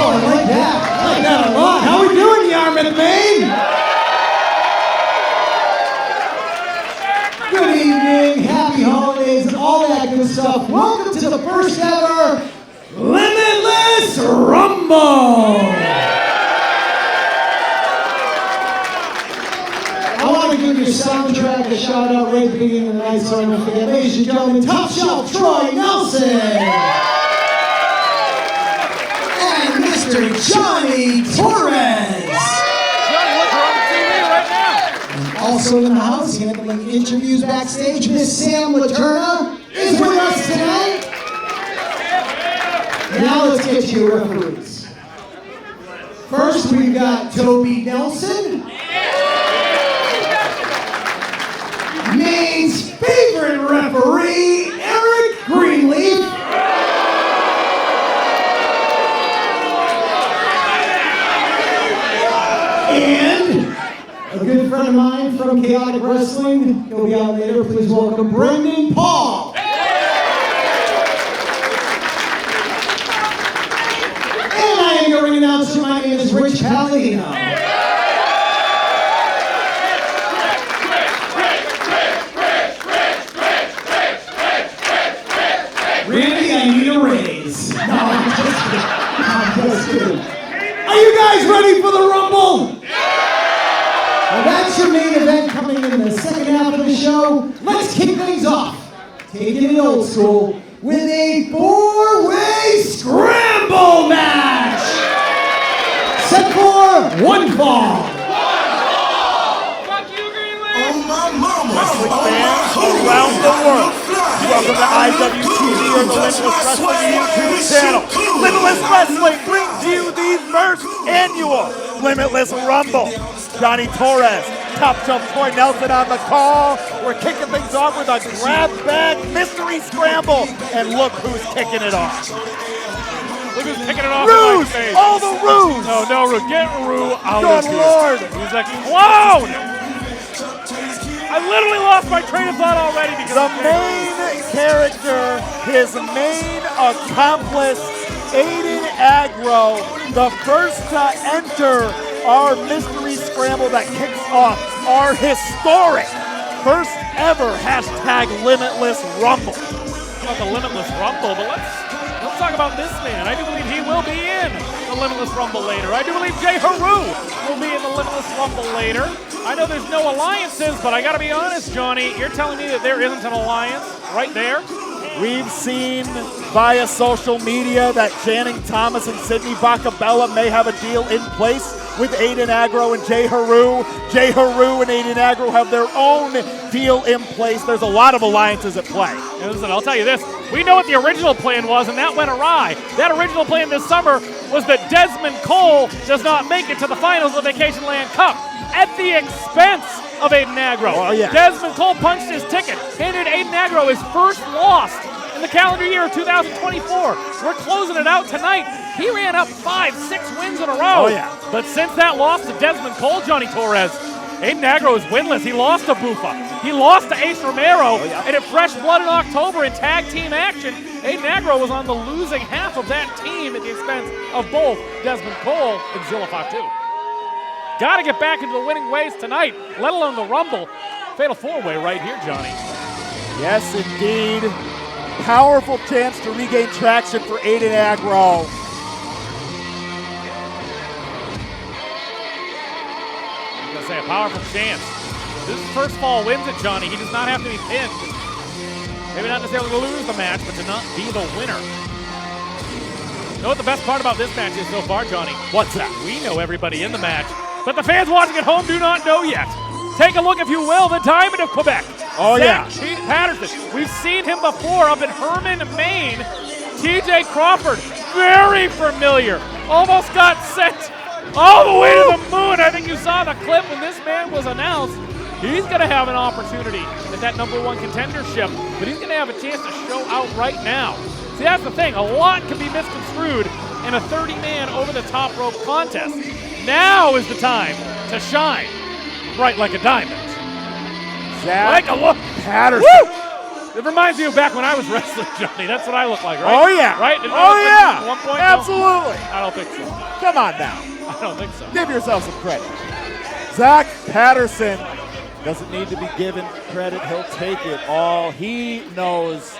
Oh, I like that. I like that a lot. How we doing, Yarmouth, Maine? Good evening, happy holidays, and all that good stuff. Welcome to the first ever Limitless Rumble. I want to give your soundtrack a shout out right at the beginning of the night, so I don't forget. Ladies and gentlemen, Top Shelf Troy Nelson. And Mr. Johnny Torres. Johnny, look, we're on the TV right now. And also in the house, handling interviews backstage, Miss Sam Laterna is with us tonight. Now let's get to your referees. First, we've got Toby Nelson. Maine's favorite referee, Eric Greenleaf. And a good friend of mine from Chaotic Wrestling, he'll be out later. Please welcome Brendan Paul. And I am your ring announcer. My name is Rich Palladino. Randy, I need a raise. No, I'm just kidding. Are you guys ready for the Rumble? Well, that's your main event coming in the second half of the show. Let's kick things off. Taking it old school with a 4-way scramble match. Set for one fall. Fuck you, Greenland! Oh my mama! Wrestling fans around the world, welcome to IWTV or the Limitless Wrestling YouTube channel. Limitless Wrestling brings you the first annual Limitless Rumble. Johnny Torres, Top Shelf Troy Nelson on the call. We're kicking things off with a grab bag mystery scramble, and look who's kicking it off. Look who's kicking it off. Ruse! All the Ruse! No, Rue. Get Rue out Good of here. Lord! He's a clown! I literally lost my train of thought already because The main character, his main accomplice, Aiden Aggro, the first to enter our mystery scramble that kicks off our historic first ever #Limitless Rumble. about the Limitless Rumble, but let's talk about this man. I do believe he will be in the Limitless Rumble later. I do believe J-Heru will be in the Limitless Rumble later. I know there's no alliances, but I gotta be honest, Johnny, you're telling me that there isn't an alliance right there? We've seen via social media that Channing Thomas and Sydney Bacabella may have a deal in place with Aiden Aggro and J-Heru. J-Heru and Aiden Aggro have their own deal in place. There's a lot of alliances at play. Listen, I'll tell you this. We know what the original plan was, and that went awry. That original plan this summer was that Dezmond Cole does not make it to the finals of the Vacation Land Cup at the expense of Aiden Aggro. Oh, yeah. Dezmond Cole punched his ticket, handed Aiden Aggro his first loss in the calendar year of 2024. We're closing it out tonight. He ran up 5-6 wins in a row. Oh, yeah. But since that loss to Dezmond Cole, Johnny Torres, Aiden Aggro is winless. He lost to Bufa. He lost to Ace Romero. Oh, yeah. And at Fresh Blood in October in tag team action, Aiden Aggro was on the losing half of that team at the expense of both Dezmond Cole and Zilla Fatu. Got to get back into the winning ways tonight, let alone the Rumble. Fatal 4-way right here, Johnny. Yes, indeed. Powerful chance to regain traction for Aiden Aggro. I'm going to say a powerful chance. This first fall wins it, Johnny. He does not have to be pinned. Maybe not necessarily to lose the match, but to not be the winner. You know what the best part about this match is so far, Johnny? What's that? We know everybody in the match, but the fans watching at home do not know yet. Take a look, if you will, the Diamond of Quebec. Oh, yeah. Patterson. We've seen him before up in Herman, Maine. TJ Crawford, very familiar. Almost got sent all the way to the moon. I think you saw the clip when this man was announced. He's going to have an opportunity at that #1 contendership, but he's going to have a chance to show out right now. See, that's the thing. A lot can be misconstrued in a 30-man over-the-top rope contest. Now is the time to shine bright like a diamond. Zach Like a look. Patterson. Woo! It reminds me of back when I was wrestling, Johnny. That's what I look like, right? Oh, yeah. Right? Yeah. 1 point? Absolutely. No? I don't think so. Come on now. I don't think so. Give yourself some credit. Zach Patterson doesn't need to be given credit. He'll take it all. He knows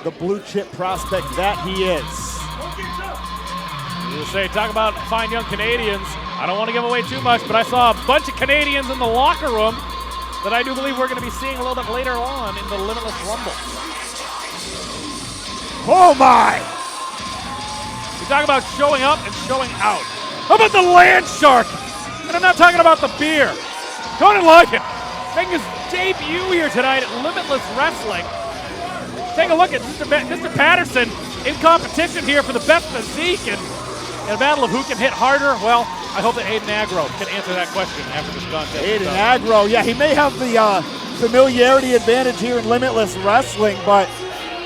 the blue chip prospect that he is. You say, talk about fine young Canadians. I don't want to give away too much, but I saw a bunch of Canadians in the locker room that I do believe we're going to be seeing a little bit later on in the Limitless Rumble. Oh my! We talk about showing up and showing out. How about the land shark? And I'm not talking about the beer. Conan Lycan making his debut here tonight at Limitless Wrestling. Take a look at Mr. Patterson in competition here for the best physique and in a battle of who can hit harder. Well, I hope that Aiden Aggro can answer that question after this contest. Aiden Aggro, yeah, he may have the familiarity advantage here in Limitless Wrestling, but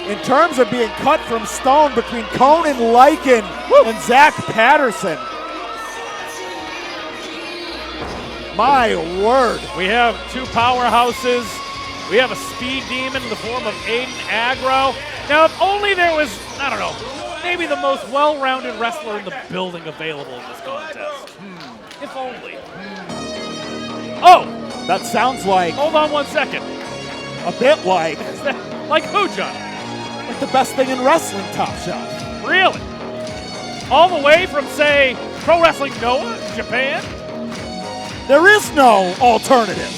in terms of being cut from stone between Conan Lycan and Zach Patterson, my word. We have two powerhouses. We have a speed demon in the form of Aiden Aggro. Now, if only there was, I don't know, maybe the most well-rounded wrestler in the building available in this contest. If only. Oh! That sounds like... Hold on 1 second. A bit like... Like who, John? Like the best thing in wrestling, Top Shelf. Really? All the way from, say, Pro Wrestling Noah, Japan? There is no alternative.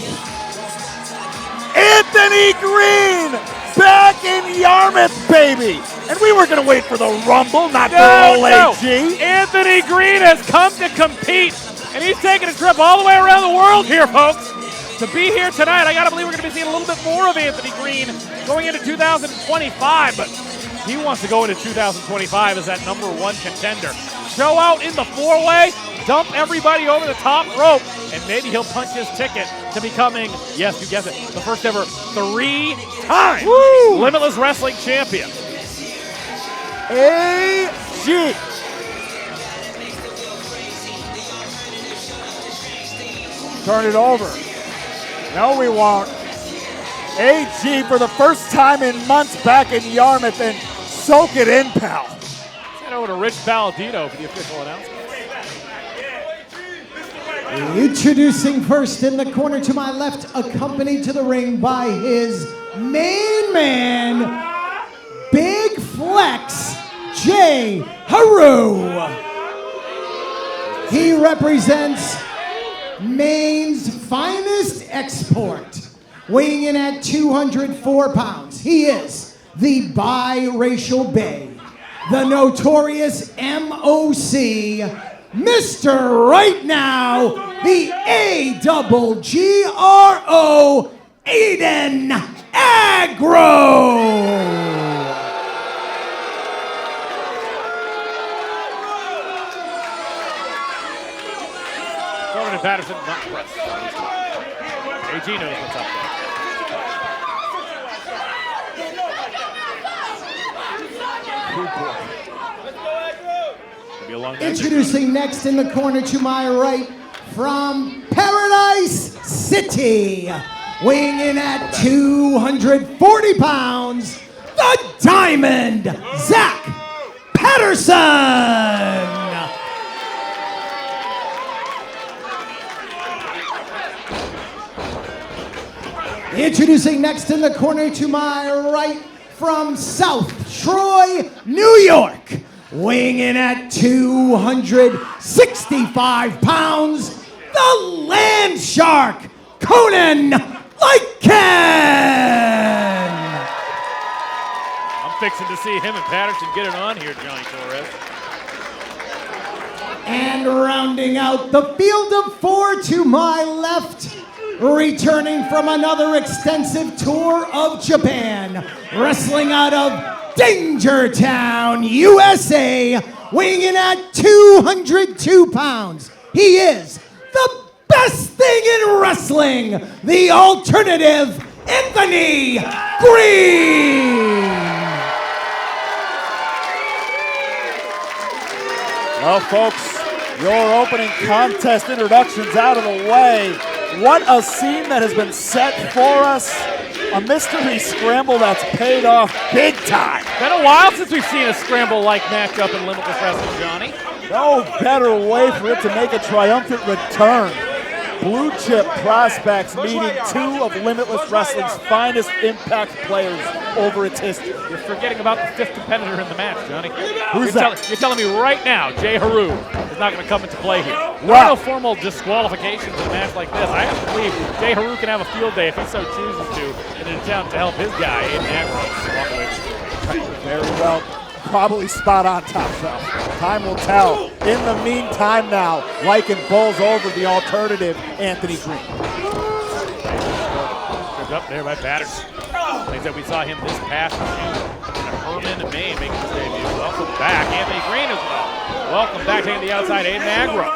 Anthony Greene, back in Yarmouth, baby. And we were going to wait for the Rumble, not for old AG. Anthony Greene has come to compete, and he's taking a trip all the way around the world here, folks. To be here tonight, I got to believe we're going to be seeing a little bit more of Anthony Greene going into 2025, but he wants to go into 2025 as that #1 contender. Show out in the four-way, dump everybody over the top rope, and maybe he'll punch his ticket to becoming, yes, you guessed it, the first ever 3-time Limitless Wrestling champion. AG. Turn it over. No, we won't. AG for the first time in months back in Yarmouth, and soak it in, pal. Send over to Rich Palladino for the official announcement. Introducing first in the corner to my left, accompanied to the ring by his main man, Big Flex J-Heru. He represents Maine's finest export, weighing in at 204 pounds. He is the biracial Bay, the notorious MOC, Mr. Right Now, the AGGRO, Aiden Aggro. Conan and Patterson not pressed. AG knows what's up there. Be a long night. Introducing next in the corner to my right, from Paradise City, weighing in at 240 pounds, the Diamond, Zach Patterson. Introducing next in the corner to my right, from South Troy, New York, weighing in at 265 pounds, the Land Shark, Conan Lycan. I'm fixing to see him and Patterson get it on here, Johnny Torres. And rounding out the field of four to my left, returning from another extensive tour of Japan, wrestling out of Dangertown, USA, weighing in at 202 pounds. He is the best thing in wrestling, the alternative Anthony Greene. Well, folks, your opening contest introductions out of the way. What a scene that has been set for us. A mystery scramble that's paid off big time. Been a while since we've seen a scramble-like matchup in Limitless Wrestling, Johnny. No better way for it to make a triumphant return. Blue chip prospects meeting two of Limitless Wrestling's finest impact players over its history. You're forgetting about the fifth competitor in the match, Johnny. Who's that? You're telling me right now J-Heru is not going to come into play here. Wow. There are no formal disqualifications in a match like this. I have to believe J-Heru can have a field day if he so chooses to in an attempt to help his guy, Aiden, walk away. Very well. Probably spot on, top shelf. Time will tell. In the meantime now, Lycan bowls over the alternative, Anthony Greene. Good up there by Patterson. Like that we saw him this past June. Herman, Maine making his debut. Welcome back, Anthony Greene as well. Welcome back, taking the outside, Aiden Aggro.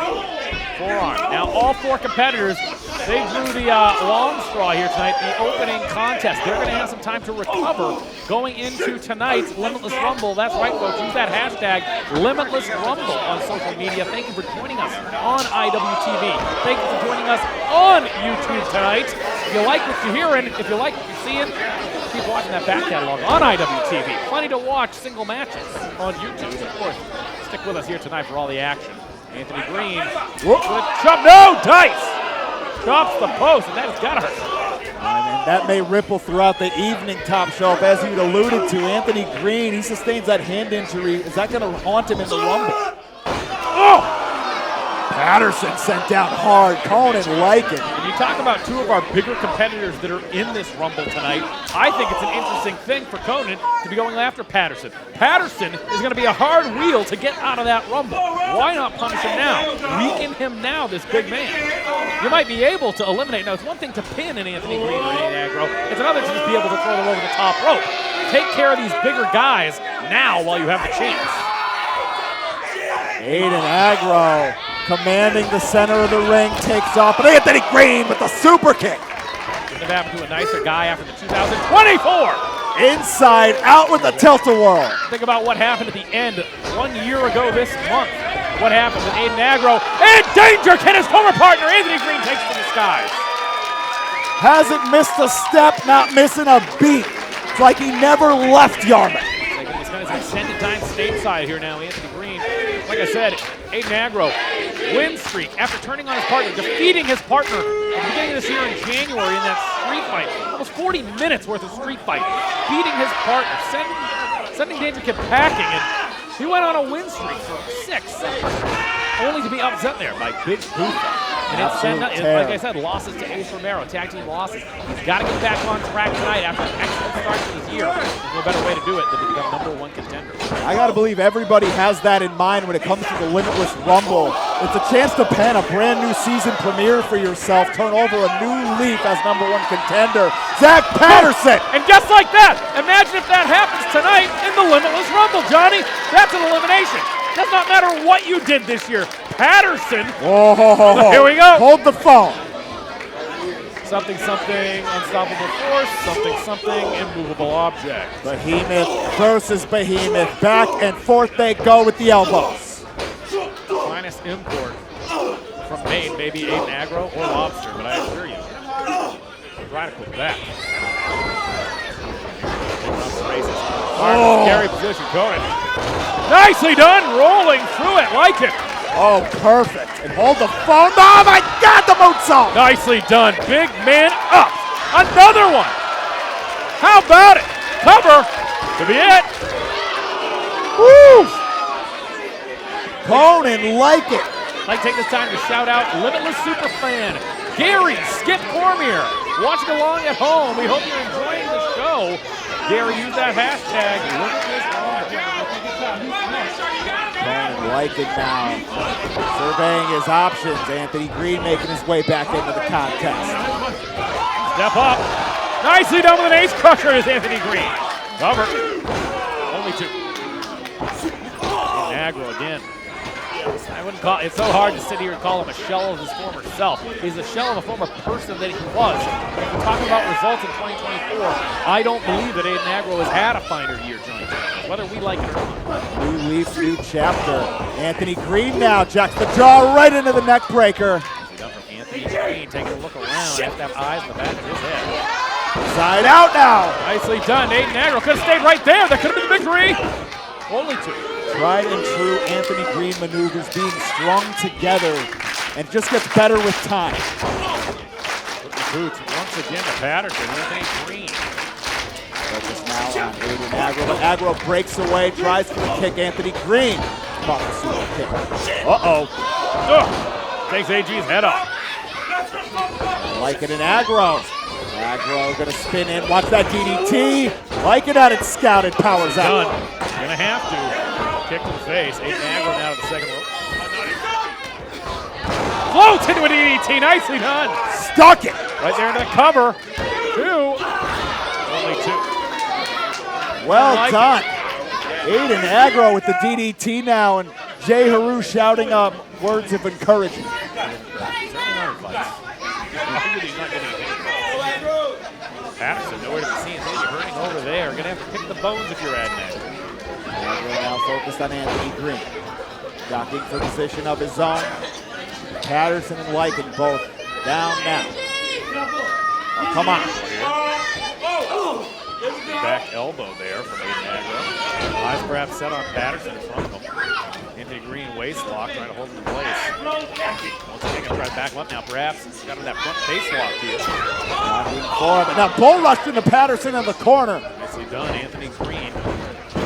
Forearm. Now all four competitors, they drew the long straw here tonight, the opening contest. They're going to have some time to recover going into tonight's Limitless Rumble. That's right, folks. Use that hashtag Limitless Rumble on social media. Thank you for joining us on IWTV. Thank you for joining us on YouTube tonight. If you like what you're hearing, if you like what you're seeing, keep watching that back catalog on IWTV. Plenty to watch single matches on YouTube. Of course, stick with us here tonight for all the action. Anthony Greene with a chop. No, Dice chops the post, and that has got to hurt. And that may ripple throughout the evening, top shelf, as you'd alluded to. Anthony Greene, he sustains that hand injury. Is that going to haunt him in the Rumble? Oh! Patterson sent down hard. Conan, Lycan. When you talk about two of our bigger competitors that are in this Rumble tonight, I think it's an interesting thing for Conan to be going after Patterson. Patterson is going to be a hard wheel to get out of that Rumble. Why not punish him now? Weaken him now, this big man. You might be able to eliminate. Now, it's one thing to pin an Anthony Greene or an Aggro. It's another to just be able to throw them over the top rope. Take care of these bigger guys now while you have the chance. Aiden Aggro commanding the center of the ring, takes off, but Anthony Greene with the super kick. Couldn't have happened to a nicer guy after the 2024. Inside out with the tilt-a-whirl. Think about what happened at the end 1 year ago this month. What happened with Aiden Aggro? And danger! Can his former partner Anthony Greene takes to the skies? Hasn't missed a step, not missing a beat. It's like he never left Yarmouth. He's got his extended time stateside here now, Anthony Greene. Like I said, Aiden Aggro, win streak after turning on his partner, defeating his partner at the beginning of this year in January in that street fight. Almost 40 minutes worth of street fight. Beating his partner, sending Danger Kid packing, and he went on a win streak for 6, only to be upset there by Big Boofa. And like I said, losses to Ace Romero, tag team losses. He's got to get back on track tonight after an excellent start to this year. There's no better way to do it than to become #1 contender. I got to believe everybody has that in mind when it comes to the Limitless Rumble. It's a chance to pen a brand new season premiere for yourself, turn over a new leaf as #1 contender, Zach Patterson. And just like that, imagine if that happens tonight in the Limitless Rumble, Johnny. That's an elimination. Does not matter what you did this year. Patterson. Whoa. Here we go. Hold the phone. Something, unstoppable force. Something, immovable object. Behemoth versus Behemoth. Back and forth they go with the elbows. Finest import from Maine, maybe Aiden Aggro or Lobster, but I assure you, radical back. Scary position, Conan. Nicely done, rolling through it, Lycan. Oh, perfect. And hold the phone. Oh, my God, the moonsault. Nicely done, big man up. Another one. How about it? Cover to be it. Woo! Conan, like it. I'd like to take this time to shout out Limitless Superfan, Gary Skip Cormier, watching along at home. We hope you're enjoying the show. Gary, use that hashtag Limitless Rumble. Conan like it now. Surveying his options. Anthony Greene making his way back into the contest. Step up. Nicely done with an ace crusher is Anthony Greene. Cover. Only 2. Aggro again. I wouldn't call it's so hard to sit here and call him a shell of his former self. He's a shell of a former person that he was. But if we're talking about results in 2024, I don't believe that Aiden Aggro has had a finer year, Johnny. Whether we like it or not. New leaf, new chapter. Anthony Greene now jacks the jaw right into the neck breaker. Anthony Greene taking a look around. Has to have eyes in the back of his head. Side out now. Nicely done. Aiden Aggro could have stayed right there. That could have been the victory. Only two. Tried and true Anthony Greene maneuvers being strung together and just gets better with time. Boots once again to Patterson. Anthony Greene. Focus now on Aiden Aggro, but Aggro breaks away, tries to kick Anthony Greene. Caught the super kick. Uh-oh. Takes AG's head off. Lycan and Aggro. Aggro gonna spin in, watch that DDT. Lycan at it, scouted, powers out. Done. Gonna have to. Kick to the face. Aiden Aggro now to the second rope. Floats into a DDT, nicely done. Stuck it. Right there into the cover. Two. Only two. Well done. Aiden Aggro with the DDT now, and J-Heru shouting up words of encouragement. Patterson, nowhere to be seen. He's hurting over there. Gonna have to pick the bones if you're adding that. Aggro now focused on Anthony Greene. Docking for position of his own. Patterson and Lycan both down now. Oh, come on. Back elbow there from Aiden Aggro. Eyes perhaps set on Patterson in front of him. Anthony Greene waist lock, trying to hold him in place. Once again, gonna try to back him up now. Perhaps he's got him that front face lock here. Now bull rushed into Patterson in the corner. Nicely done, Anthony Greene.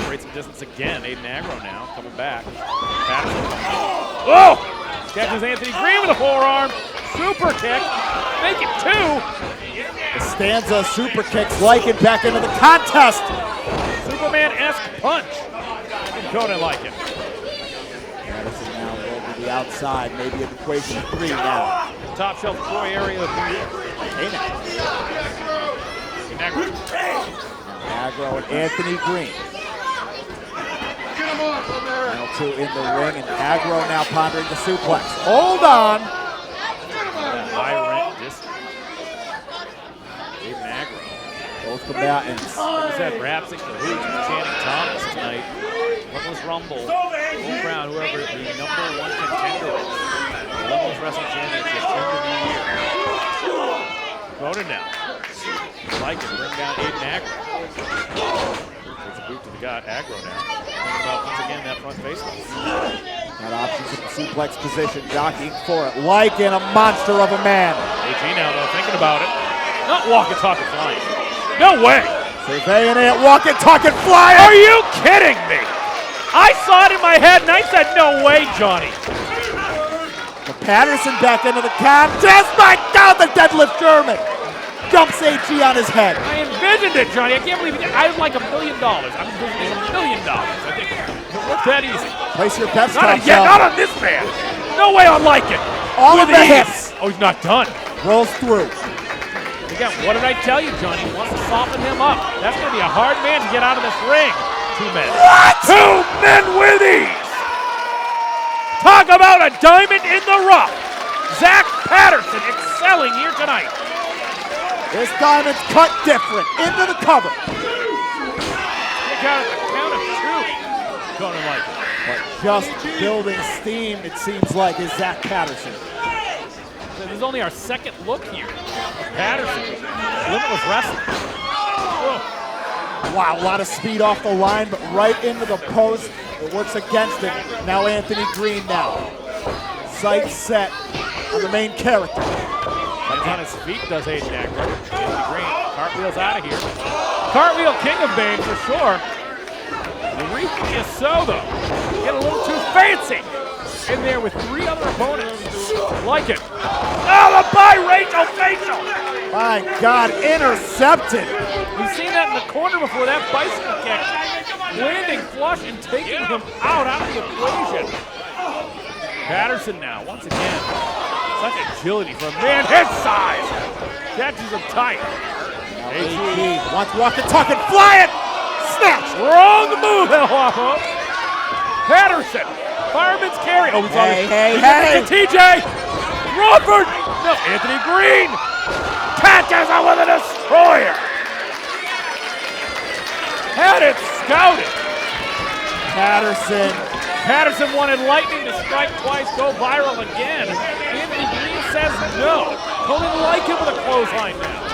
Creates some distance again. Aiden Aggro now coming back. Patterson. Oh! Catches Anthony Greene with a forearm. Super kick. Make it two. Costanza super kicks Lycan back into the contest. Superman-esque punch. And Conan Lycan. Patterson now over the outside, maybe an equation 3 now. Top shelf Troy area of New York. Aggro and Anthony Greene. Final two in the ring, and Aggro now pondering the suplex. Hold on. High rent distance. Aiden Aggro. Both combatants. Like I said, perhaps the Hoots and Channing Thomas tonight. Limitless Rumble. We'll crown whoever the #1 contender is. The Limitless Wrestling Championship end of the year. Conan now. Lycan bring down Aiden Aggro. It's a boot to the gut. Aggro now. Thinking about once again that front face. Got options in the suplex position, jockeying for it. Lycan, a monster of a man. AG now though, thinking about it. Not walking, talking, flying. No way. Surveying it, walking, talking, flying. Are you kidding me? I saw it in my head and I said, no way, Johnny. But Patterson back into the contest. My God, the deadlift German. Dumps AG on his head. I envisioned it, Johnny. I can't believe it. I was like $1 million. I'm envisioning $1 million. I think it worked that easy. Place your bets. Not on this man. No way on Lycan. All of the hits. Oh, he's not done. Rolls through. Again, what did I tell you, Johnny? He wants to soften him up. That's going to be a hard man to get out of this ring. 2 men. What? 2 men with ease. Talk about a diamond in the rough. Zach Patterson excelling here tonight. This diamond's cut different. Into the cover. Kick out at the count of 2. Conan Lycan. But just building steam, it seems like, is Zach Patterson. This is only our second look here. Patterson, Limitless Wrestling. Whoa. Wow, a lot of speed off the line, but right into the post. It works against it. Now Anthony Greene now. Sights set on the main character. Comes on his feet, does Aiden Aggro. Anthony Greene, cartwheels out of here. Cartwheel king of Maine for sure. Just so though. Get a little too fancy. In there with 3 other opponents. Like it. Oh, the biracial facial. My God, intercepted. We've seen that in the corner before, that bicycle kick. Landing flush and taking him out of the equation. Patterson now, once again. Such agility for a man his size. Catches him tight. AG wants walking, talking, flying. Snatch. Wrong move, El Patterson. Fireman's carry. Oh, hey. TJ. Crawford. No, Anthony Greene. Catches him with a destroyer. Had it scouted. Patterson wanted lightning to strike twice, go viral again. Anthony Greene says says no. Conan Lycan with a clothesline now.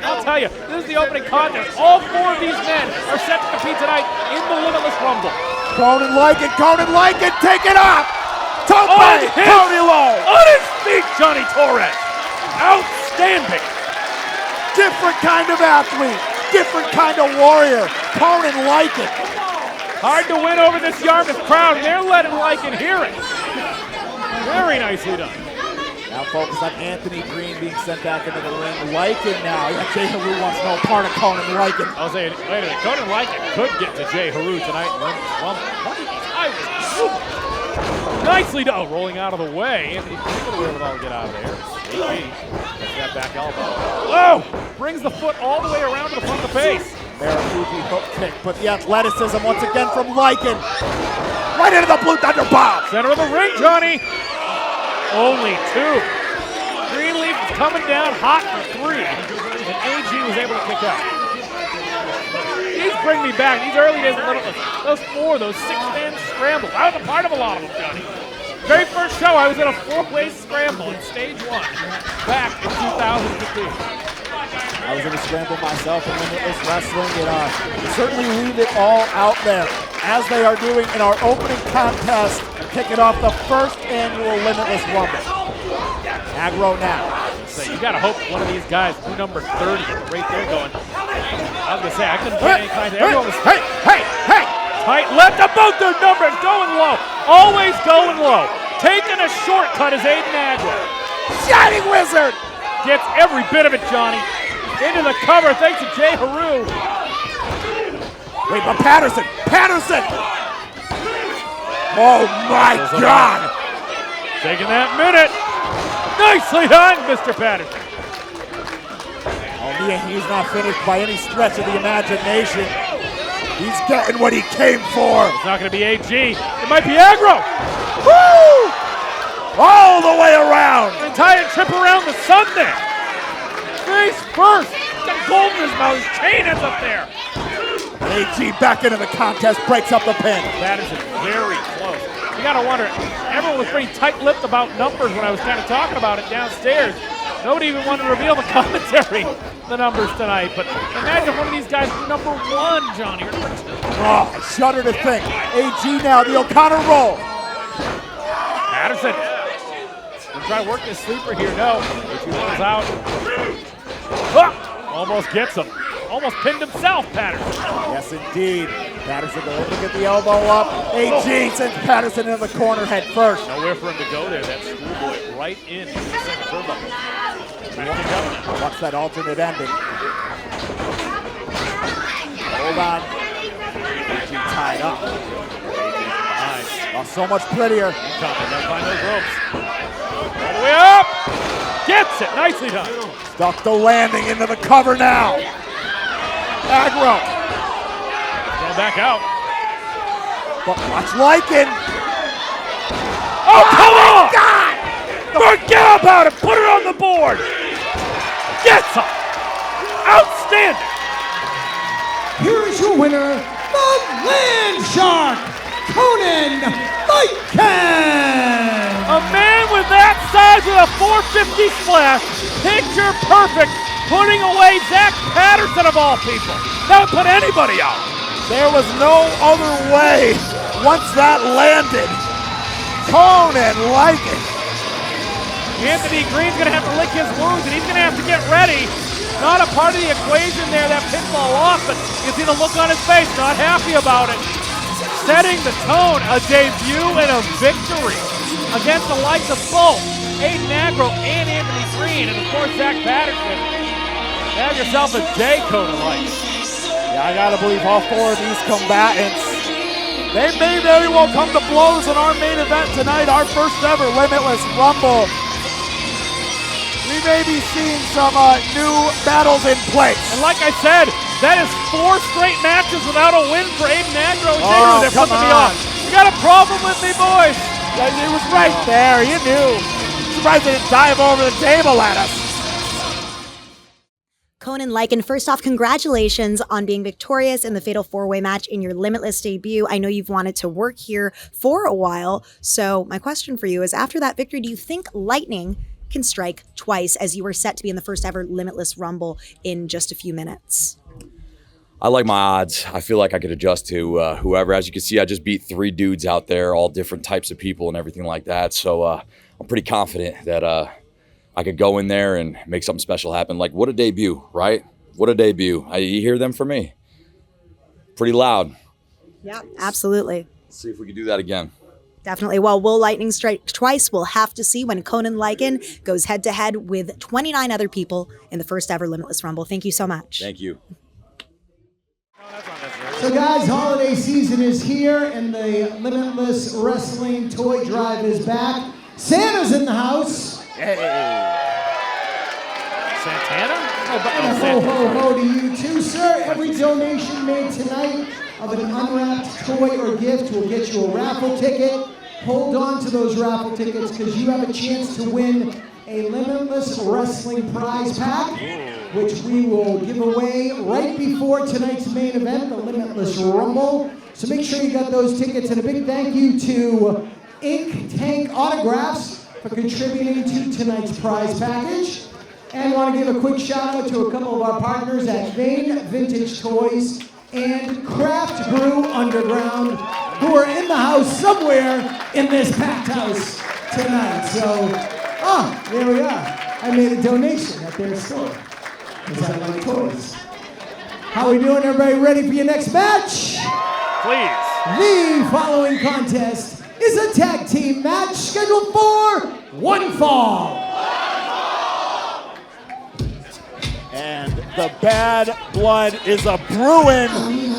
I'll tell you, this is the opening contest. All 4 of these men are set to compete tonight in the Limitless Rumble. Conan Lycan, take it off! Tope! Tony Lowe! On his feet, Johnny Torres! Outstanding! Different kind of athlete, different kind of warrior. Conan Lycan. Hard to win over this Yarmouth crowd, and they're letting Lycan hear it. Very nicely done. Now focus on Anthony Greene being sent back into the ring. Lycan now. Yeah, J-Heru wants no part of Conan Lycan. I was saying, wait a minute, Conan Lycan could get to J-Heru tonight. Nicely done. Oh, rolling out of the way. Anthony Greene with a wherewithal to get out of there. AG gets that back elbow. Oh! Brings the foot all the way around to the front of the face. Marafuji hook kick, but the athleticism once again from Lycan. Right into the Blue Thunder bomb. Center of the ring, Johnny. Only 2. Greenleaf is coming down hot for 3, and AG was able to kick out. He's bringing me back. These early days of Limitless, those 6-man scrambles. I was a part of a lot of them, Johnny. Very first show, I was in a 4-way scramble in stage 1 back in 2015. I was in a scramble myself in Limitless Wrestling, and certainly leave it all out there, as they are doing in our opening contest, kicking off the first annual Limitless Rumble. Aggro now. So you gotta hope one of these guys, number 30, right there going. I was gonna say, I couldn't put any kind of, everyone was hey! tight left to both their numbers, going low, always going low. Taking a shortcut is Aiden Aggro. Shining Wizard! Gets every bit of it, Johnny. Into the cover, thanks to J-Heru. Wait, but Patterson! Oh my God! Taking that minute. Nicely done, Mr. Patterson. Oh, he's not finished by any stretch of the imagination. He's getting what he came for. It's not going to be AG. It might be Aggro. Woo! All the way around. An entire trip around the sun there. Face first. Got gold in his mouth. His chain is up there. AG back into the contest, breaks up the pin. Patterson very close. You got to wonder, everyone was pretty tight-lipped about numbers when I was kind of talking about it downstairs. Nobody even wanted to reveal the commentary, the numbers tonight. But imagine one of these guys number 1, Johnny, or number 2. Oh, I shudder to think. AG now, the O'Connor roll. Patterson. Gonna try to work this sleeper here. No. AG rolls out. Oh, almost gets him. Almost pinned himself, Patterson. Yes, indeed. Patterson going to get the elbow up. AG sends Patterson into the corner head first. Nowhere for him to go there. That schoolboy right in the second turbo. Watch that alternate ending. Hold on. AG tied up. Oh, so much prettier. Gotta find those ropes. All the way up. Gets it. Nicely done. Stuck the landing into the cover now. Aggro. Going back out. But watch Lycan. Oh, come on! God! Forget about it. Put it on the board. Gets him. Outstanding. Here is your winner, the Land Shark, Conan Lycan. A man with that size with a 450 splash, picture perfect, putting away Zach Patterson of all people. That would put anybody out. There was no other way once that landed. Conan Lycan. Anthony Greene's gonna have to lick his wounds, and he's gonna have to get ready. Not a part of the equation there, that pinfall off, but you see the look on his face, not happy about it. Setting the tone, a debut and a victory against the likes of both Aiden Aggro and Anthony Greene, and of course Zach Patterson. Have yourself a day, Conan Lycan. Yeah, I gotta believe all 4 of these combatants, they may very well come to blows in our main event tonight, our first ever Limitless Rumble. We may be seeing some new battles in place. And like I said, that is 4 straight matches without a win for Aiden Aggro and J-Heru. They're flipping me off. You got a problem with me, boys? It was right there, you knew. Surprised they didn't dive over the table at us. Conan Lycan, first off, congratulations on being victorious in the Fatal 4-Way match in your Limitless debut. I know you've wanted to work here for a while, so my question for you is, after that victory, do you think Lightning can strike twice, as you were set to be in the first ever Limitless Rumble in just a few minutes? I like my odds. I feel like I could adjust to whoever. As you can see, I just beat 3 dudes out there, all different types of people and everything like that. So I'm pretty confident that I could go in there and make something special happen. Like, what a debut, right? What a debut. You hear them from me. Pretty loud. Yeah, absolutely. Let's see if we can do that again. Definitely. Well, will lightning strike twice? We'll have to see when Conan Lycan goes head-to-head with 29 other people in the first ever Limitless Rumble. Thank you so much. Thank you. So guys, holiday season is here and the Limitless Wrestling toy drive is back. Santa's in the house. Hey. Santana? And ho, ho, ho to you too, sir. Every donation made tonight of an unwrapped toy or gift will get you a raffle ticket. Hold on to those raffle tickets because you have a chance to win a Limitless Wrestling prize pack, which we will give away right before tonight's main event, the Limitless Rumble. So make sure you got those tickets, and a big thank you to Ink Tank Autographs for contributing to tonight's prize package. And I want to give a quick shout out to a couple of our partners at Maine Vintage Toys and Craft Brew Underground, who are in the house somewhere in this packed house tonight. So, there we are. I made a donation at their store because I like toys. How we doing, everybody? Ready for your next match? Please. The following contest is a tag team match scheduled for one fall. And the bad blood is a brewing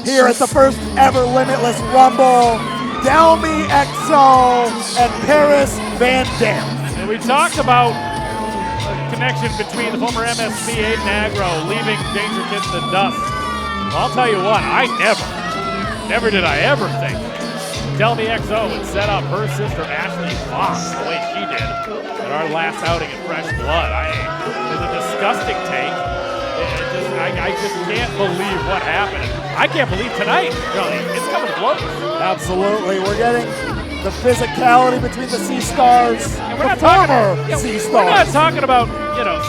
here at the first ever Limitless Rumble. Delmi XO and Paris Van Dam. And we talked about a connection between the former MSP Aiden Aggro leaving Danger Kids in the dust. Well, I'll tell you what, I never did I ever think Delmi XO would set up her sister Ashley Fox the way she did at our last outing in Fresh Blood. It was a disgusting take. I just can't believe what happened. I can't believe tonight, really. It's coming close. Absolutely. We're getting the physicality between the Sea Stars, And the former Sea Stars. We're not talking about,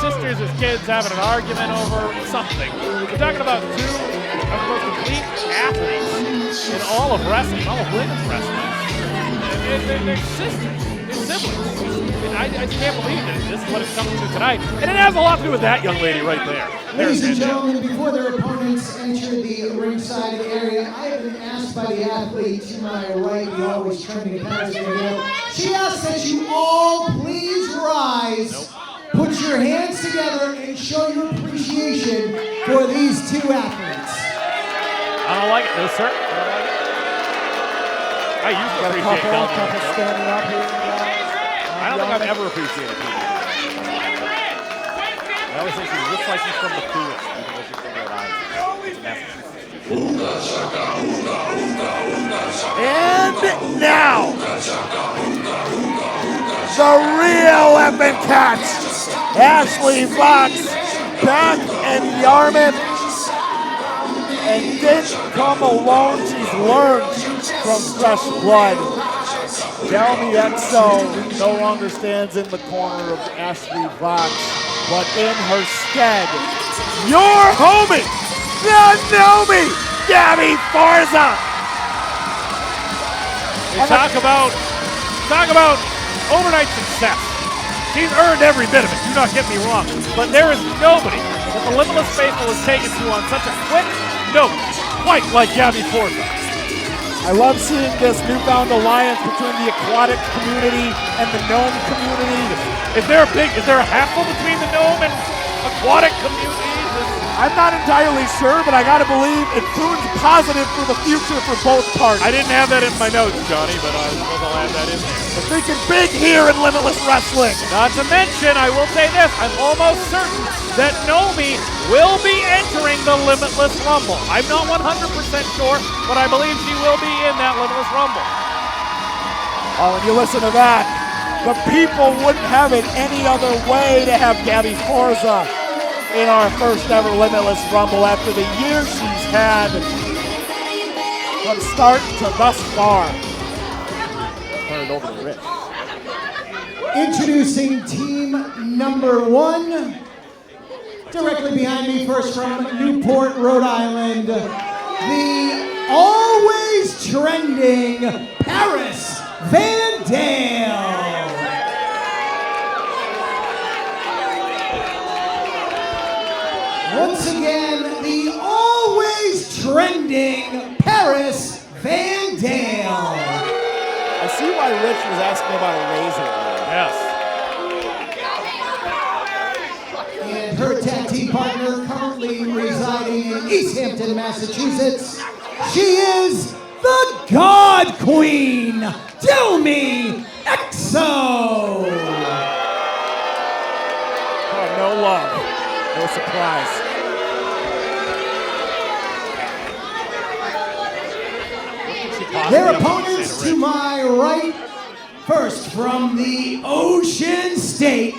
sisters as kids having an argument over something. We're talking about 2 of the most complete athletes in all of wrestling, all of women's wrestling. They're sisters. They're siblings. And I just can't believe that this is what it's coming to tonight. And it has a lot to do with that young lady right there. Ladies and gentlemen, before their opponents enter the ringside area, I have been asked by the athlete to my right, the always trending Patterson. She asked that you all please rise, put your hands together, and show your appreciation for these 2 athletes. I don't like it, no sir. I used to appreciate Delmi. Standing up here. I don't think I've ever appreciated people. I always think she looks like she's from the coolest, even though she's from Rhode Island. And now, the real epic catch. Ashley Fox back in Yarmouth. And didn't come alone. She's learned from Fresh Blood. Delmi XO no longer stands in the corner of Ashley Fox, but in her stead, your homie, the Nomi, Gabby Forza. Talk about overnight success. She's earned every bit of it, do not get me wrong. But there is nobody that the Limitless faithful has taken to on such a quick note, quite like Gabby Forza. I love seeing this newfound alliance between the aquatic community and the gnome community. Is there a hassle between the gnome and aquatic communities? I'm not entirely sure, but I gotta believe it proves positive for the future for both parties. I didn't have that in my notes, Johnny, but I suppose I'll add that in there. We're thinking big here in Limitless Wrestling. Not to mention, I will say this, I'm almost certain that Nomi will be entering the Limitless Rumble. I'm not 100% sure, but I believe she will be in that Limitless Rumble. Oh, and you listen to that. The people wouldn't have it any other way to have Gabby Forza in our first ever Limitless Rumble after the year she's had from start to thus far. Turn it over to Rich. Introducing team number 1. Directly behind me, first from Newport, Rhode Island, the always trending Paris Van Dale. Once again, the always trending Paris Van Dale. I see why Rich was asking about a razor. Yes. And her tag team partner, currently residing in East Hampton, Massachusetts. She is the God Queen, Delmi Exo. Oh, no love, no surprise. Their opponents to my right, first from the Ocean State,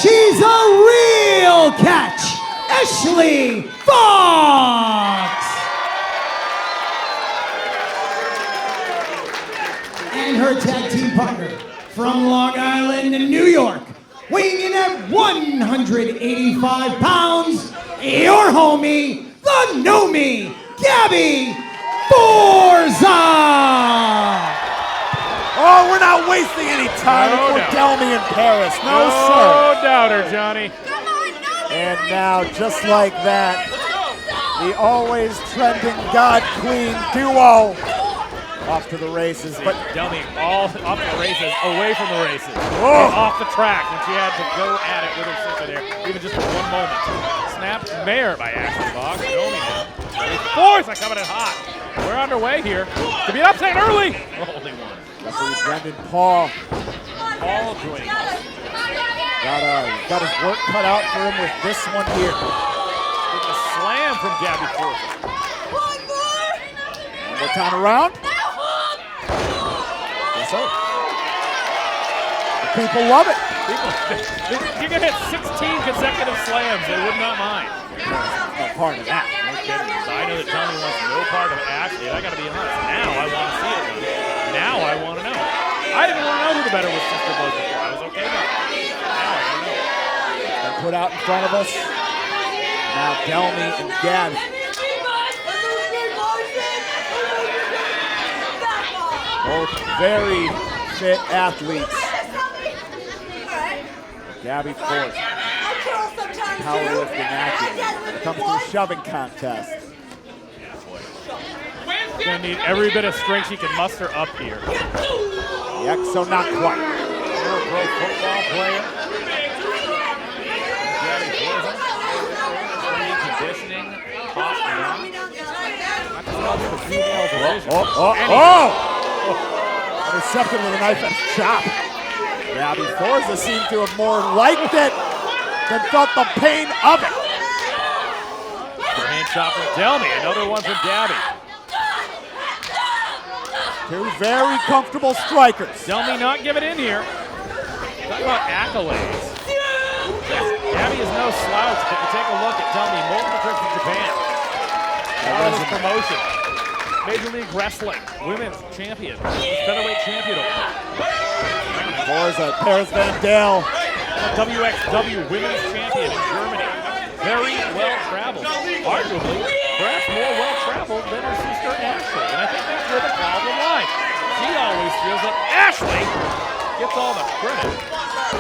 she's a real catch, Ashley Fox. And her tag team partner from Long Island, New York, weighing in at 185 pounds, your homie, the Nomi, Gabby Forza! Oh, we're not wasting any time for Delmi in Paris. No, sir. No doubter, Johnny. And now, just like that, the always trending God Queen duo off to the races. But Delmi all off the races, away from the races, Oh. off the track when she had to go at it with her sister there, even just for one moment. Snapped mare by Ashley Fox. Delmi now. Forza coming in hot. We're underway here. To be upset early. Only one. referee Brendan Paul All joining us. got his work cut out for him with this one here. With a slam from Gabby Forza. One more time around. Yes, sir. The people love it. You can hit 16 consecutive slams. They would not mind. No part of that. No kidding. So I know that Tony wants no part of Ashley. I got to be honest. Now I want to see it. Now I want to know. I didn't want to know who the better was sister was before. I was okay about that. Now I want to know. Been put out in front of us. Now Delmi and Gabby. Both very fit athletes. Gabby Forza, powerlifting acumen. When it comes to a shoving contest. Gonna need every bit of strength he can muster up here. The Exo not quite. You're a pro football player. Gabby Forza. Training, conditioning, top Intercepted with a knife and chop. Gabby Forza seemed to have more liked it than felt the pain of it. Hand shot from Delmi, another one from Gabby. Two very comfortable strikers. Delmi not giving in here. Talk about accolades. Gabby is no slouch, but you take a look at Delmi, multiple trips to Japan. Powerless promotion. Major League Wrestling, women's champion, featherweight champion. Forza, Paris Van Dale. WXW women's champion in Germany. Very well traveled. Arguably, perhaps more well traveled than her sister Ashley. And I think that's where the problem lies. She always feels that Ashley gets all the credit.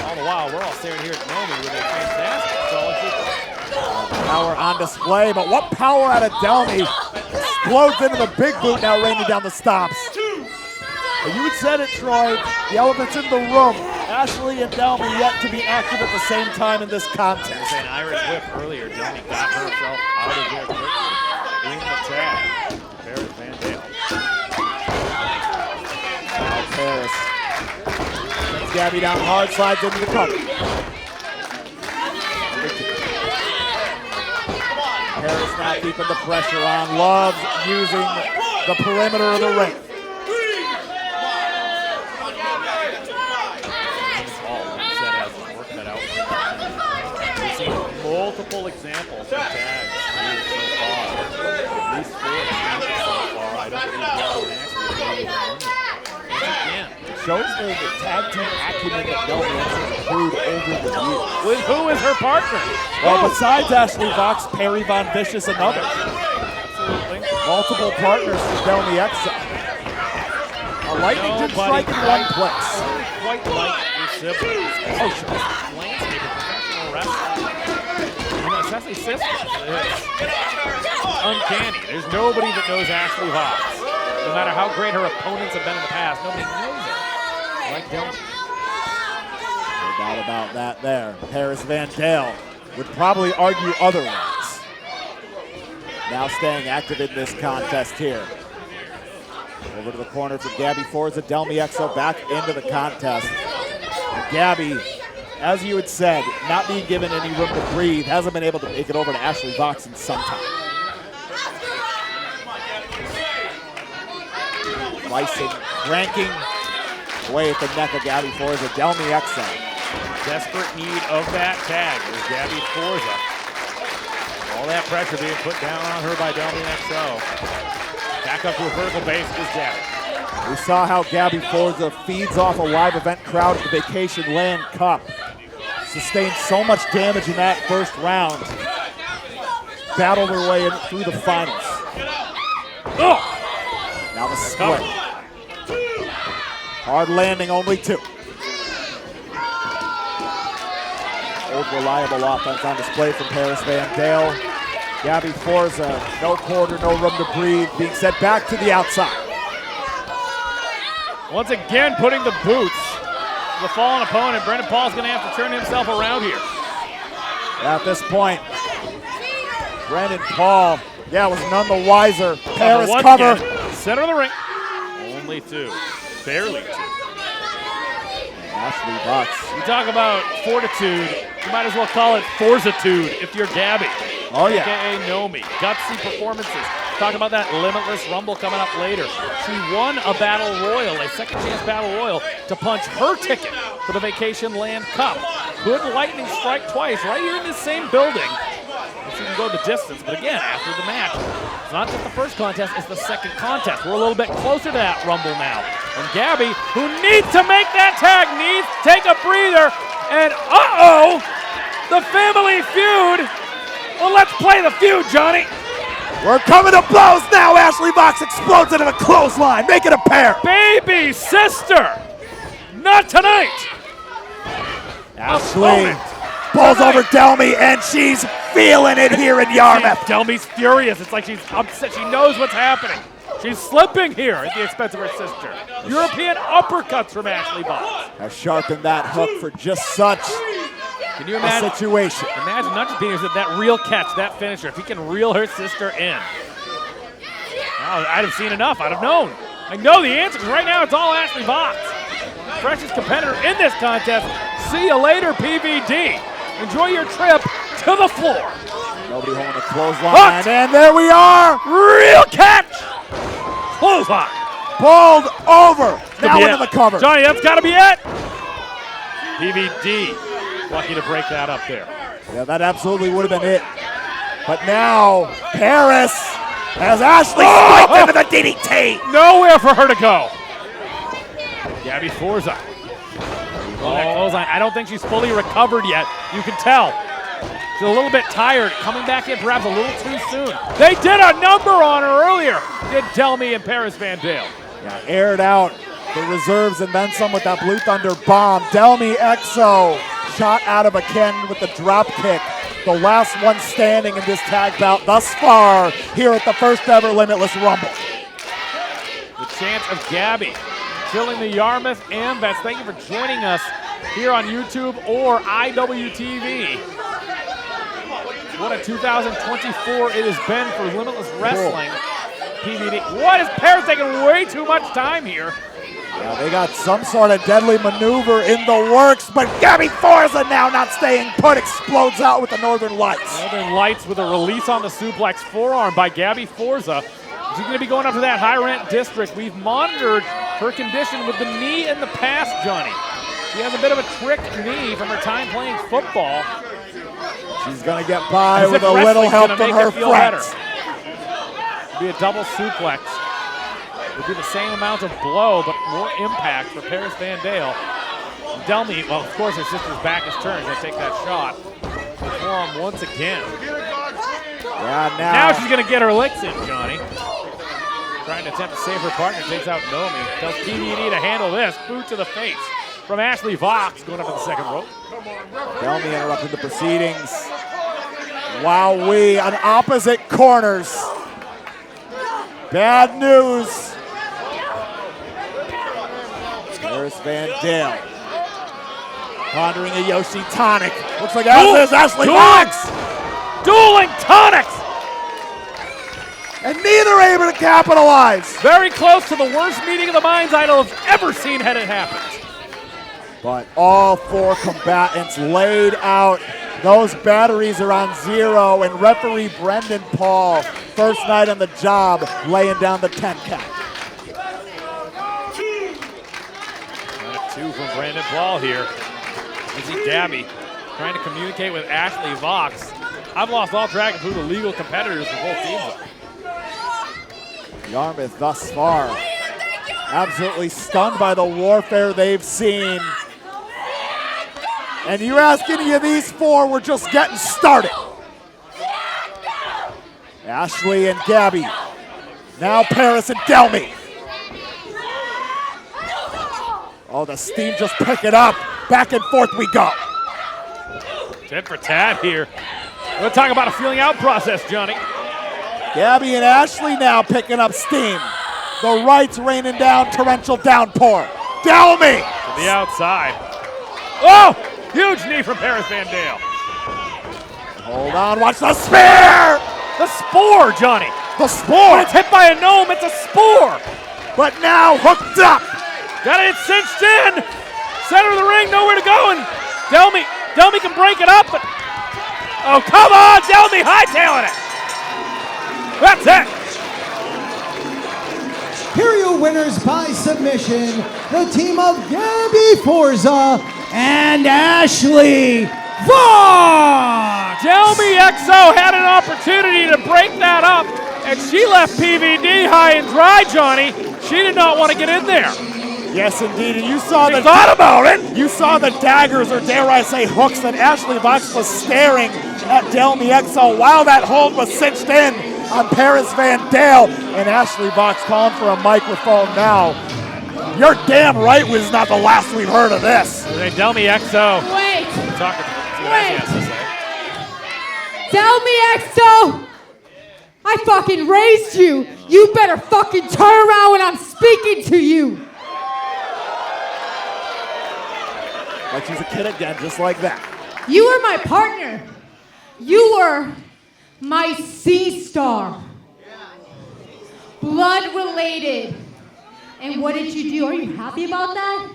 All the while, we're all staring here at Nomi with a fantastic solid sister. Power on display, but what power out of Delmi explodes into the big boot, now raining down the stops. Well, you had said it, Troy. The elephant's in the room. Ashley and Delmi yet to be active at the same time in this contest. There's an Irish whip earlier. Delmi got herself out of there quickly. In the tag. Paris Van Dale. Now Paris sends Gabby down hard, slides into the cover. Paris now keeping the pressure on. Loves using the perimeter of the ring. Multiple examples of tags here so far. At least 4 examples so far. I don't think Gabby and Ashley have made it. Again, shows the tag team acumen that Delmi has improved over the years. With who is her partner? Well, besides Ashley Vox, Perry Von Vicious, and others. Absolutely. Multiple partners for Delmi Exo. A lightning did strike in one place. Quite like your siblings. Oh, she was landscape of professional wrestling. You know, especially sisters. It's uncanny. There's nobody that knows Ashley Vox. No matter how great her opponents have been in the past, nobody knows her like Delmi. No doubt about that there. Paris Van Dale would probably argue otherwise. Now staying active in this contest here. Over to the corner for Gabby Forza. Delmi Exo back into the contest. And Gabby, as you had said, not being given any room to breathe, hasn't been able to make it over to Ashley Vox in some time. Lycan cranking away at the neck of Gabby Forza. Delmi Exo. Desperate need of that tag is Gabby Forza. All that pressure being put down on her by Delmi Exo. Back up to a vertical base is Gabby. We saw how Gabby Forza feeds off a live event crowd at the Vacation Land Cup. Sustained so much damage in that first round. Battled her way in through the finals. Oh! Now the split. Hard landing, only 2. Old reliable offense on display from Paris Van Dale. Gabby Forza, no quarter, no room to breathe, being sent back to the outside. Once again, putting the boots to the fallen opponent. Brendan Paul's going to have to turn himself around here. At this point, Brendan Paul, was none the wiser. Paris cover. Again. Center of the ring. Only 2. Barely 2. Ashley Vox. You talk about fortitude, you might as well call it Forzatude if you're Gabby. Oh, yeah. AKA Nomi. Gutsy performances. Talk about that Limitless Rumble coming up later. She won a Battle Royal, a second chance Battle Royal, to punch her ticket for the Vacation Land Cup. Good lightning strike twice right here in this same building. She can go the distance, but again, after the match, it's not just the first contest, it's the second contest. We're a little bit closer to that Rumble now. And Gabby, who needs to make that tag, needs to take a breather. And uh-oh, the family feud. Well, let's play the feud, Johnny. We're coming to blows now. Ashley Vox explodes into the clothesline. Make it a pair. Baby sister. Not tonight. Ashley pulls over Delmi, and she's feeling it here in Yarmouth. Delmi's furious. It's like she's upset. She knows what's happening. She's slipping here at the expense of her sister. European uppercuts from Ashley Vox. Has sharpened that hook for just such Can you imagine, a situation. Imagine not just being that real catch, that finisher. If he can reel her sister in. Oh, I'd have seen enough. I'd have known. I know the answer because right now it's all Ashley Vox. Freshest competitor in this contest. See you later, PVD. Enjoy your trip to the floor. Nobody holding a clothesline. And there we are. Real catch. Clothesline. Pulled over. Now into the cover. Johnny, that's got to be it. PVD. Lucky to break that up there. Yeah, that absolutely would have been it. But now, Paris has Ashley spiked into the DDT. Nowhere for her to go. Gabby Forza. That clothesline. I don't think she's fully recovered yet. You can tell. She's a little bit tired. Coming back in perhaps a little too soon. They did a number on her earlier. Did Delmi and Paris Van Dale. Yeah, aired out the reserves and then some with that Blue Thunder bomb. Delmi Exo shot out of a cannon with the drop kick. The last one standing in this tag bout thus far here at the first ever Limitless Rumble. The chance of Gabby killing the Yarmouth Amvets. Thank you for joining us here on YouTube or IWTV. What a 2024 it has been for Limitless Wrestling. PVD. What is Paris taking way too much time here? Yeah, they got some sort of deadly maneuver in the works, but Gabby Forza now not staying put, explodes out with the Northern Lights. Northern Lights with a release on the suplex forearm by Gabby Forza. She's going to be going up to that high rent district. We've monitored her condition with the knee in the past, Johnny. She has a bit of a trick knee from her time playing football. She's going to get by with a little help from her friends. It'll be a double suplex. Would be the same amount of blow, but more impact for Paris Van Dale. Delmi, well, of course, her sister's back is turned. Gonna take that shot. Forearm once again. Yeah, Now she's gonna get her licks in, Johnny. Trying to attempt to save her partner, takes out Nomi. Tells PVD to handle this. Boot to the face from Ashley Vox, going up to the second rope. Delmi interrupted the proceedings. Wowee, on opposite corners. Bad news. Paris Van Dale. Pondering a Yoshi tonic. Looks like as is Ashley Vox. Dueling tonics! And neither able to capitalize. Very close to the worst meeting of the minds Idol have ever seen had it happened. But all four combatants laid out. Those batteries are on zero, and referee Brendan Paul, first night on the job, laying down the 10 count. 2 from Brandon Paul here. You see Gabby trying to communicate with Ashley Vox. I've lost all track of who the legal competitors for both teams are. Yarmouth thus far absolutely stunned by the warfare they've seen. And you ask any of these four, we're just getting started. Ashley and Gabby. Now Paris and Delmi. Oh, the steam just pick it up. Back and forth we go. Tit for tat here. We're going to talk about a feeling out process, Johnny. Gabby and Ashley now picking up steam. The rights raining down torrential downpour. Delmi! To the outside. Oh! Huge knee from Paris Van Dale. Hold on, watch the spear! The spore, Johnny. The spore! When it's hit by a gnome, it's a spore. But now hooked up. Got it cinched in. Center of the ring, nowhere to go. And Delmi can break it up, but oh, come on, Delmi hightailing it. That's it. Here are your winners by submission, the team of Gabby Forza and Ashley Vox. Delmi XO had an opportunity to break that up, and she left PVD high and dry, Johnny. She did not want to get in there. Yes, indeed, and you saw She thought about it. You saw the daggers, or dare I say hooks, that Ashley Vox was staring at Delmi XO while that hold was cinched in on Paris Van Dale. And Ashley Vox calling for a microphone now. You're damn right was not the last we've heard of this. Delmi XO. Wait. Talking to see what Ashley has to say. Delmi XO. I fucking raised you. You better fucking turn around when I'm speaking to you. Like she's a kid again, just like that. You were my partner. You were my sea star. Blood related. And what did you do? Are you happy about that?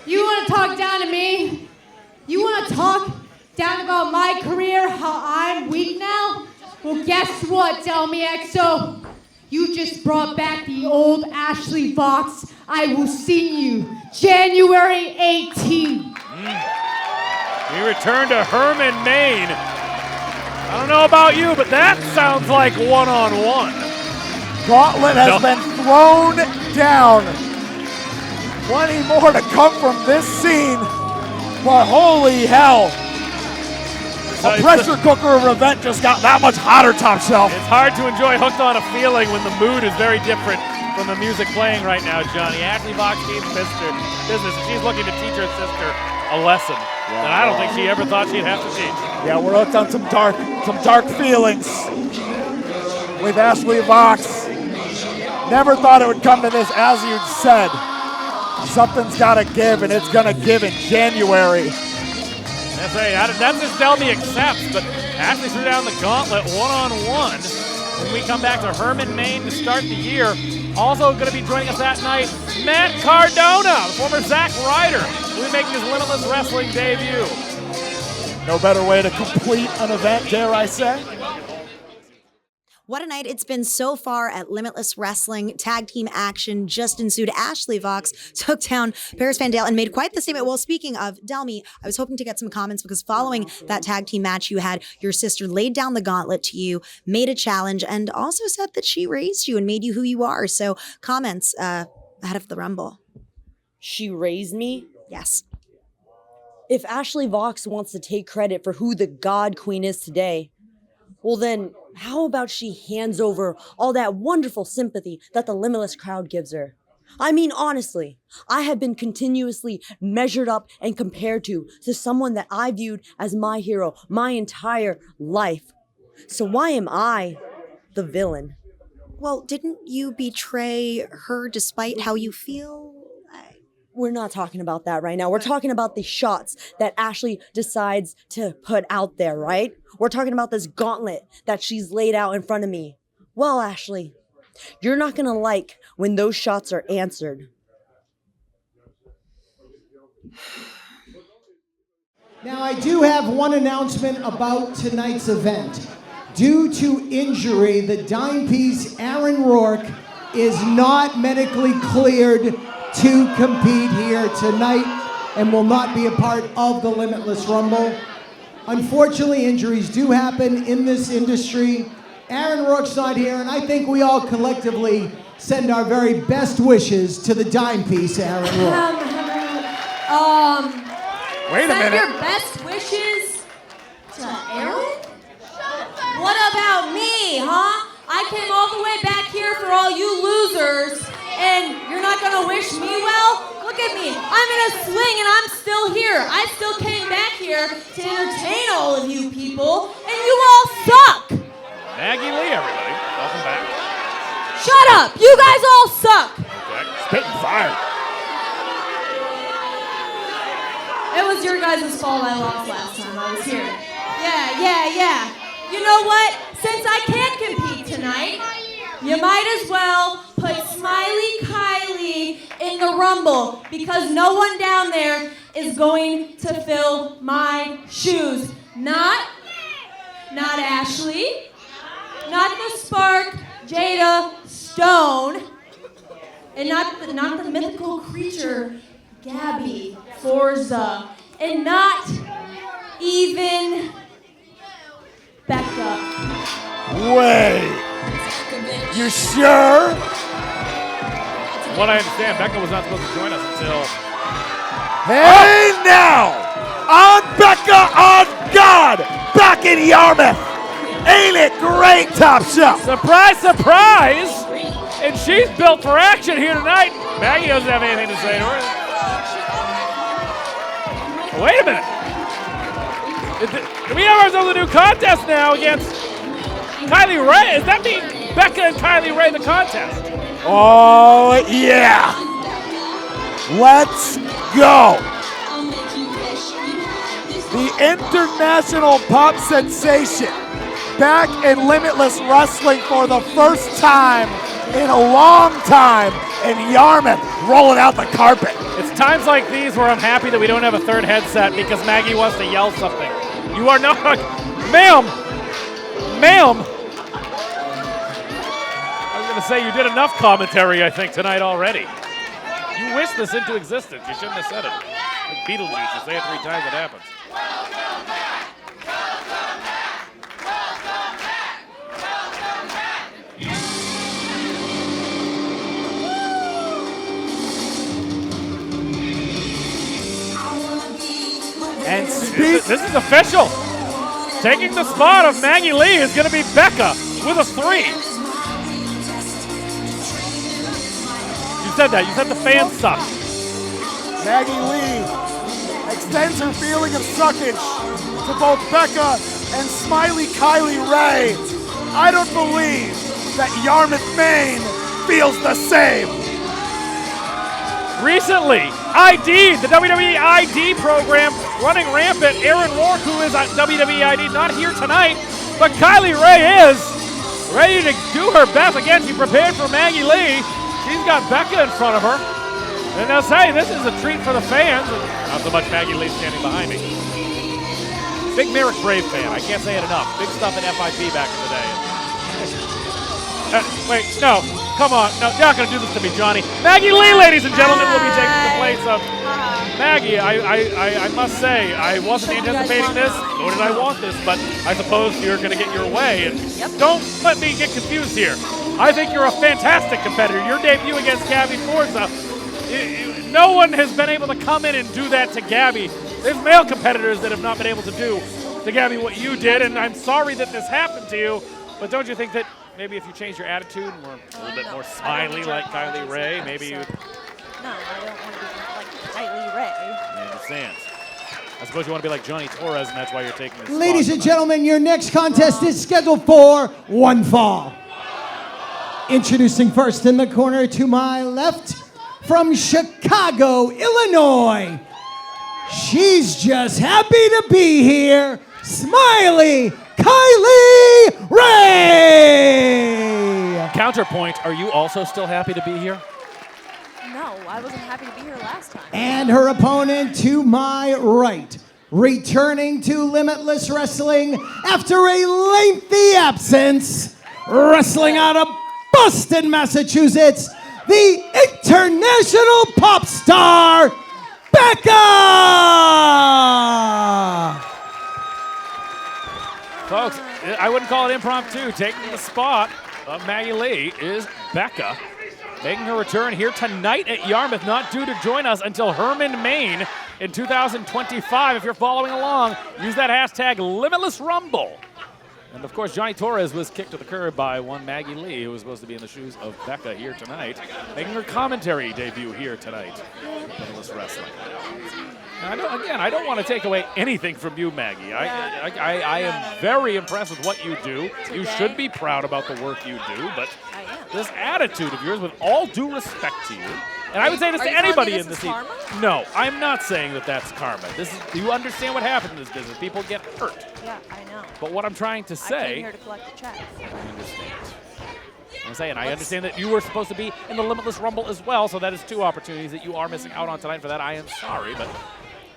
You want to talk down to me? You want to talk down about my career, how I'm weak now? Well, guess what, Delmi XO? You just brought back the old Ashley Vox. I will see you January 18th. We return to Herman, Maine. I don't know about you, but that sounds like one-on-one. Gauntlet has been thrown down. Plenty more to come from this scene, but holy hell. A pressure cooker of an event just got that much hotter, top shelf. It's hard to enjoy Hooked on a Feeling when the mood is very different from the music playing right now, Johnny. Ashley Vox gave business, and she's looking to teach her sister a lesson that I don't think she ever thought she'd have to teach. Yeah, we're hooked on some dark feelings with Ashley Vox. Never thought it would come to this, as you said. Something's got to give, and it's going to give in January. That's just Delmi accepts, but Ashley threw down the gauntlet one-on-one. When we come back to Herman, Maine to start the year, also going to be joining us that night, Matt Cardona, the former Zack Ryder, who will be making his Limitless Wrestling debut. No better way to complete an event, dare I say. What a night it's been so far at Limitless Wrestling. Tag team action just ensued. Ashley Vox took down Paris Van Dale and made quite the statement. Well, speaking of Delmi, I was hoping to get some comments because following that tag team match you had, your sister laid down the gauntlet to you, made a challenge, and also said that she raised you and made you who you are. So comments ahead of the Rumble. She raised me? Yes. If Ashley Vox wants to take credit for who the God Queen is today, well then, how about she hands over all that wonderful sympathy that the Limitless crowd gives her? I mean, honestly, I have been continuously measured up and compared to someone that I viewed as my hero my entire life. So why am I the villain? Well, didn't you betray her despite how you feel? We're not talking about that right now. We're talking about the shots that Ashley decides to put out there, right? We're talking about this gauntlet that she's laid out in front of me. Well, Ashley, you're not gonna like when those shots are answered. Now, I do have one announcement about tonight's event. Due to injury, the dime piece, Aaron Rourke, is not medically cleared to compete here tonight and will not be a part of the Limitless Rumble. Unfortunately, injuries do happen in this industry. Aaron Rourke's not here, and I think we all collectively send our very best wishes to the dime piece, Aaron Rourke. Wait a Send minute. your best wishes to Aaron? What about me, huh? I came all the way back here for all you losers, and you're not gonna wish me well? Look at me, I'm in a sling and I'm still here. I still came back here to entertain all of you people, and you all suck! Maggie Lee, everybody. Welcome back. Shut up! You guys all suck! Okay. Spitting fire. It was your guys' fault I lost last time I was here. Yeah. You know what? Since I can't compete tonight, you might as well put Smiley Kylie in the Rumble because no one down there is going to fill my shoes. Not Ashley, not the Spark, Jada, Stone, and not the mythical creature, Gabby, Forza, and not even Becca. Wait. You sure? From what I understand, Becca was not supposed to join us until... Hey now! On Becca, on God! Back in Yarmouth! Ain't it great, Top Shelf? Surprise, surprise! And she's built for action here tonight. Maggie doesn't have anything to say to her. Wait a minute. Do we have ourselves a new contest now against Kylie Rae? Does that mean Becca and Kylie Rae the contest? Oh, yeah! Let's go! The international pop sensation back in Limitless Wrestling for the first time in a long time in Yarmouth, rolling out the carpet. It's times like these where I'm happy that we don't have a third headset because Maggie wants to yell something. You are not, ma'am. I was gonna say you did enough commentary, I think, tonight already. You wished this into existence. You shouldn't have said it. Like Beetlejuice, you say it 3 times, it happens. And This is official. Taking the spot of Maggie Lee is going to be Becca with a 3. You said that. You said the fans suck. Maggie Lee extends her feeling of suckage to both Becca and Smiley Kylie Rae. I don't believe that Yarmouth, Maine feels the same. Recently, ID, the WWE ID program, running rampant. Aaron Rourke, who is at WWE ID, not here tonight, but Kylie Rae is ready to do her best. Again, she prepared for Maggie Lee. She's got Becca in front of her. And they'll say this is a treat for the fans. Not so much Maggie Lee standing behind me. Big Merrick Brave fan. I can't say it enough. Big stuff at FIP back in the day. Wait, no, come on. No, you're not going to do this to me, Johnny. Maggie Lee, ladies and gentlemen, will be taking the place of Maggie. I must say, I wasn't anticipating this, nor did I want this, but I suppose you're going to get your way. And don't let me get confused here. I think you're a fantastic competitor. Your debut against Gabby Forza, no one has been able to come in and do that to Gabby. There's male competitors that have not been able to do to Gabby what you did, and I'm sorry that this happened to you, but don't you think that maybe if you change your attitude and were a little bit more smiley like Kylie Rae, maybe you... No, I don't want to be like Kylie Rae. I understand. I suppose you want to be like Johnny Torres, and that's why you're taking this Ladies spot and tonight. gentlemen, your next contest is scheduled for one fall. Introducing first in the corner to my left, from Chicago, Illinois. She's just happy to be here. Smiley Kylie Rae! Counterpoint, are you also still happy to be here? No, I wasn't happy to be here last time. And her opponent to my right, returning to Limitless Wrestling after a lengthy absence, wrestling out of Boston, Massachusetts, the international pop star, Becca! Folks, I wouldn't call it impromptu. Taking the spot of Maggie Lee is Becca, making her return here tonight at Yarmouth, not due to join us until Herman, Maine in 2025. If you're following along, use that hashtag Limitless Rumble. And of course, Johnny Torres was kicked to the curb by one Maggie Lee, who was supposed to be in the shoes of Becca here tonight, making her commentary debut here tonight at Limitless Wrestling. Now, I don't want to take away anything from you, Maggie. I am very impressed with what you do. You should be proud about the work you do, but this attitude of yours, with all due respect to you, and I would say this to anybody in this karma? No, I'm not saying that that's karma. This is, you understand what happens in this business. People get hurt. Yeah, I know. But what I'm trying to I say, came here to collect the check. I understand. I'm saying I understand that you were supposed to be in the Limitless Rumble as well, so that is two opportunities that you are missing out on tonight. For that, I am sorry, but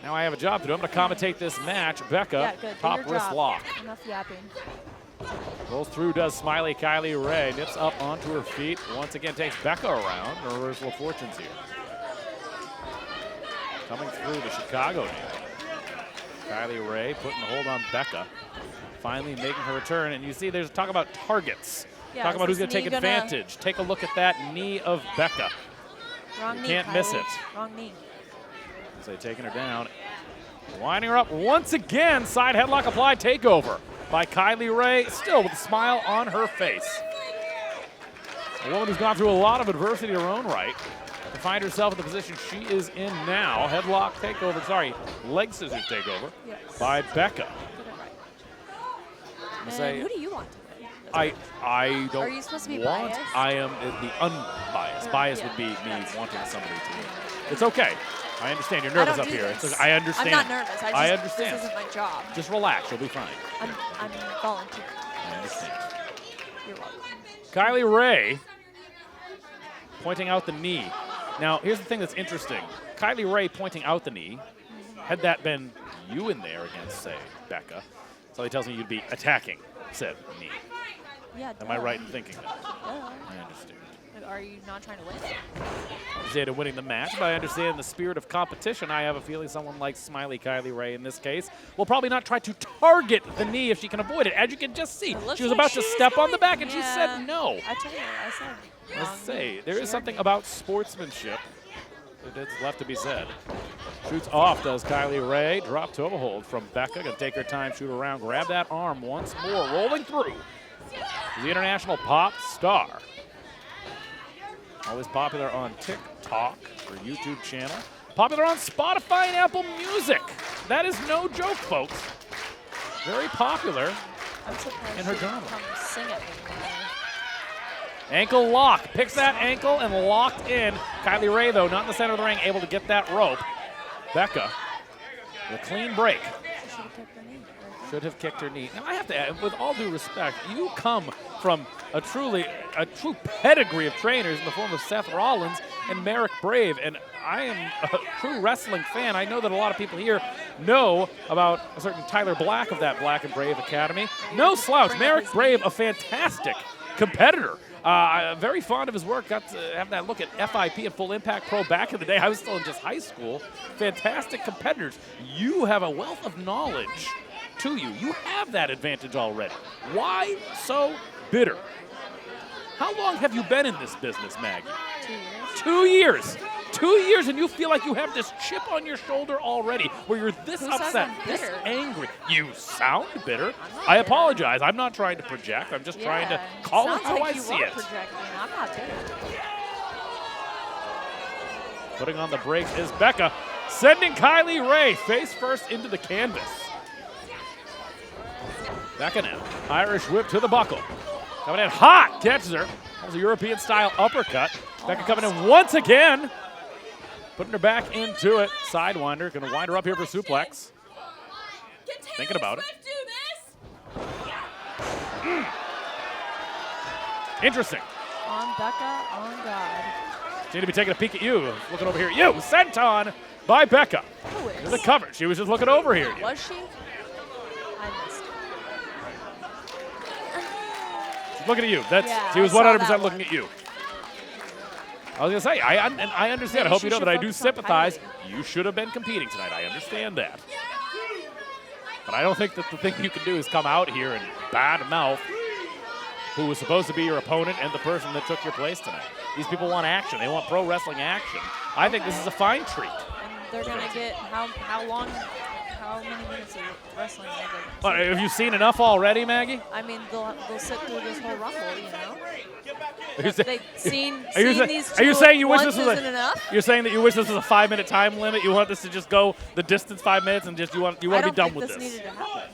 now I have a job to do. I'm going to commentate this match. Becca, top wrist lock. Enough yapping. Rolls through, does Smiley Kylie Rae. Nips up onto her feet. Once again, takes Becca around. Reversal of fortunes here. Coming through the Chicago native. Kylie Rae putting the hold on Becca. Finally making her return. And you see there's talk about targets. Yeah, talk about who's going to take advantage. Take a look at that knee of Becca. Wrong knee, Can't miss it. Wrong knee. So taking her down. Winding her up once again. Side headlock applied. Takeover by Kylie Rae, still with a smile on her face. A woman who's gone through a lot of adversity in her own right to find herself in the position she is in now. Headlock takeover, leg scissors takeover by Becca. Who do you want to win? I don't Are you supposed to be want, biased? I am the unbiased. Bias would be me wanting somebody to win. It's okay. I understand. You're nervous up here. I understand. I'm not nervous. I understand. This isn't my job. Just relax. You'll be fine. I'm volunteering. I understand. You're welcome. Kylie Rae pointing out the knee. Now, here's the thing that's interesting. Kylie Rae pointing out the knee, had that been you in there against, say, Becca, so he tells me you'd be attacking said knee. Yeah, Am I right in thinking that? I understand. Are you not trying to win? I understand in winning the match, but I understand in the spirit of competition, I have a feeling someone like Smiley Kylie Rae in this case will probably not try to target the knee if she can avoid it. As you can just see, she was about to step on the back and she said no. I told her, I said. Let's say, there is something about sportsmanship that's left to be said. Shoots off, does Kylie Rae. Drop toe hold from Becca. Gonna take her time, shoot around, grab that arm once more. Rolling through the international pop star. Always popular on TikTok, her YouTube channel. Popular on Spotify and Apple Music. That is no joke, folks. Very popular I'm surprised in her she genre. didn't come sing at me. Ankle lock. Picks that ankle and locked in. Kylie Rae, though, not in the center of the ring, able to get that rope. Becca, the clean break. Should have kicked her knee. Now, I have to add, with all due respect, you come from a true pedigree of trainers in the form of Seth Rollins and Merrick Brave, and I am a true wrestling fan. I know that a lot of people here know about a certain Tyler Black of that Black and Brave Academy. No slouch. Merrick Brave, a fantastic competitor. Very fond of his work. Got to have that look at FIP and Full Impact Pro back in the day. I was still in just high school. Fantastic competitors. You have a wealth of knowledge to you. You have that advantage already. Why so bitter? How long have you been in this business, Maggie? 2 years. 2 years, and you feel like you have this chip on your shoulder already, where you're this Who says upset, I'm this bitter? angry. You sound bitter. I I apologize. I'm not trying to project. I'm just trying to call it how I see it. Projecting. I'm not bitter. Putting on the brakes is Becca, sending Kylie Rae face first into the canvas. Becca now, Irish whip to the buckle. Coming in hot, catches her. That was a European-style uppercut. Becca coming in once again. Putting her back into it. Sidewinder, gonna wind her up here for suplex. Thinking about it. Interesting. On Becca, on God. Seem to be taking a peek at you. Looking over here at you. Sent on by Becca. Who is? The cover. She was just looking over here at you. Was she? I missed it. She's looking at you. That's Yeah, she was I saw 100% that looking one. at you. I was gonna say, I understand. Maybe I hope she you know should that I do focus on sympathize. Kylie. You should have been competing tonight. I understand that. But I don't think that the thing you can do is come out here and bad mouth who was supposed to be your opponent and the person that took your place tonight. These people want action. They want pro wrestling action. I think this is a fine treat. And they're gonna get how long? How many minutes of wrestling are they? But have you seen enough already, Maggie? I mean, they'll sit through this whole rumble, you know. Are you, They've seen these are you two saying you wish once this was isn't enough? You're saying that you wish this was a 5-minute time limit? You want this to just go the distance 5 minutes and just you want to be done with this. I don't think this needed to happen.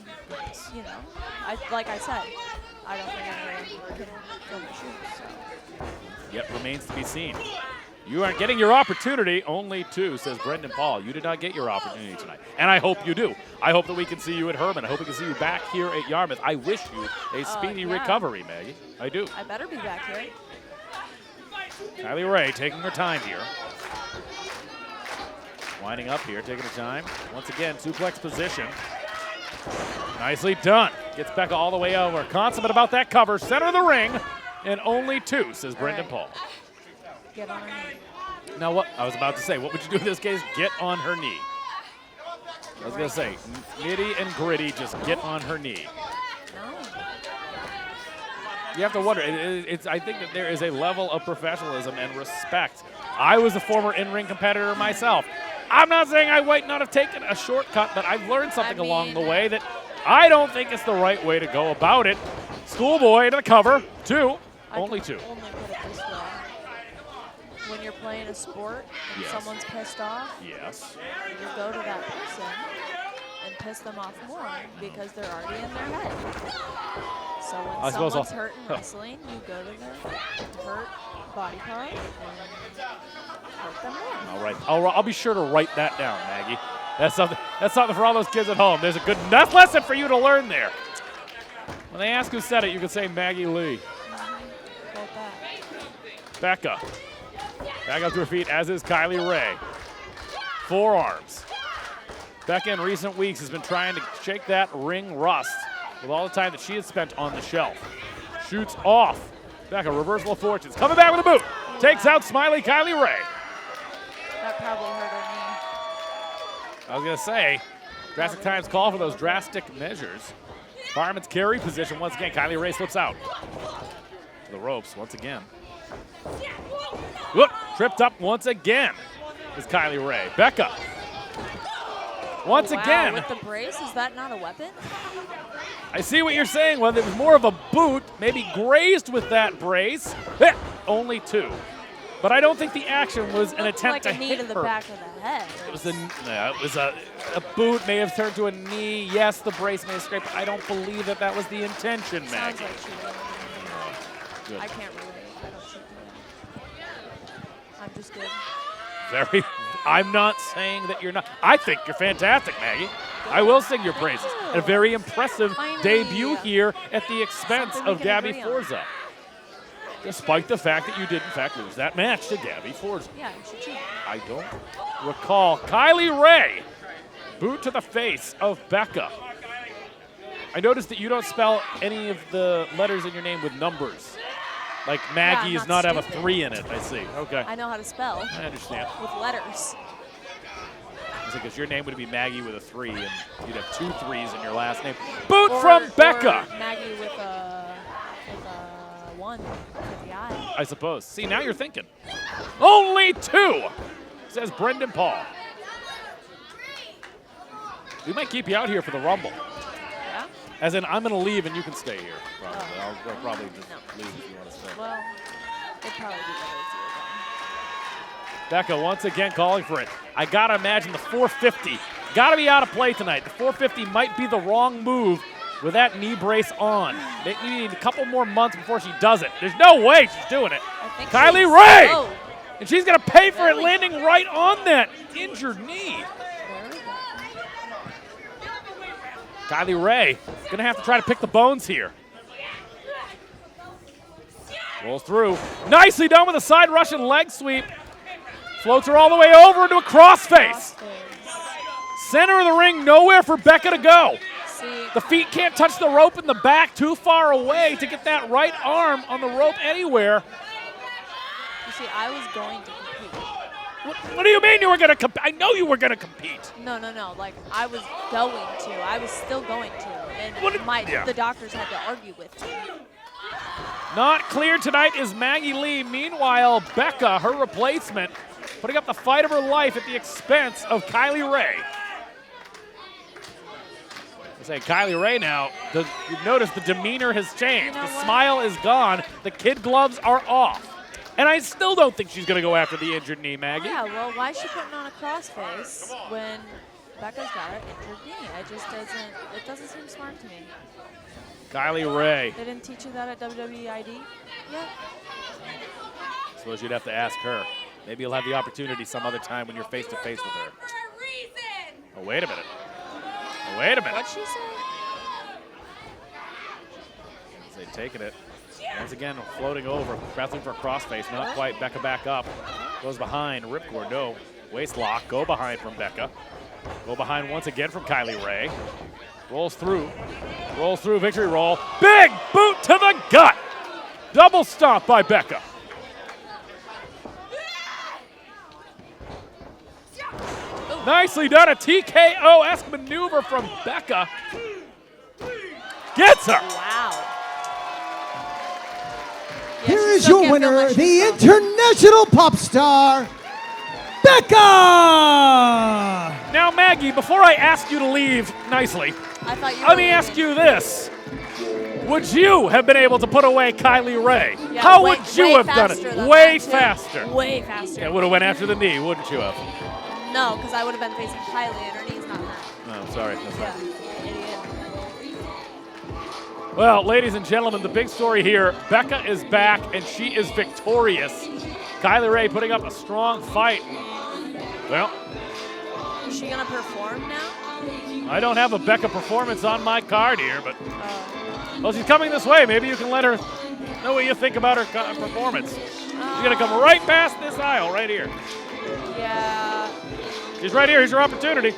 You know, like I said, I don't think anyone can fill the shoes. So. Yet remains to be seen. You aren't getting your opportunity. Only two, says Brendan Paul. You did not get your opportunity tonight. And I hope you do. I hope that we can see you at Herman. I hope we can see you back here at Yarmouth. I wish you a speedy Yeah. recovery, Maggie. I do. I better be back here. Kylie Rae taking her time here. Winding up here, taking her time. Once again, suplex position. Nicely done. Gets Becca all the way over. Consummate about that cover. Center of the ring. And only two, says Brendan Paul. Get on her knee. Now what I was about to say, what would you do in this case? Get on her knee. I was going to say, nitty and gritty, just get on her knee. No. You have to wonder, I think that there is a level of professionalism and respect. I was a former in-ring competitor myself. I'm not saying I might not have taken a shortcut, but I've learned something along the way that I don't think it's the right way to go about it. Schoolboy to the cover, two, only two. Only put it this way. When you're playing a sport and Yes. someone's pissed off, Yes. you go to that person and piss them off more because they're already in their head. So when suppose someone's I'll- hurt in wrestling, you go to their hurt body part and hurt them more. All right, I'll be sure to write that down, Maggie. That's something for all those kids at home. There's a good enough lesson for you to learn there. When they ask who said it, you can say Maggie Lee. About that. Becca. Back up to her feet, as is Kylie Rae. Forearms. Becca in recent weeks has been trying to shake that ring rust with all the time that she has spent on the shelf. Shoots off. Becca, reversal of fortunes. Coming back with a boot. Takes out smiley Kylie Rae. That probably hurt her knee. I was going to say, drastic times call for those drastic measures. Fireman's carry position once again. Kylie Rae slips out. To the ropes once again. Whoop, tripped up once again is Kylie Rae. Becca. Once Wow, again. with the brace, is that not a weapon? I see what you're saying. Well, it was more of a boot, maybe grazed with that brace. Only two. But I don't think the action was an attempt like to a knee hit to the her. back of the head. It was a boot, may have turned to a knee. Yes, the brace may have scraped. I don't believe that that was the intention, Sounds Maggie. like she did. Good. I can't relate. I don't shoot that. I'm just good. I'm not saying that you're not. I think you're fantastic, Maggie. I will sing your praises. A very impressive Finally, debut here at the expense something we of can Gabby agree on. Forza. Despite the fact that you did, in fact, lose that match to Gabby Forza. Yeah, she cheated. I don't recall. Kylie Rae, boot to the face of Becca. I noticed that you don't spell any of the letters in your name with numbers. Like Maggie Yeah, does not not have a stupid. 3 in it. I see. Okay. I know how to spell I understand. with letters. Because your name would be Maggie with a 3, and you'd have 2 3s in your last name. Boot Or- from or Becca. Maggie with a 1 with the I. I suppose. See, now you're thinking. Only 2, says Brendan Paul. We might keep you out here for the Rumble. Yeah? As in, I'm going to leave and you can stay here. Probably. I'll probably just No. leave if you want to stay. Well, it'd probably be better if you were Becca once again calling for it. I got to imagine the 450. Got to be out of play tonight. The 450 might be the wrong move with that knee brace on. You need a couple more months before she does it. There's no way she's doing it. I think Kylie she's- Rae! Oh, And she's going to pay for it Really? landing right on that injured knee. there we go. Kylie Rae going to have to try to pick the bones here. Rolls through. Nicely done with a side Russian leg sweep. Floats her all the way over into a crossface. Center of the ring, nowhere for Becca to go. See, The feet can't touch the rope in the back, too far away to get that right arm on the rope anywhere. you see, I was going to compete. What do you mean you were going to compete? I know you were going to compete. No. Like, I was going to. I was still going to. What And did- yeah. the doctors had to argue with me. Not clear tonight is Maggie Lee. Meanwhile, Becca, her replacement, putting up the fight of her life at the expense of Kylie Rae. I say Kylie Rae now, you've noticed the demeanor has changed. You know The what? smile is gone. The kid gloves are off. And I still don't think she's going to go after the injured knee, Maggie. Yeah, well, why is she putting on a crossface when Becca's got an injured knee? It doesn't seem smart to me. Kylie Rae. They didn't teach you that at WWID yet? Suppose you'd have to ask her. Maybe you'll have the opportunity some other time when you're face to face with her. Oh, wait a minute. Oh, wait a minute. What'd she say? Say taking it. Once again, floating over, wrestling for a crossface. Not quite. Becca back up. Goes behind. Ripcord, no. Waist lock. Go behind from Becca. Go behind once again from Kylie Rae. Rolls through. Rolls through. Victory roll. Big boot to the gut. Double stomp by Becca. Nicely done. A TKO-esque maneuver from Becca. Gets her. Wow. Yeah, Here she is still your can't feel winner, like the she's strong. international pop star, Becca! Now, Maggie, before I ask you to leave nicely, I thought you let were me ask leaving. you this. Would you have been able to put away Kylie Rae? Yeah, How way- would you way have done faster it? than Way that, too. faster. Way faster. Yeah, would have went after the knee, wouldn't you have? No, because I would have been facing Kylie and her knee's not hurt. No, sorry. That's Yeah, right. idiot. Well, ladies and gentlemen, the big story here, Becca is back and she is victorious. Kylie Rae putting up a strong fight. Well, Is she going to perform now? I don't have a Becca performance on my card here, but Oh. well, she's coming this way. Maybe you can let her know what you think about her performance. She's going to come right past this aisle right here. Yeah. She's right here. Here's your opportunity.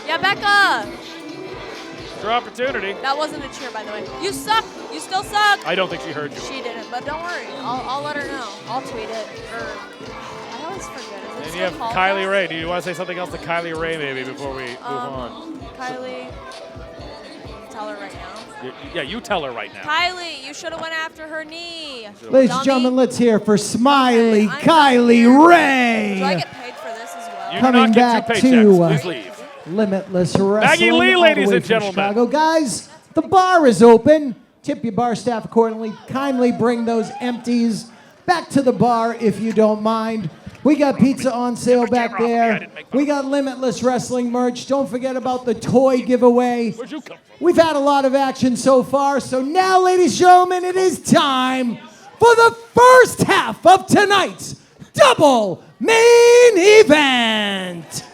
Yeah, Becca! Your opportunity. That wasn't a cheer, by the way. You suck! You still suck! I don't think she heard you. She didn't, but don't worry. I'll let her know. I'll tweet it. I always forget. Is it And still you have called Kylie that? Rae. Do you want to say something else to Kylie Rae maybe before we move on? Kylie, tell her right now. Yeah, you tell her right now. Kylie, you should have went after her knee. Ladies and Dummy. gentlemen, let's hear for Smiley I'm Kylie Do I Rae. get paid for this as well? You do Coming not get back 2 to, paychecks. Please leave. Limitless Wrestling. Maggie Lee, all the ladies way and from gentlemen. Chicago. Guys, the bar is open. Tip your bar staff accordingly. Kindly bring those empties back to the bar if you don't mind. We got pizza on sale back there. We got Limitless Wrestling merch. Don't forget about the toy giveaway. Where'd you come from? We've had a lot of action so far, so now, ladies and gentlemen, it is time for the first half of tonight's double main event.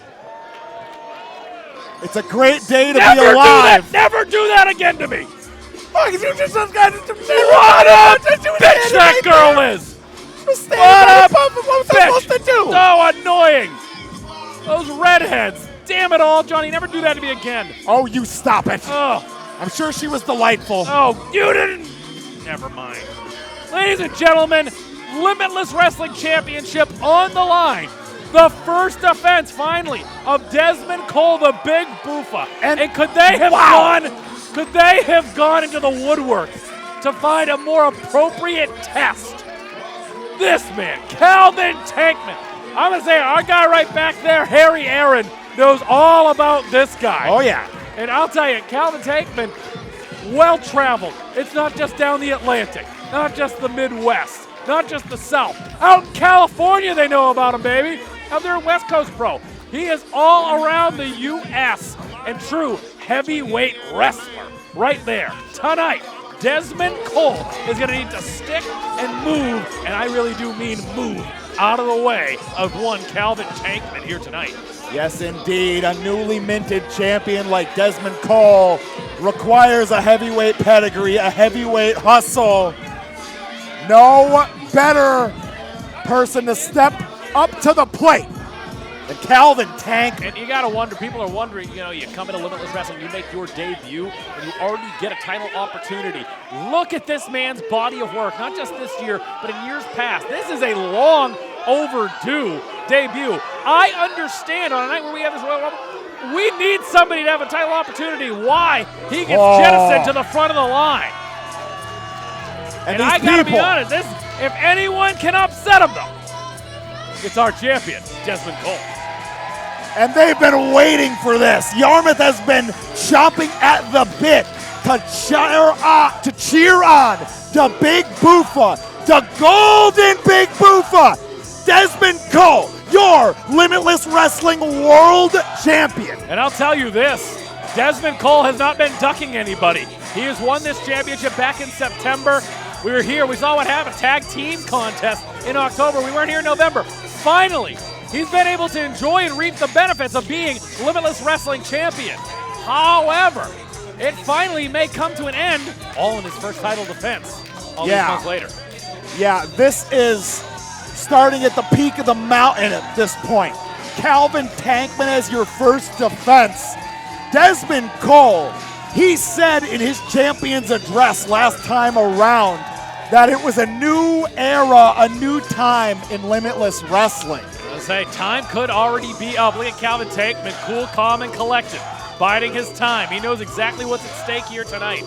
It's a great day to Never be do that! alive. Never do that again to me! Fuck, you just those guys to me. What a bitch that girl is! What a What was I bitch! supposed to do? So annoying! Those redheads! Damn it all, Johnny! Never do that to me again! Oh, you stop it. Oh, I'm sure she was delightful. oh, you didn't. Never mind. Ladies and gentlemen, Limitless Wrestling Championship on the line. The first defense, finally, of Dezmond Cole, the Big Boofa. And could they have gone into the woodwork to find a more appropriate test? This man, Calvin Tankman. I'm gonna say our guy right back there, Harry Aaron, knows all about this guy. Oh yeah. And I'll tell you, Calvin Tankman, well-traveled. It's not just down the Atlantic, not just the Midwest, not just the South. Out in California, they know about him, baby. Out there in West Coast Pro. He is all around the U.S. and true heavyweight wrestler right there. Tonight, Dezmond Cole is going to need to stick and move, and I really do mean move, out of the way of one Calvin Tankman here tonight. Yes, indeed. A newly minted champion like Dezmond Cole requires a heavyweight pedigree, a heavyweight hustle. No better person to step up to the plate than Calvin Tankman. And you got to wonder, people are wondering, you come into Limitless Wrestling, you make your debut, and you already get a title opportunity. Look at this man's body of work, not just this year, but in years past. This is a long overdue debut. I understand on a night where we have this Royal Rumble, we need somebody to have a title opportunity. Why? He gets jettisoned to the front of the line. And I gotta be honest, if anyone can upset him though, it's our champion, Dezmond Cole. And they've been waiting for this. Yarmouth has been chomping at the bit to cheer on the Big Boofa, the Golden Big Boofa, Dezmond Cole, your Limitless Wrestling World Champion. And I'll tell you this, Dezmond Cole has not been ducking anybody. He has won this championship back in September. We were here, we saw what happened, tag team contest in October. We weren't here in November. Finally, he's been able to enjoy and reap the benefits of being Limitless Wrestling Champion. However, it finally may come to an end, all in his first title defense, all these months later. Yeah, this is starting at the peak of the mountain at this point. Calvin Tankman as your first defense. Dezmond Cole, he said in his champion's address last time around that it was a new era, a new time in Limitless Wrestling. I'll say time could already be up. Look at Calvin Tankman, cool, calm, and collected, biding his time. He knows exactly what's at stake here tonight.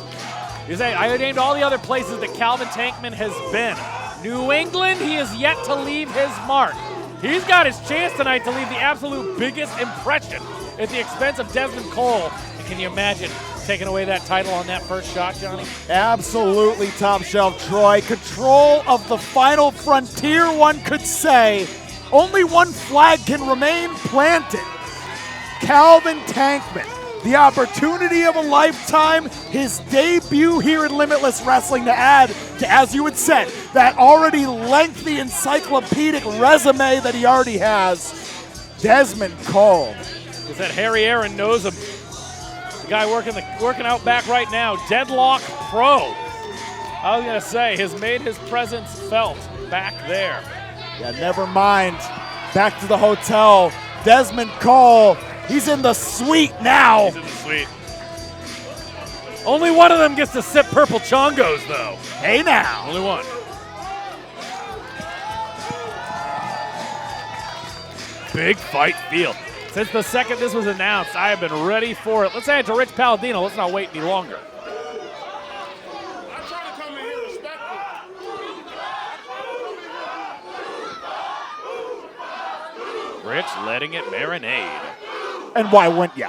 You say, I named all the other places that Calvin Tankman has been. New England, he is yet to leave his mark. He's got his chance tonight to leave the absolute biggest impression at the expense of Dezmond Cole. And can you imagine taking away that title on that first shot, Johnny? Absolutely, Top Shelf Troy. Control of the final frontier, one could say. Only one flag can remain planted. Calvin Tankman, the opportunity of a lifetime, his debut here in Limitless Wrestling to add to, as you had said, that already lengthy encyclopedic resume that he already has. Dezmond Cole. Is that Harry Aaron knows him? The guy working out back right now, Deadlock Pro. I was gonna say, has made his presence felt back there. Yeah, never mind. Back to the hotel. Dezmond Cole, he's in the suite now. He's in the suite. Only one of them gets to sip purple chongos, though. Hey now. Only one. Big fight feel. Since the second this was announced, I have been ready for it. Let's hand it to Rich Palladino. Let's not wait any longer. Rich letting it marinade. And why wouldn't ya?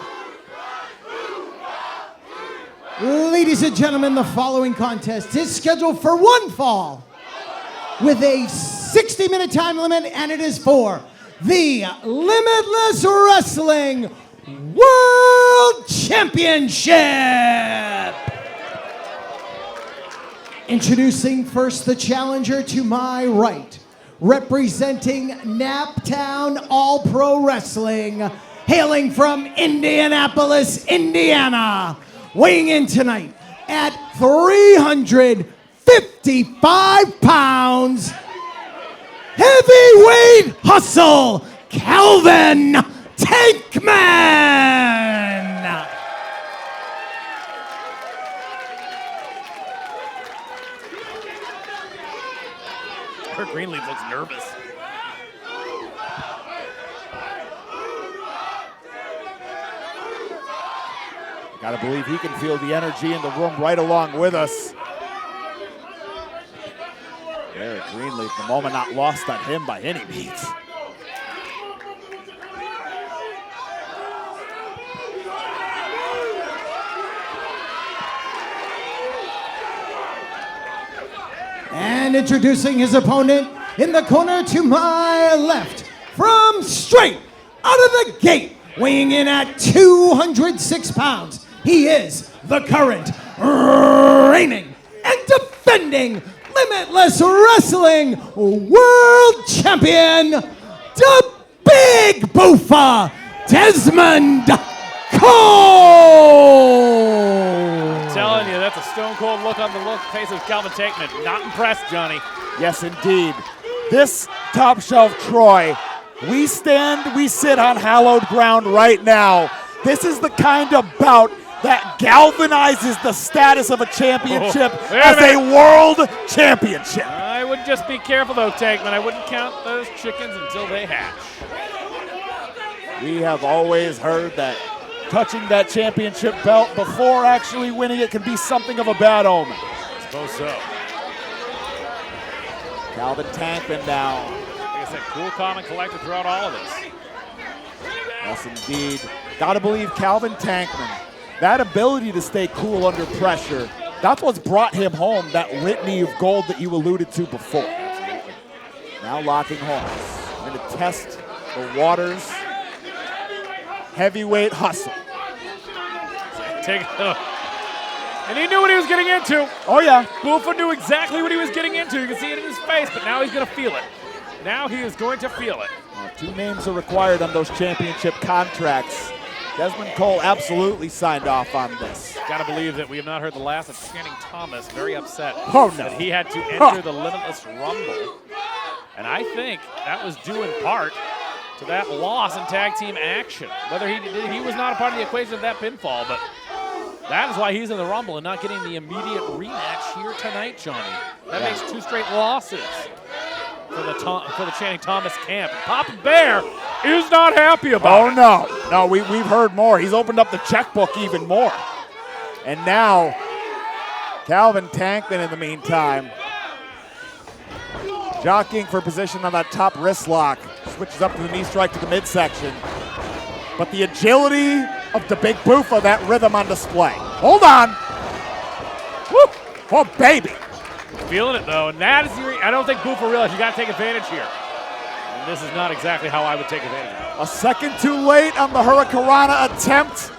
Ladies and gentlemen, the following contest is scheduled for one fall with a 60-minute time limit, and it is for the Limitless Wrestling World Championship. Introducing first the challenger to my right, representing Naptown All Pro Wrestling, hailing from Indianapolis, Indiana, weighing in tonight at 355 pounds, heavyweight hustle, Calvin Tankman. Gotta believe he can feel the energy in the room right along with us. Eric Greenleaf, the moment not lost on him by any means. And introducing his opponent in the corner to my left, from straight out of the gate, weighing in at 206 pounds, he is the current reigning and defending Limitless Wrestling World Champion, the Big Boofa, Dezmond Cole! I'm telling you, that's a stone cold look on the face of Calvin Tankman. Not impressed, Johnny. Yes, indeed. This top shelf Troy, we sit on hallowed ground right now. This is the kind of bout that galvanizes the status of a championship as a world championship. I would just be careful though, Tankman. I wouldn't count those chickens until they hatch. We have always heard that touching that championship belt before actually winning it can be something of a bad omen. I suppose so. Calvin Tankman now. Like I said, cool, calm, and collected throughout all of this. Yes, indeed. Gotta believe Calvin Tankman, that ability to stay cool under pressure, that's what's brought him home, that litany of gold that you alluded to before. Absolutely. Now locking horns. We're going to test the waters. Heavyweight hustle. And he knew what he was getting into. Oh, yeah. Boofa knew exactly what he was getting into. You can see it in his face, but now he's going to feel it. Now he is going to feel it. Well, 2 names are required on those championship contracts. Dezmond Cole absolutely signed off on this. Gotta believe that we have not heard the last of Channing Thomas, very upset that he had to enter the Limitless Rumble. And I think that was due in part to that loss in tag team action. Whether he was not a part of the equation of that pinfall, but that is why he's in the Rumble and not getting the immediate rematch here tonight, Johnny. That makes 2 straight losses for the Channing Thomas camp. Papa Bear is not happy about it. Oh, no. We've heard more. He's opened up the checkbook even more. And now, Calvin Tankman in the meantime, jockeying for position on that top wrist lock. Switches up to the knee strike to the midsection. But the agility of the Big Boofa, that rhythm on display. Hold on. Woo. Oh, baby. Feeling it though, and that is I don't think Boofa realized you got to take advantage here. And this is not exactly how I would take advantage of it. A second too late on the Hurricanrana attempt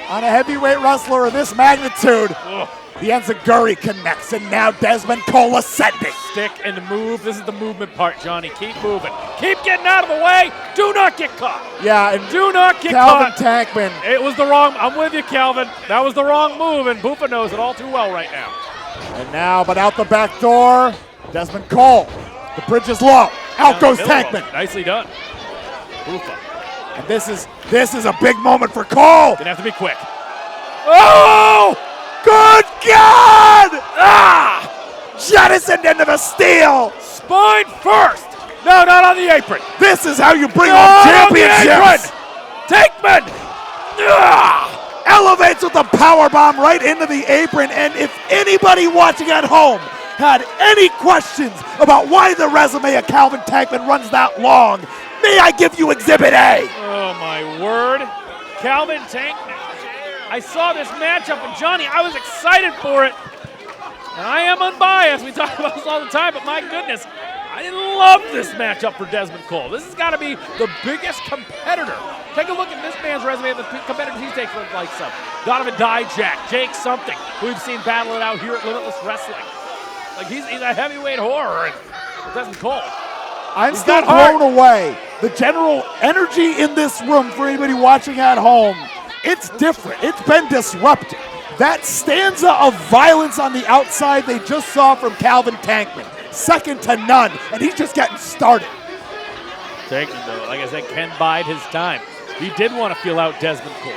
on a heavyweight wrestler of this magnitude. Ugh. The enziguri connects, and now Dezmond Cole ascending. Stick and move. This is the movement part, Johnny. Keep moving. Keep getting out of the way. Do not get caught. Yeah, and do not get Calvin caught. Tankman. It was the wrong. I'm with you, Calvin. That was the wrong move, and Boofa knows it all too well right now. And now, but out the back door, Dezmond Cole. The bridge is low. Out goes Tankman. Nicely done. Boofa. And this is a big moment for Cole. Gonna have to be quick. Oh! Good God! Ah! Jettisoned into the steel. Spine first. No, not on the apron. This is how you bring home championships. Tankman. Ah! Elevates with a powerbomb right into the apron. And if anybody watching at home had any questions about why the resume of Calvin Tankman runs that long, may I give you Exhibit A? Oh, my word. Calvin Tankman. I saw this matchup, and Johnny, I was excited for it. And I am unbiased. We talk about this all the time, but my goodness, I love this matchup for Dezmond Cole. This has got to be the biggest competitor. Take a look at this man's resume and the competitors he's taken with like some Donovan Dijak, Jake something, who we've seen battle it out here at Limitless Wrestling. Like he's a heavyweight horror, and Dezmond Cole. I'm still blown away. The general energy in this room for anybody watching at home, it's different. It's been disrupted. That stanza of violence on the outside they just saw from Calvin Tankman, second to none, and he's just getting started. Tankman, though, like I said, can bide his time. He did want to feel out Dezmond Cole.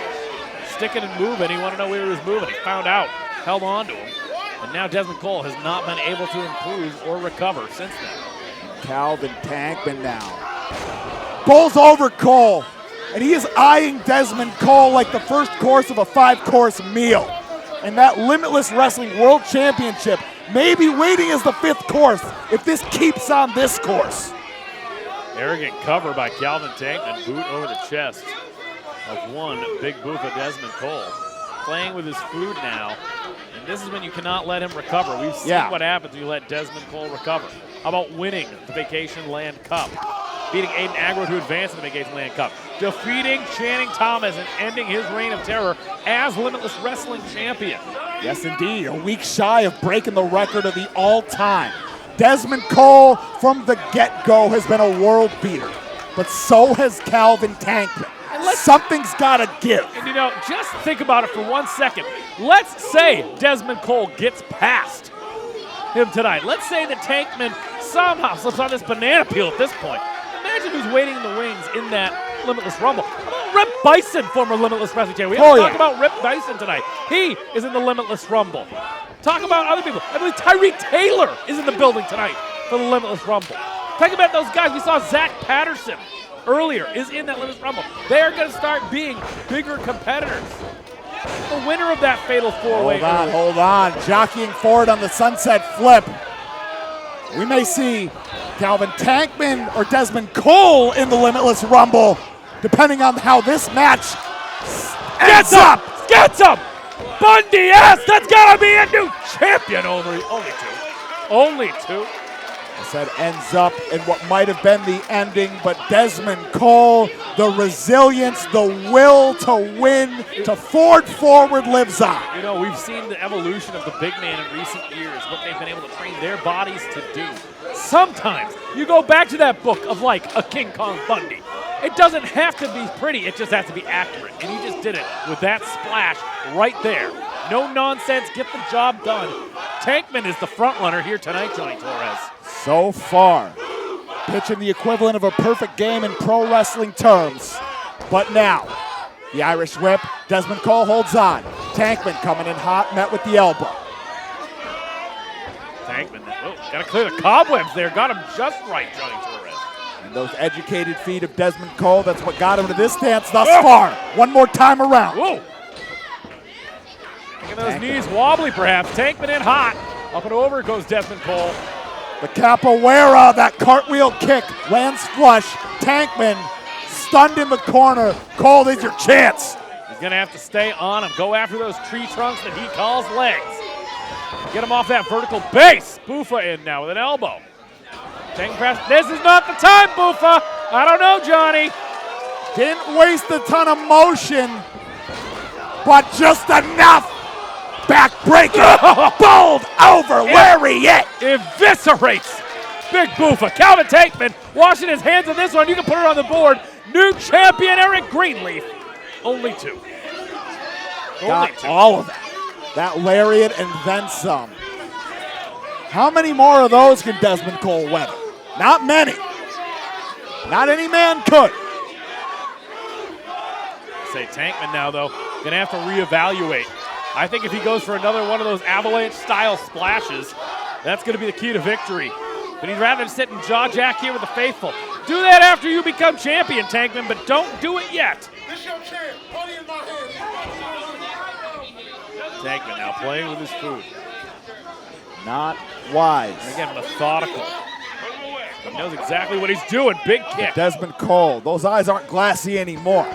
Sticking and moving, he wanted to know where he was moving. He found out, held on to him, and now Dezmond Cole has not been able to improve or recover since then. Calvin Tankman now. Bowls over Cole. and he is eyeing Dezmond Cole like the first course of a 5-course meal. And that Limitless Wrestling World Championship may be waiting as the 5th course if this keeps on this course. Arrogant cover by Calvin Tankman, boot over the chest of one big boot of Dezmond Cole. Playing with his food now, and this is when you cannot let him recover. We've seen what happens when you let Dezmond Cole recover. How about winning the Vacation Land Cup? Beating Aiden Aggro to advance in the Vacation Land Cup. Defeating Channing Thomas and ending his reign of terror as Limitless Wrestling Champion. Yes, indeed. A week shy of breaking the record of the all-time. Dezmond Cole, from the get-go, has been a world beater. But so has Calvin Tankman. Something's got to give. And, you know, just think about it for 1 second. Let's say Dezmond Cole gets past him tonight. Let's say that Tankman somehow slips on this banana peel at this point. Imagine who's waiting in the wings in that Limitless Rumble. How about Rip Bison, former Limitless Wrestling Champion? We haven't talked about Rip Bison tonight. He is in the Limitless Rumble. Talk about other people. I believe Tyree Taylor is in the building tonight for the Limitless Rumble. Think about those guys. We saw Zach Patterson earlier is in that Limitless Rumble. They're going to start being bigger competitors. The winner of that fatal 4-way. Hold on. Jockeying forward on the sunset flip. We may see Calvin Tankman or Dezmond Cole in the Limitless Rumble, depending on how this match gets up. Bundy, yes, that's got to be a new champion. Only two. I said ends up in what might have been the ending, but Dezmond Cole, the resilience, the will to win, to forward lives on. You know, we've seen the evolution of the big man in recent years, what they've been able to train their bodies to do. Sometimes you go back to that book of like a King Kong Bundy. It doesn't have to be pretty, it just has to be accurate. And he just did it with that splash right there. No nonsense, get the job done. Tankman is the front runner here tonight, Johnny Torres. So far, pitching the equivalent of a perfect game in pro wrestling terms. But now, the Irish whip, Dezmond Cole holds on. Tankman coming in hot, met with the elbow. Tankman, got to clear the cobwebs there. Got him just right, Johnny Torres. And those educated feet of Dezmond Cole, that's what got him to this dance thus far. One more time around. Whoa. Making those knees wobbly, perhaps. Tankman in hot. Up and over goes Dezmond Cole. The capoeira, that cartwheel kick, lands flush. Tankman stunned in the corner. Cole, there's your chance. He's going to have to stay on him. Go after those tree trunks that he calls legs. Get him off that vertical base. Buffa in now with an elbow. Tankman press. This is not the time, Buffa. I don't know, Johnny. Didn't waste a ton of motion, but just enough. Backbreaker, bowled over, lariat. Eviscerates Big Buffa. Calvin Tankman washing his hands on this one. You can put it on the board. New champion Eric Greenleaf. Only two. Got all of that. That lariat and then some. How many more of those can Dezmond Cole weather? Not many. Not any man could. Say Tankman now, though, going to have to reevaluate. I think if he goes for another one of those avalanche-style splashes, that's going to be the key to victory. But he'd rather sit and jaw jack here with the faithful. Do that after you become champion, Tankman, but don't do it yet. Tankman now playing with his food. Not wise. And again, methodical. He knows exactly what he's doing. Big kick. Dezmond Cole, those eyes aren't glassy anymore.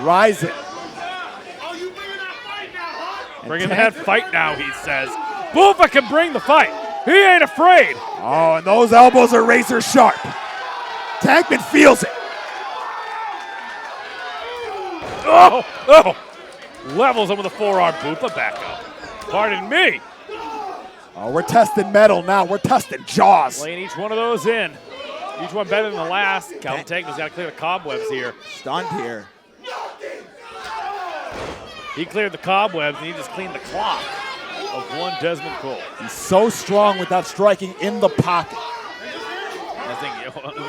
Rising. Bringing that fight now, he says. Buffa can bring the fight. He ain't afraid. Oh, and those elbows are razor sharp. Tankman feels it. Oh. Levels him with a forearm. Buffa back up. Pardon me. Oh, we're testing metal now. We're testing jaws. Laying each one of those in. Each one better than the last. Calvin Tankman's got to clear the cobwebs here. Stunned here. He cleared the cobwebs, and he just cleaned the clock of one Dezmond Cole. He's so strong with that striking in the pocket. I think,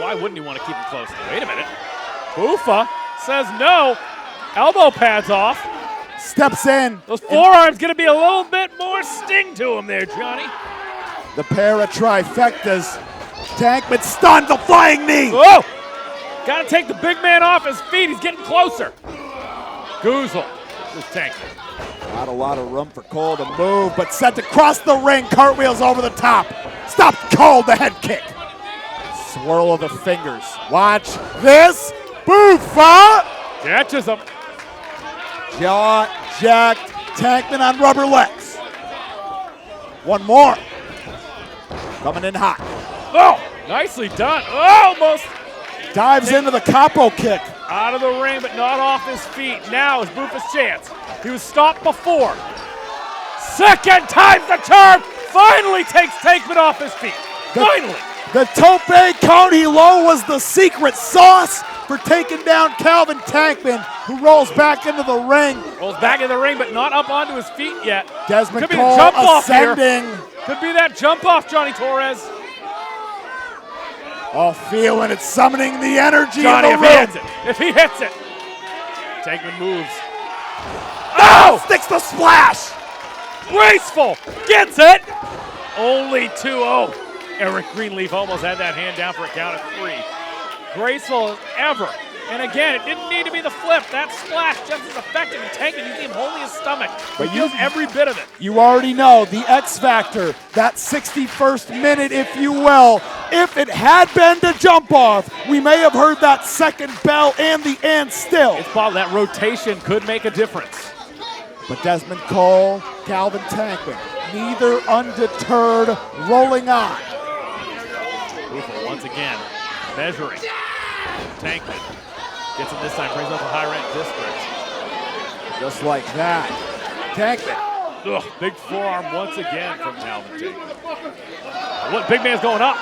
why wouldn't you want to keep him close? Wait a minute. Buffa says no. Elbow pads off. Steps in. Those forearms going to be a little bit more sting to him there, Johnny. The pair of trifectas. Tankman stunned, the flying knee. Whoa! Got to take the big man off his feet. He's getting closer. Goozle. This Tankman. Not a lot of room for Cole to move, but set to cross the ring. Cartwheels over the top. Stop Cole, the head kick. Swirl of the fingers. Watch this. Boofa. Catches him. Jaw jacked. Tankman on rubber legs. One more. Coming in hot. Oh, nicely done. Oh, almost. Dives into the capo kick. Out of the ring, but not off his feet. Now is Boofa's chance. He was stopped before. Second time's the charm. Finally takes Tankman off his feet. Finally. The tope Coney low was the secret sauce for taking down Calvin Tankman, who rolls back into the ring. Rolls back in the ring, but not up onto his feet yet. Dezmond Could be Cole the jump off ascending. here. Could be that jump off, Johnny Torres. Oh, feeling it, summoning the energy Johnny, in the if room. he hits it. If he hits it. Tankman moves. Oh! Sticks the splash. Graceful. Gets it. Only 2-0. Eric Greenleaf almost had that hand down for a count of 3. Graceful as ever. And again, it didn't need to be the flip. That splash just as effective. And Tankman, you see him holding his stomach. But he used every bit of it. You already know the X factor, that 61st minute, if you will. If it had been to jump off, we may have heard that second bell and the and still. It's probably that rotation could make a difference. But Dezmond Cole, Calvin Tankman, neither undeterred, rolling on. Boofa once again measuring. Tankman gets him this time, brings up the high-ranked district. Just like that. Tankman. Ugh, big forearm once again from Calvin Tankman. What, big man's going up.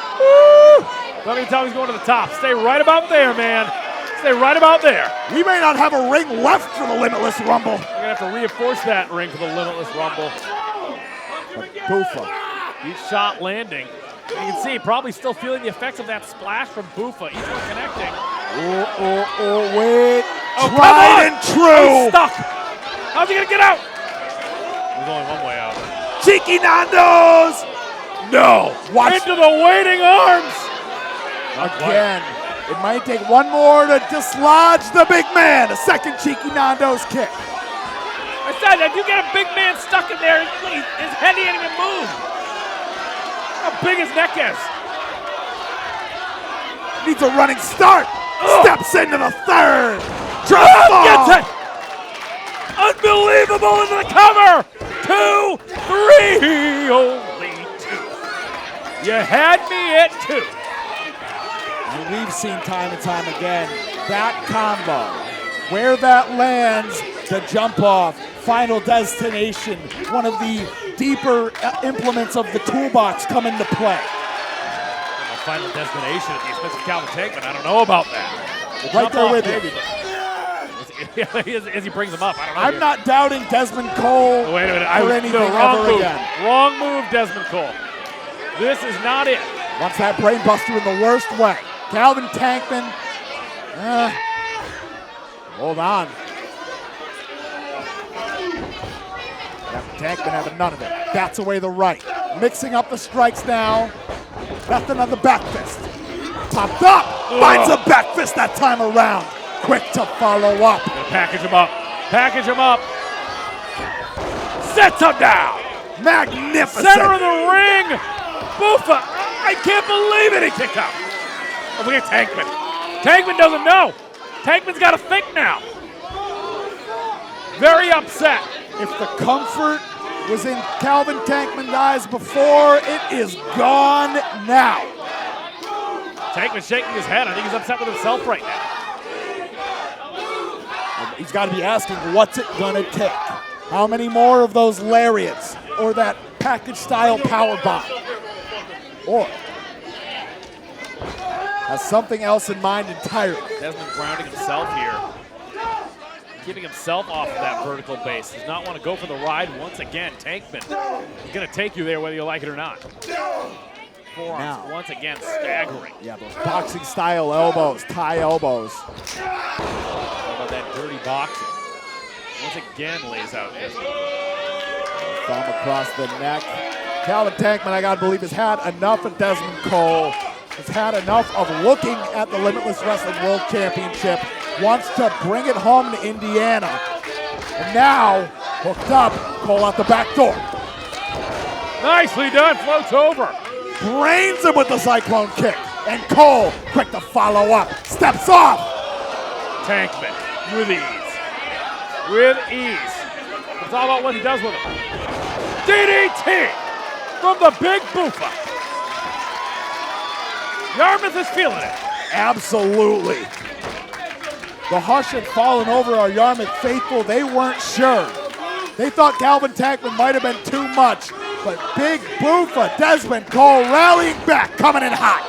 Let me tell him he's going to the top. Stay right about there, man. Stay right about there. We may not have a ring left for the Limitless Rumble. We're going to have to reinforce that ring for the Limitless Rumble. But Boofa. Each shot landing. You can see probably still feeling the effects of that splash from Boofa. Each one connecting. Wait. Oh, Tried and true. He's stuck. How's he going to get out? There's only one way out. Cheeky Nando's. No. Watch. Into the waiting arms. Again. It might take one more to dislodge the big man. A second cheeky Nando's kick. I said, if you get a big man stuck in there, his head ain't even move. How big his neck is. Needs a running start. Steps into the third. Drop ball. Gets it. Unbelievable into the cover. 2, 3, only 2. You had me at 2. And we've seen time and time again, that combo, where that lands, the jump off, final destination, one of the deeper implements of the toolbox come into play. Final destination at the expense of Calvin Tankman. I don't know about that. Right there with you. As he brings him up, I don't know. I'm not doubting Dezmond Cole wait a minute. for anything wrong ever move. again. Wrong move, Dezmond Cole. This is not it. Wants that brainbuster in the worst way. Calvin Tankman, hold on. Tankman having none of it. Bats away the right. Mixing up the strikes now. Nothing on the back fist. Popped up. Finds a back fist that time around. Quick to follow up. Gonna package him up. Package him up. Sets him down. Magnificent. Center of the ring. Boofa. I can't believe it. He kicked out. Oh, look at Tankman. Tankman doesn't know. Tankman's got to think now. Very upset. If the comfort was in Calvin Tankman's eyes before, it is gone now. Tankman's shaking his head. I think he's upset with himself right now. He's got to be asking, what's it gonna take? How many more of those lariats or that package-style power bomb? Or has something else in mind entirely? Dezmond grounding himself here. Keeping himself off of that vertical base. Does not want to go for the ride once again. Tankman is going to take you there whether you like it or not. Forearms Now. once again staggering. Yeah, those boxing-style elbows, tie elbows. How about that dirty boxing? Once again lays out Dezmond. Thumb across the neck. Calvin Tankman, I gotta believe, has had enough of Dezmond Cole. has had enough of looking at the Limitless Wrestling World Championship, wants to bring it home to Indiana. And now, hooked up, Cole out the back door. Nicely done, floats over. Brains him with the Cyclone kick. And Cole, quick to follow up, steps off. Tankman with ease. With ease. It's all about what he does with it. DDT from the big boofa. Yarmouth is feeling it. Absolutely. The hush had fallen over our Yarmouth faithful. They weren't sure. They thought Calvin Tankman might have been too much, but big boofa, Dezmond Cole rallying back, coming in hot.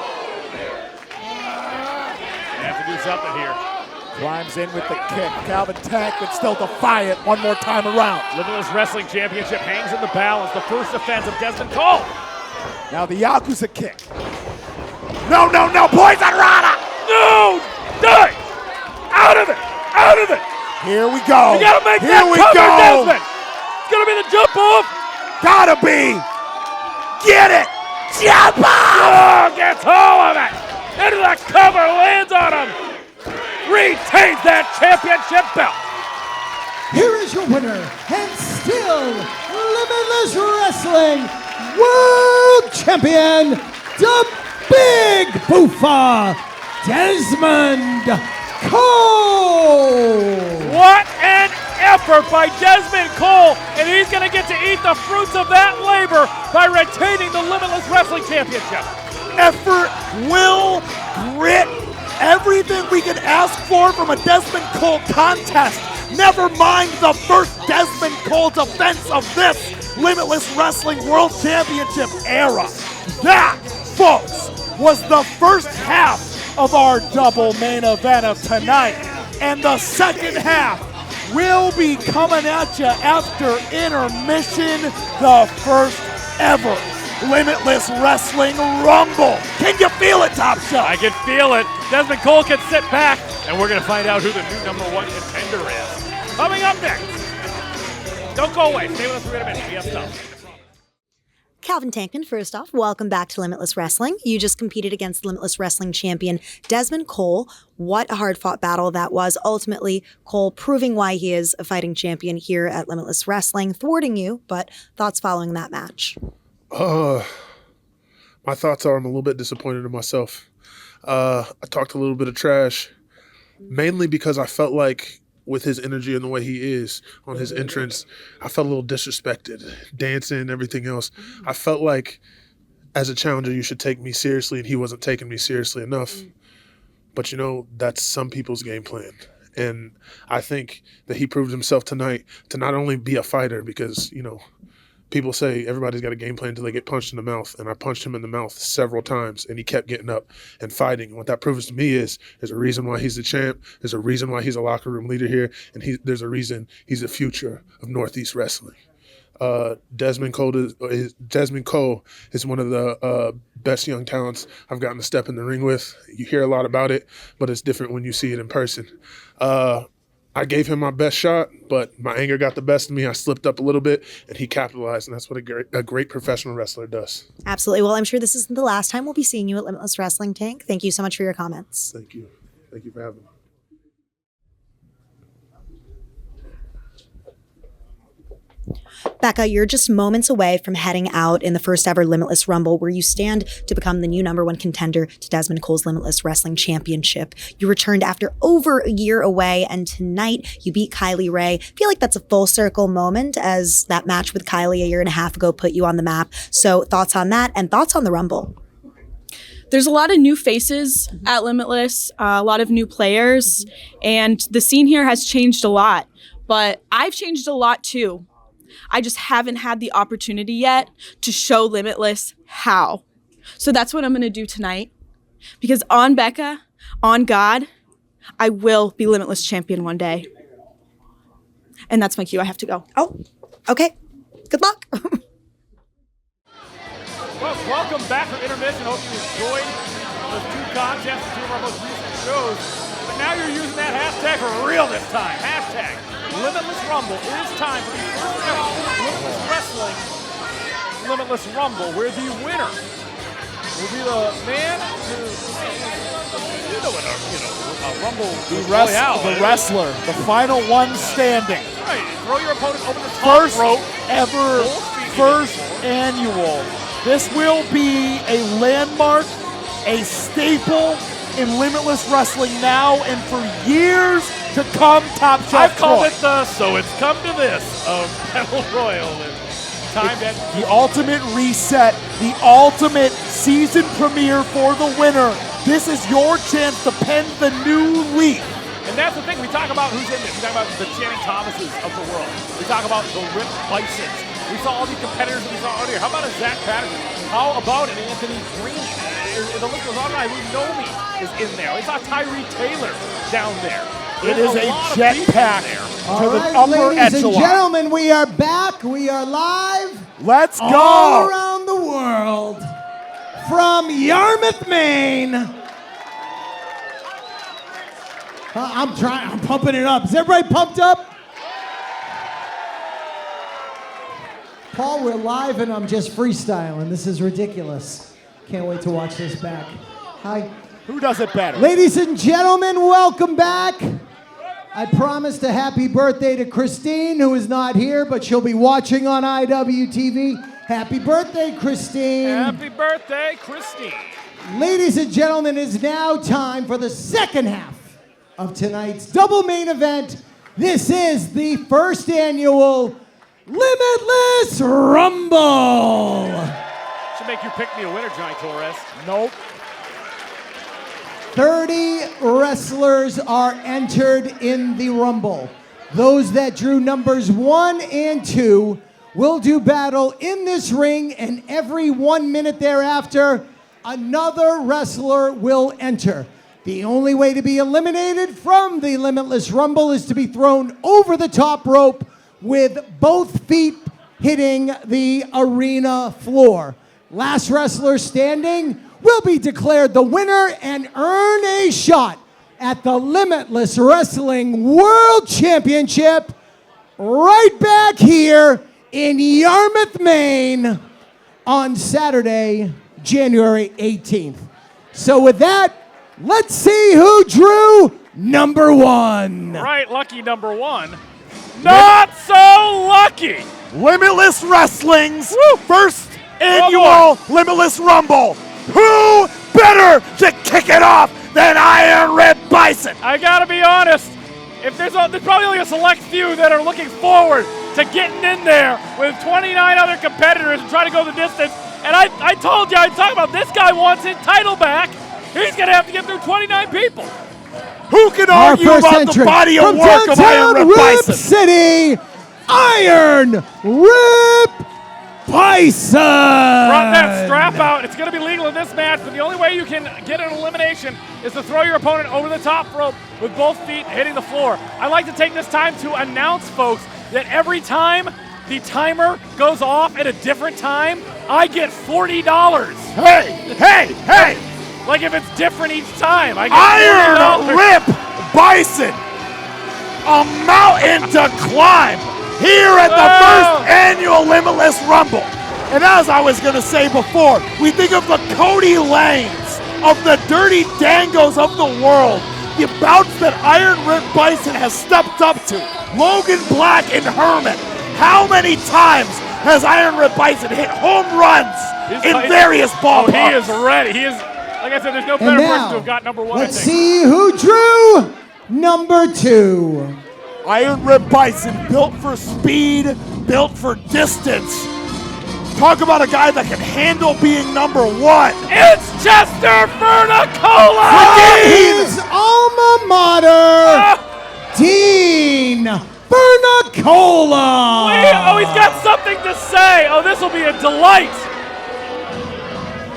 They have to do something here. Climbs in with the kick. Calvin Tankman still defiant one more time around. Limitless Wrestling Championship hangs in the balance. The first offense of Dezmond Cole. Now the Yakuza kick. No, Poison Rana! No! Die! Out of it! Out of it! Here we go. You gotta make that cover, Dezmond! It's gonna be the jump off! Gotta be! Get it! Jump off! Oh, gets all of it! Into the cover, lands on him! Retains that championship belt! Here is your winner, and still Limitless Wrestling World Champion, the Big Boofa, Dezmond Cole! What an effort by Dezmond Cole, and he's going to get to eat the fruits of that labor by retaining the Limitless Wrestling Championship. Effort, will, grit, everything we can ask for from a Dezmond Cole contest. Never mind the first Dezmond Cole defense of this Limitless Wrestling World Championship era. That, folks, was the first half of our double main event of tonight. And the second half will be coming at you after intermission, the first ever Limitless Wrestling Rumble. Can you feel it, Top Shelf? I can feel it. Dezmond Cole can sit back, and we're going to find out who the new #1 contender is. Coming up next. Don't go away. Stay with us for a minute. We have stuff. Calvin Tankman, first off, welcome back to Limitless Wrestling. You just competed against Limitless Wrestling champion Dezmond Cole. What a hard-fought battle that was. Ultimately, Cole proving why he is a fighting champion here at Limitless Wrestling, thwarting you, but thoughts following that match? My thoughts are I'm a little bit disappointed in myself. I talked a little bit of trash, mainly because I felt like with his energy and the way he is on his entrance, I felt a little disrespected, dancing, everything else. I felt like as a challenger, you should take me seriously, and he wasn't taking me seriously enough. But, you know, that's some people's game plan. And I think that he proved himself tonight to not only be a fighter, because, you know, people say everybody's got a game plan until they get punched in the mouth, and I punched him in the mouth several times, and he kept getting up and fighting. And what that proves to me is there's a reason why he's the champ, there's a reason why he's a locker room leader here, and there's a reason he's the future of Northeast Wrestling. Dezmond Cole is one of the best young talents I've gotten to step in the ring with. You hear a lot about it, but it's different when you see it in person. I gave him my best shot, but my anger got the best of me. I slipped up a little bit, and he capitalized, and that's what a great professional wrestler does. Absolutely. Well, I'm sure this isn't the last time we'll be seeing you at Limitless Wrestling, Tank. Thank you so much for your comments. Thank you. Thank you for having me. Becca, you're just moments away from heading out in the first ever Limitless Rumble, where you stand to become the new #1 contender to Dezmond Cole's Limitless Wrestling Championship. You returned after over a year away, and tonight you beat Kylie Rae. I feel like that's a full circle moment, as that match with Kylie a year and a half ago put you on the map. So thoughts on that, and thoughts on the Rumble? There's a lot of new faces at Limitless, a lot of new players, and the scene here has changed a lot. But I've changed a lot too. I just haven't had the opportunity yet to show Limitless how. So that's what I'm going to do tonight. Because on Becca, on God, I will be Limitless champion one day. And that's my cue. I have to go. Oh, okay. Good luck. Well, welcome back from intermission. Hope you enjoyed those two contests, two of our most recent shows. But now you're using that hashtag for real this time. Hashtag Limitless Rumble. It is time for the first ever Limitless Wrestling Limitless Rumble, where the winner will be the man to, you know what a Rumble The wrestler, the final one standing. Right, throw your opponent over the top rope. First annual. This will be a landmark, a staple in Limitless Wrestling now and for years to come. Top Shelf I've called Troy. it the So It's Come to This of Battle Royal. The ultimate reset, the ultimate season premiere for the winner. This is your chance to pen the new leaf. And that's the thing, we talk about who's in this. We talk about the Channing Thomases of the world. We talk about the Rip Bisons. We saw all these competitors that we saw earlier. How about a Zach Patterson? How about an Anthony Greene? The list goes on and on. Nomi is in there. We saw Tyree Taylor down there. It is a jetpack to All the right, upper ladies echelon. and gentlemen, we are back. We are live. Let's go. All around the world. From Yarmouth, Maine. I'm pumping it up. Is everybody pumped up? Paul, we're live and I'm just freestyling. This is ridiculous. Can't wait to watch this back. Hi. Who does it better? Ladies and gentlemen, welcome back. I promised a happy birthday to Christine, who is not here, but she'll be watching on IWTV. Happy birthday, Christine. Happy birthday, Christine. Ladies and gentlemen, it is now time for the second half of tonight's double main event. This is the first annual Limitless Rumble. Should make you pick me a winner, Johnny Torres. Nope. 30 wrestlers are entered in the Rumble. Those that drew numbers 1 and 2 will do battle in this ring, and every 1 minute thereafter, another wrestler will enter. The only way to be eliminated from the Limitless Rumble is to be thrown over the top rope with both feet hitting the arena floor. Last wrestler standing will be declared the winner and earn a shot at the Limitless Wrestling World Championship right back here in Yarmouth, Maine on Saturday, January 18th. So with that, let's see who drew number 1. Right, lucky number 1. Not so lucky. Limitless Wrestling's first annual Limitless Rumble. Who better to kick it off than Iron Rip Bison? I gotta be honest, if there's probably only a select few that are looking forward to getting in there with 29 other competitors and trying to go the distance. And I told you, I talked about this guy wants his title back. He's gonna have to get through 29 people. Who can argue about the body of work of Iron Rip Bison? City, Iron Rip Bison! Brought that strap out. It's going to be legal in this match, but the only way you can get an elimination is to throw your opponent over the top rope with both feet hitting the floor. I'd like to take this time to announce, folks, that every time the timer goes off at a different time, I get $40. Hey! Like if it's different each time, I get Iron $40. Rip Bison! A mountain to climb here at the first annual Limitless Rumble. And as I was going to say before, we think of the Cody Lanes, of the Dirty Dangos of the world, the bouts that Iron Rip Bison has stepped up to. Logan Black and Herman. How many times has Iron Rip Bison hit home runs in various ballparks? Oh, he is ready. He is, like I said, there's no better person to have got number 1. Let's see who drew number 2. Iron Rip Bison, built for speed, built for distance. Talk about a guy that can handle being number 1. It's Chester Vernicola! His alma mater, Dean Vernicola! Oh, he's got something to say. Oh, this will be a delight.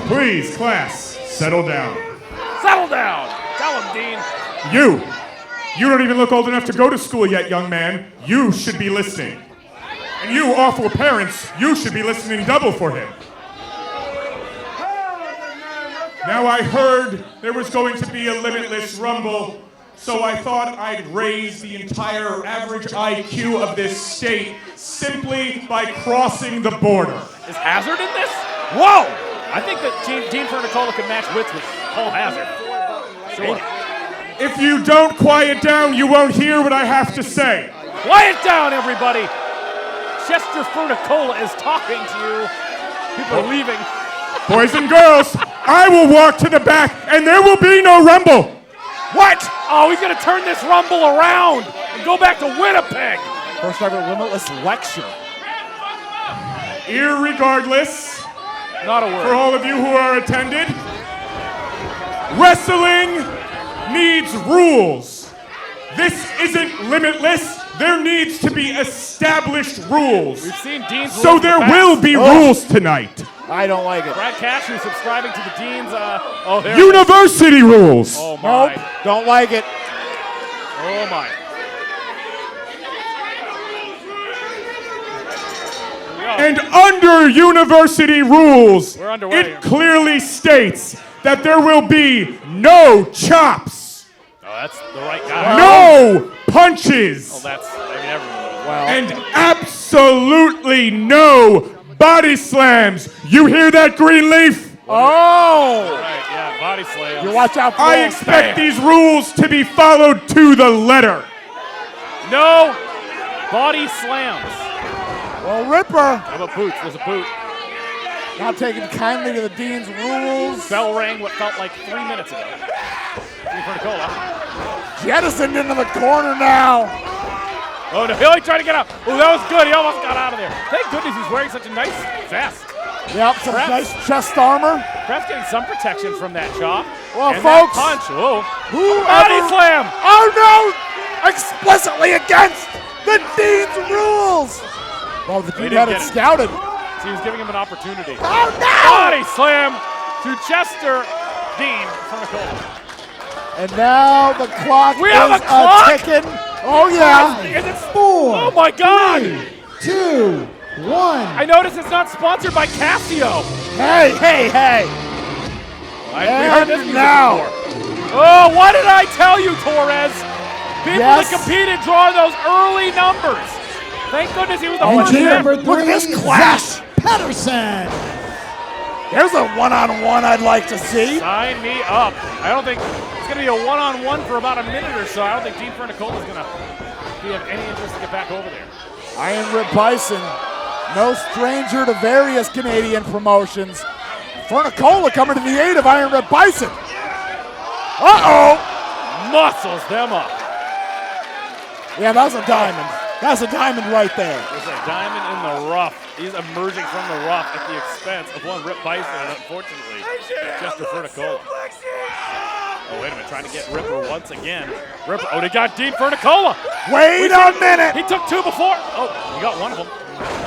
Please, class, settle down. Settle down. Tell him, Dean. You don't even look old enough to go to school yet, young man. You should be listening. And you awful parents, you should be listening double for him. Now I heard there was going to be a Limitless Rumble, so I thought I'd raise the entire average IQ of this state simply by crossing the border. Is Hazard in this? Whoa! I think that Dean Furnicola can match wits with Paul Hazard. Sure. If you don't quiet down, you won't hear what I have to say. Quiet down, everybody! Chester Furnicola is talking to you. People are leaving. Boys and girls, I will walk to the back, and there will be no Rumble. What? Oh, he's going to turn this Rumble around and go back to Winnipeg. First ever Limitless lecture. Irregardless, not a word. For all of you who are attended, wrestling needs rules. This isn't Limitless. There needs to be established rules. We've seen Dean's rules. So there will be rules tonight. I don't like it. Brad Cashew subscribing to the Dean's. University rules. Oh my! Nope, don't like it. Oh my! And under university rules, We're underway it here. clearly states that there will be no chops, Oh, that's the right guy. no punches, Oh, that's. I mean, everyone. and absolutely no body slams. You hear that, Greenleaf? Oh! Right, yeah, body slam. You watch out for I those. expect these rules to be followed to the letter. No body slams. Well, Ripper, How about boots? There's a boot. not taking kindly to the Dean's rules. Bell rang what felt like 3 minutes ago. Dean Furnicola. Jettisoned into the corner now. Oh no, he tried to get out. Oh, that was good. He almost got out of there. Thank goodness he's wearing such a nice vest. Yep, some Perhaps- nice chest armor. Perhaps getting some protection from that chop. Well, and folks, that punch. Oh, whoever- body slam. Oh no! Explicitly against the Dean's rules. Well, the Dean didn't had get it it. scouted. So he was giving him an opportunity. Oh no! Body slam to Chester Dean Furnicola. And now the clock We is have a clock? ticking. Oh yeah. Is it 4, Oh my God! 2, 1. I noticed it's not sponsored by Casio. Hey, hey, hey. We heard this music now. before. Oh, what did I tell you, Torres? People Yes. that competed draw those early numbers. Thank goodness he was the first Entry man. number 3, Look at this clash. Zach Patterson. There's a one-on-one I'd like to see. Sign me up. I don't think it's going to be a one-on-one for about a minute or so. I don't think Dean Furnicola is going to be of any interest to get back over there. Iron Rib Bison, no stranger to various Canadian promotions. Furnicola coming to the aid of Iron Rib Bison. Uh-oh. Muscles them up. Yeah, that's a diamond. That's a diamond right there. There's a diamond in the rough. He's emerging from the rough at the expense of one Rip Bison, and unfortunately, Chester Furnicola. Oh, wait a minute, trying to get Ripper once again. Ripper, oh, they got Dean Furnicola. Wait a minute. He took two before. Oh, he got one of them.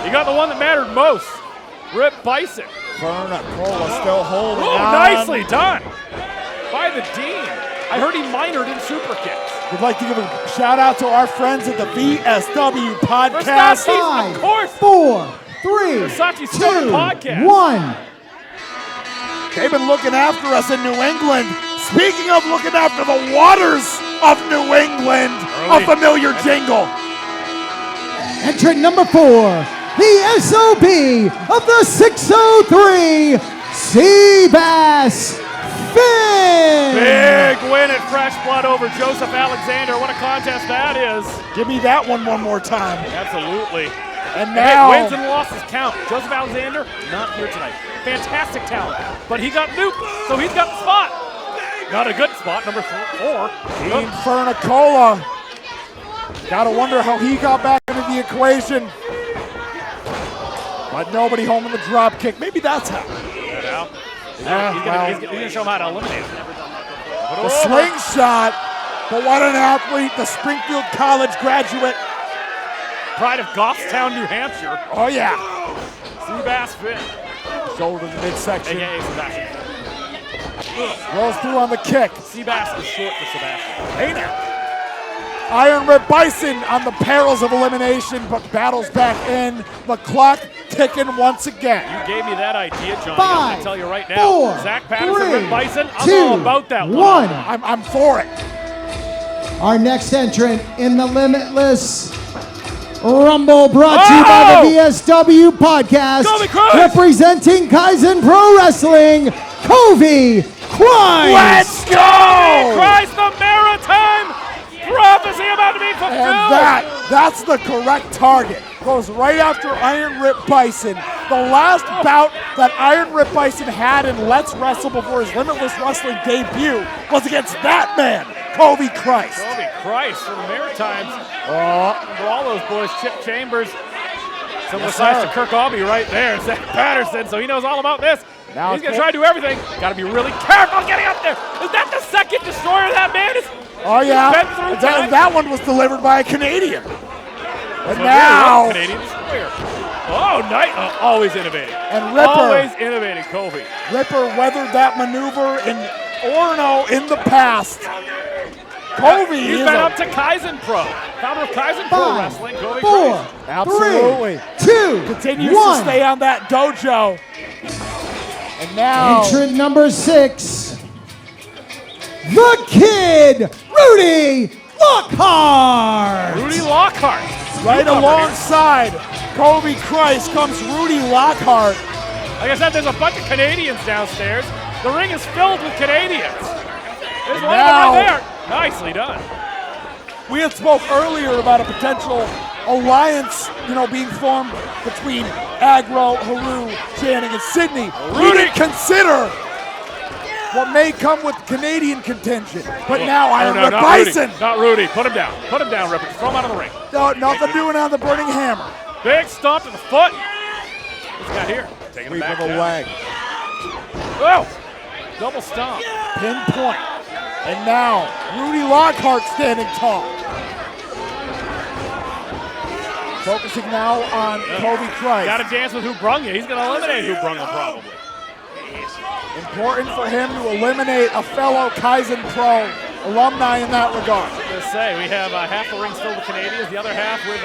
He got the one that mattered most. Rip Bison. Furnicola still holding Oh, on. nicely done by the Dean. I heard he minored in super kicks. We'd like to give a shout out to our friends at the VSW podcast. Versace, of course. 4, 3, Versace Stone 2, Podcast. 1. They've been looking after us in New England. Speaking of looking after the waters of New England, a familiar jingle. Entrant number 4, the SOB of the 603, Seabass Finn. Big win at Fresh Blood over Joseph Alexander. What a contest that is. Give me that one more time. Absolutely. And Hey, now, wins and losses count. Joseph Alexander, not here tonight. Fantastic talent. But he got nuked, so he's got the spot. Not a good spot, number 4. Dean Furnicola. Gotta wonder how he got back into the equation. But nobody home in the drop kick. Maybe that's how. He's gonna show him how to eliminate him. The slingshot. But what an athlete. The Springfield College graduate. Pride of Goffstown, New Hampshire. Oh, yeah. Seabass Finn. Shoulder to the midsection. AKA Sebastian. Rolls through on the kick. Seabass is short for Sebastian. Hey now. Iron Rib Bison on the perils of elimination, but battles back in. The clock ticking once again. You gave me that idea, Johnny. I'm 5, gonna tell you right now. 4, Zach Patterson, 3, Rip Bison. I'm 2, all about that 1. I'm for it. Our next entrant in the Limitless Rumble brought to you by the VSW podcast. Representing Kaizen Pro Wrestling, Kobe Christ. Let's go! Christ, the maritime prophecy about to be fulfilled. And that's the correct target. Goes right after Iron Rip Bison. The last bout that Iron Rip Bison had in Let's Wrestle before his Limitless Wrestling debut was against that man, Kobe Christ. Kobe Christ for the Maritimes. For all those boys, Chip Chambers, similar size to Kirk Albee right there, Zach Patterson, so he knows all about this. Now he's going to try to do everything. Got to be really careful getting up there. Is that the second destroyer that man is? Oh, yeah. That one was delivered by a Canadian. And now. Canadian destroyer. Oh, nice. Always innovating. And Ripper. Always innovating, Kobe. Ripper weathered that maneuver in Orono in the past. Kobe He's been up to Kaizen Pro. Founder of Kaizen Pro Wrestling, Kobe 4, Christ. Absolutely. 3, 2, Continues 1. to stay on that dojo. And now. Entrant number 6, the Kid, Rudy Lockhart. Rudy Lockhart. Right alongside Kobe Christ comes Rudy Lockhart. Like I said, there's a bunch of Canadians downstairs. The ring is filled with Canadians. There's one of them right there. Nicely done. We had spoke earlier about a potential alliance, being formed between Aggro, Heru, Channing, and Sydney. We didn't consider what may come with Canadian contingent. But now Iron Rip Bison. Rudy. Not Rudy. Put him down. Put him down, Ripper. Throw him out of the ring. No, nothing doing on the Burning Hammer. Big stomp to the foot. What's he got here? Taking him back Sweep of a leg. Oh! Double stomp. Pinpoint. And now, Rudy Lockhart standing tall. Focusing now on Kobe Christ. Got a dance with Who Brung You. He's going to eliminate Who Brung Him probably. Important for him to eliminate a fellow Kaizen Pro alumni in that regard. Let's say we have half the rings filled with Canadians, the other half with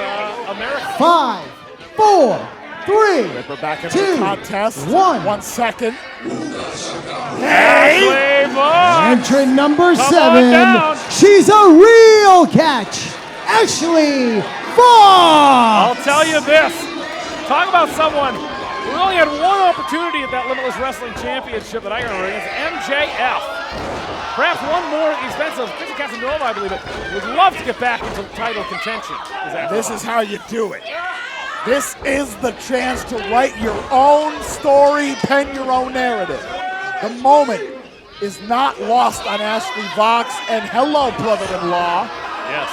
Americans. 5, 4, 3, Ripper back into 2, the contest. 1. 1 second. Ashley Vox. Entrant number Come 7, on down. she's a real catch, Ashley I'll Vox. tell you this. Talk about someone who only had one opportunity at that Limitless Wrestling Championship that I remember against MJF. Perhaps one more at the expense of Christian Casanova, I believe, but would love to get back into title contention. This is how you do it. This is the chance to write your own story, pen your own narrative. The moment is not lost on Ashley Vox, and hello, brother-in-law. Yes.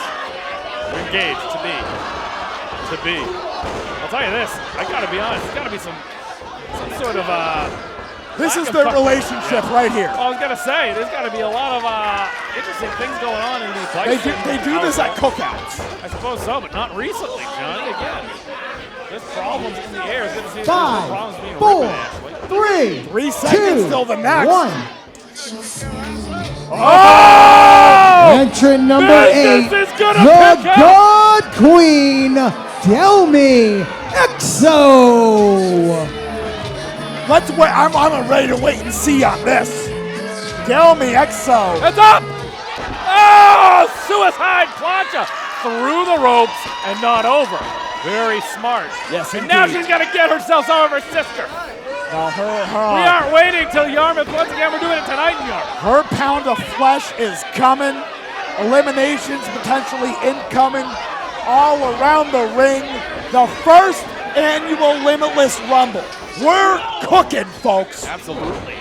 We're engaged, to be. I'll tell you this, I gotta be honest, there's gotta be some sort of This is their relationship right here. I was gonna say, there's gotta be a lot of interesting things going on in these They do this at cookouts. I suppose so, but not recently, Johnny. Again, there's problems in the air. It's good to see there's 5, problems being 4, ripped, Ashley. 3, 3 seconds 2, till the next. 1. Oh! Entrant number 8, Business is gonna the pick up. God Queen, Delmi Exo. Let's wait. I'm ready to wait and see on this. Delmi Exo. It's up! Oh! Suicide plancha through the ropes and not over. Very smart. Yes, and now indeed. she's got to get herself some of her sister. Now We aren't waiting till Yarmouth. Once again, we're doing it tonight in Yarmouth. her pound of flesh is coming. Eliminations potentially incoming all around the ring. The first annual Limitless Rumble. We're cooking, folks. Absolutely.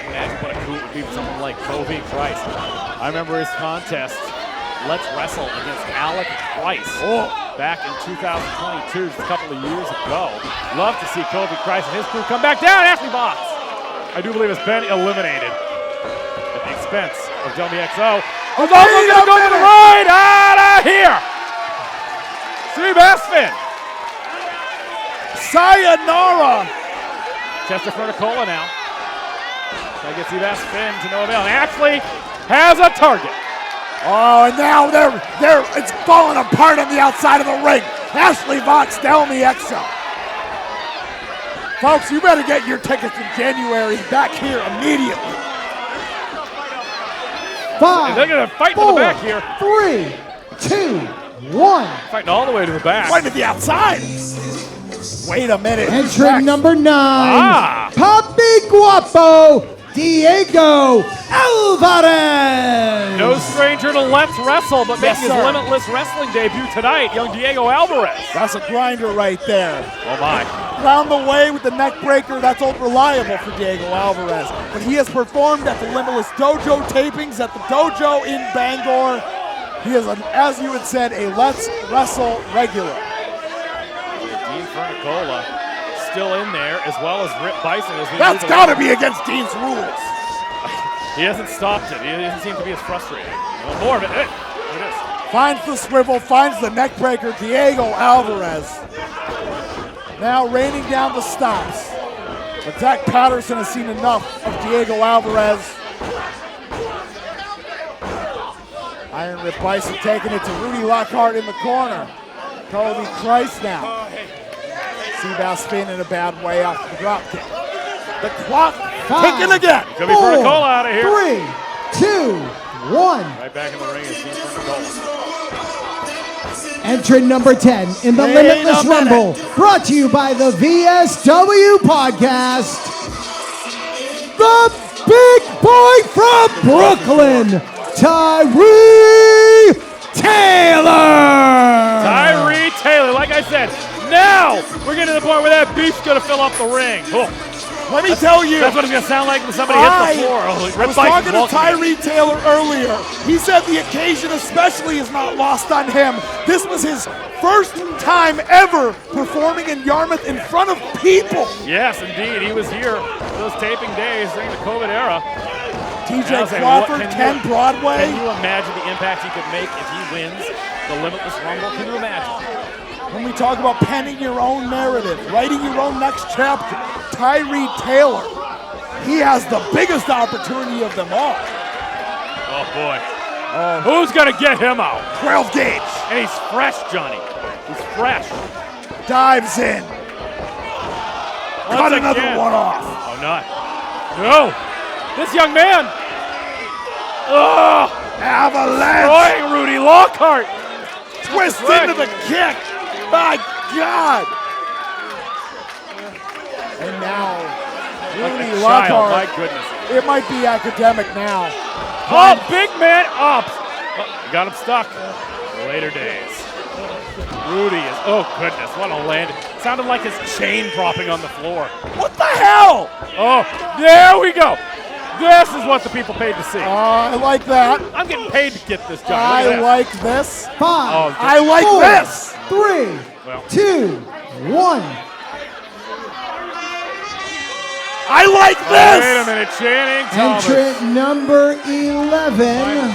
Imagine what a coup it would be for someone like Kobe Christ. I remember his contest, Let's Wrestle against Alec Price. Back in 2022, just a couple of years ago. Love to see Kobe Christ and his crew come back down. Ashley Vox, I do believe, has been eliminated at the expense of Delmi XO. Who's also going to go to the right out of here. Steve Aspen. Sayonara. Chester Fernicola now. Try to get Steve Aspen to no avail. And Ashley has a target. Oh, and now it's falling apart on the outside of the ring. Ashley Vox, Delmi Exo. Folks, you better get your tickets in January back here immediately. 5, They're going to fight 4, in the back here. 3, 2, 1. Fighting all the way to the back. Right to the outside. Wait a minute. Entrant number 9, Ah. Papi Guapo, Diego Alvarez. No stranger to Let's Wrestle, but Yes, making his sir. Limitless Wrestling debut tonight, young Diego Alvarez. That's a grinder right there. Oh my. Round the way with the neck breaker, that's reliable for Diego Alvarez. But he has performed at the Limitless Dojo tapings at the dojo in Bangor. He is, as you had said, a Let's Wrestle regular. Dean Fernicola still in there, as well as Rip Bison. As we That's move got to along. be against Dean's rules. He hasn't stopped it. He doesn't seem to be as frustrated. Well, more of it. Hey, there it is. Finds the swivel, finds the neck breaker, Diego Alvarez. Now raining down the stops. But Zach Patterson has seen enough of Diego Alvarez. Iron Rip Bison taking it to Rudy Lockhart in the corner. Kobe Christ now. Seabow spin in a bad way off the drop kick. The clock ticking again. Could be Fernicola out of here. 3, 2, 1. Right back in the ring is Dean Fernicola. Entrant number 10 in the Wait Limitless a minute. Rumble, brought to you by the VSW Podcast. The big boy from Brooklyn, Tyree Taylor. Tyree Taylor, like I said, now we're getting to the point where that beef's going to fill up the ring. Oh, Let me tell you. that's what it's going to sound like when somebody hits the floor. Oh, I Rip was Bison's talking to welcoming. Tyree Taylor earlier. He said the occasion especially is not lost on him. This was his first time ever performing in Yarmouth in front of people. Yes, indeed. He was here for those taping days during the COVID era. TJ Now, say, Crawford, what- Ken Broadway. Can you imagine the impact he could make if he wins the Limitless Rumble? Can you imagine? When we talk about penning your own narrative, writing your own next chapter, Tyree Taylor, he has the biggest opportunity of them all. Oh, boy. Who's going to get him out? 12 gauge. And he's fresh, Johnny. He's fresh. Dives in. Once Cut another again. one off. Oh, not. No. This young man. Oh, Avalanche. destroying Rudy Lockhart. Twist Right. into the kick. My God. And now, Rudy Child, Lockhart. my goodness. It might be academic now. Oh, big man up. Oh, got him stuck. Later days. Rudy is, oh goodness, what a land. Sounded like his chain dropping on the floor. What the hell? Oh, there we go. This is what the people paid to see. I like that. I'm getting paid to get this, John. I Look at like this. 5, Oh, I like 4, this. 3, Well. 2, 1. I like that. this. Wait a minute, Channing Thomas. Entrant number 11,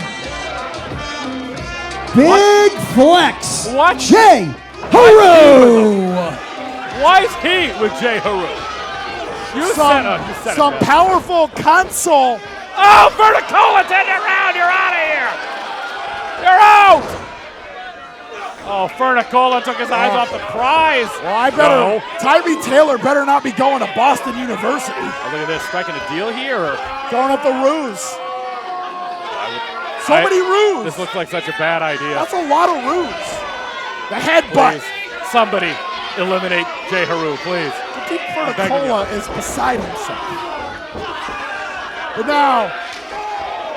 Big Flex, What? J-Heru. Why is he with J-Heru? You said it. Some powerful console. Oh, Verticola, turn it around. You're out of here. You're out. Oh, Fernicola took his eyes off the prize. Well, I better. No. Tyree Taylor better not be going to Boston University. Oh, look at this, striking a deal here. Or Going up the ruse. So many ruse. This looks like such a bad idea. That's a lot of ruse. The headbutt. Please, somebody eliminate J-Heru, please. Deep Verticola is beside himself. But now,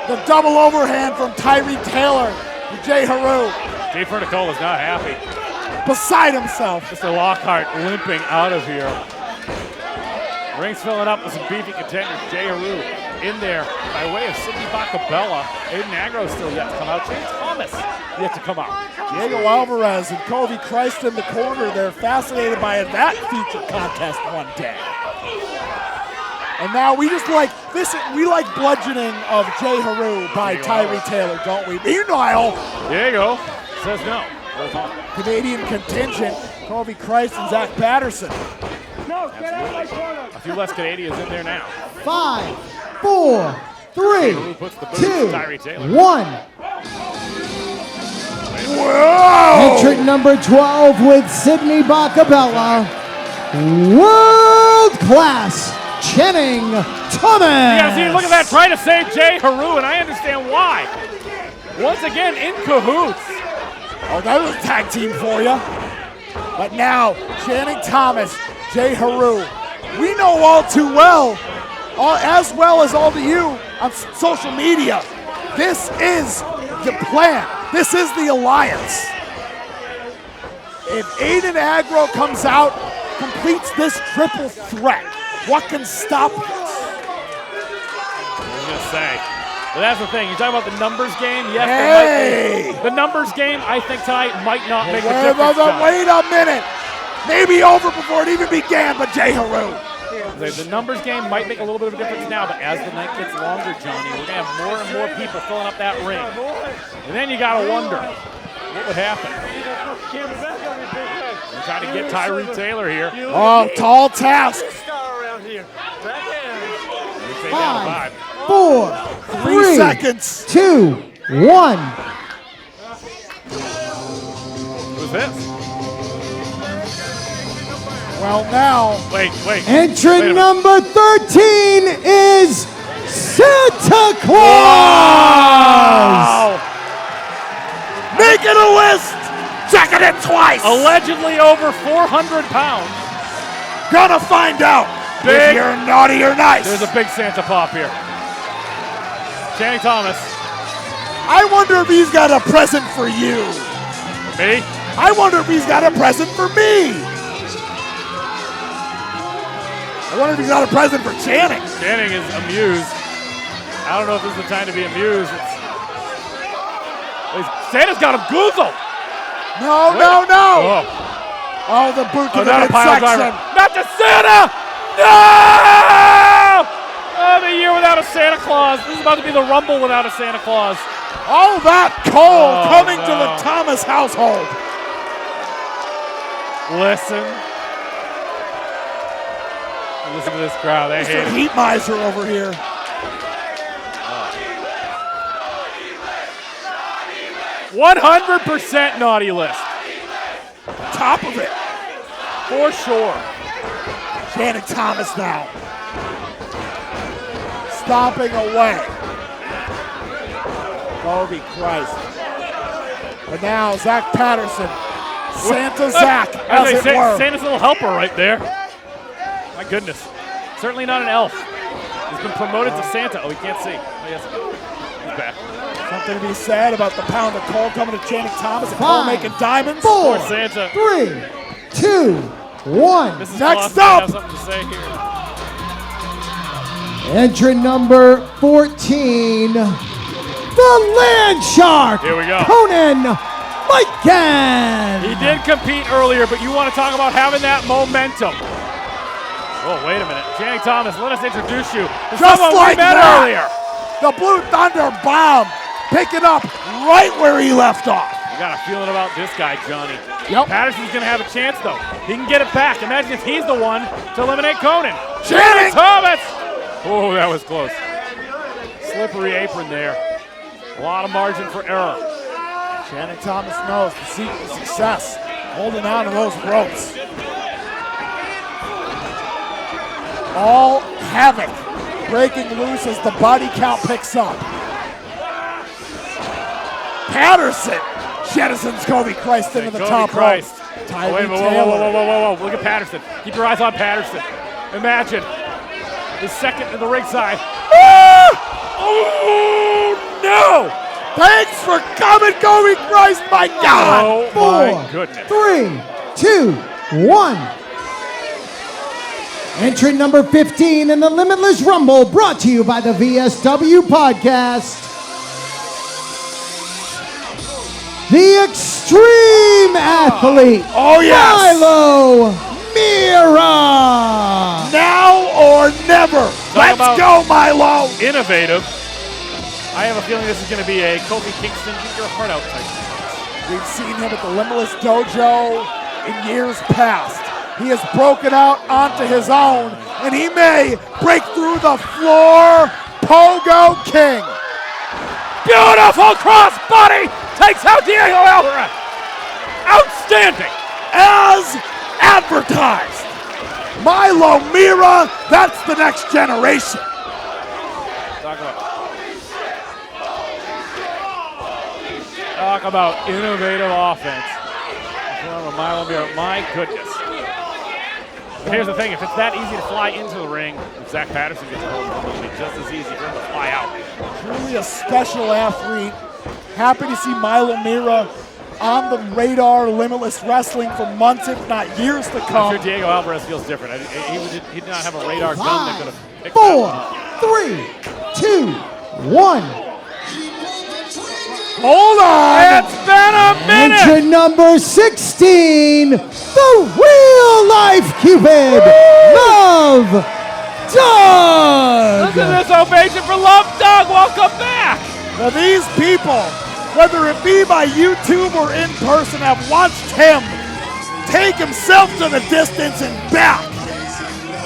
the double overhand from Tyree Taylor to J-Heru. Dave Fernicola's not happy. Beside himself. Mr. Lockhart limping out of here. Ring's filling up with some beefy contenders. J-Heru in there by way of Sidney Bacabella. Aiden Aggro still yet to come out. James Thomas yet to come out. Diego Alvarez and Kobe Christ in the corner. They're fascinated by that feature contest one day. And now we just like this. We like bludgeoning of J-Heru by Tyree Taylor, don't we? Meanwhile, Diego says no. Goes on. Canadian contingent, Kobe Christ and Zach Patterson. A few less Canadians in there now. 5, 4, 3, J-Heru puts the boots 2, to Tyree Taylor. 1. Whoa! Entrant number 12 with Sidney Bacabella, world class Channing Thomas. Yeah, see, look at that, trying to save J-Heru, and I understand why. Once again, in cahoots. Oh, that was a tag team for you. But now, Channing Thomas, J-Heru, we know all too well, as well as all of you on social media, this is the plan. This is the alliance. If Aiden Aggro comes out, completes this triple threat, what can stop this? I was going to say. But that's the thing. You're talking about the numbers game. Yes, the numbers game, I think tonight might not make a difference. Wait a minute. Maybe over before it even began, but J-Heru. The numbers game might make a little bit of a difference now, but as the night gets longer, Johnny, we're going to have more and more people filling up that ring. And then you got to wonder, what would happen? We're trying to get Tyree Taylor here. Oh, tall task. 5, 4, 3 seconds. 2, 1. Who's this? Well, now. Wait. Entrant number 13 is Santa Claus! Wow. Making a list. Checking it twice. Allegedly over 400 pounds. Gonna find out if you're naughty or nice. There's a big Santa pop here. Channing Thomas. I wonder if he's got a present for you. Me? I wonder if he's got a present for me. I wonder if he's got a present for Channing. Channing is amused. I don't know if this is the time to be amused. Santa's got him goozled. No. Oh, the boot to the midsection. Not to Santa! No! Oh, the year without a Santa Claus. This is about to be the Rumble without a Santa Claus. All that coal coming to the Thomas household. Listen to this crowd. They hate Mr. it. Heat Miser over here. Oh. 100% naughty list. Top of it. For sure. Channing Thomas now. Stomping away. Kobe Christ. But now Zach Patterson. Santa Zach, as it were. Santa's little helper right there. My goodness. Certainly not an elf. He's been promoted to Santa. Oh, he can't see. Oh, yes. He's back. Something to be said about the pound of coal coming to Channing Thomas and Cole making diamonds. 4, Santa. 3, 2, 1. Mrs. Next Claus up. has something to say here. Entrant number 14, the Land Shark. Here we go. Conan Lycan. He did compete earlier, but you want to talk about having that momentum. Oh, wait a minute. Channing Thomas, let us introduce you to Just someone like we met that. earlier. The Blue Thunder bomb, picking up right where he left off. You got a feeling about this guy, Johnny. Yep. Patterson's going to have a chance, though. He can get it back. Imagine if he's the one to eliminate Conan. Channing Thomas! Oh, that was close. Slippery apron there. A lot of margin for error. Channing Thomas knows the secret to success, holding on to those ropes. All havoc breaking loose as the body count picks up. Patterson jettisons Kobe Christ into the top rope. Oh, wait, whoa. Look at Patterson. Keep your eyes on Patterson. Imagine the second in the ringside. Oh, no! Thanks for coming, Kobe Christ, my God! Oh, 4, my goodness. 3, 2, 1. Entrant number 15 in the Limitless Rumble, brought to you by the VSW Podcast. The Extreme Athlete, Oh, yes! Milo Mira. Now or never. Let's go, Milo. Innovative. I have a feeling this is going to be a Kofi Kingston get your heart out type. We've seen him at the Limitless Dojo in years past. He has broken out onto his own, and he may break through the floor. Pogo King. Beautiful crossbody takes out Diego Alvarez. Outstanding. As advertised. Milo Mira, that's the next generation. Talk about Talk about innovative offense. Milo Mira, my goodness. But here's the thing, if it's that easy to fly into the ring, if Zach Patterson gets hold of it, it'll be just as easy for him to fly out. Truly a special athlete. Happy to see Milo Mira on the radar, Limitless Wrestling for months, if not years to I'm come. sure Diego Alvarez feels different. He did not have a radar gun that could have picked 4, that up. 3, 2, 1. Hold on! It's been a minute! Entry number 16, the real-life Cupid, Love Dog. Listen to this ovation for Love Dog. Welcome back. Now these people, whether it be by YouTube or in person, have watched him take himself to the distance and back.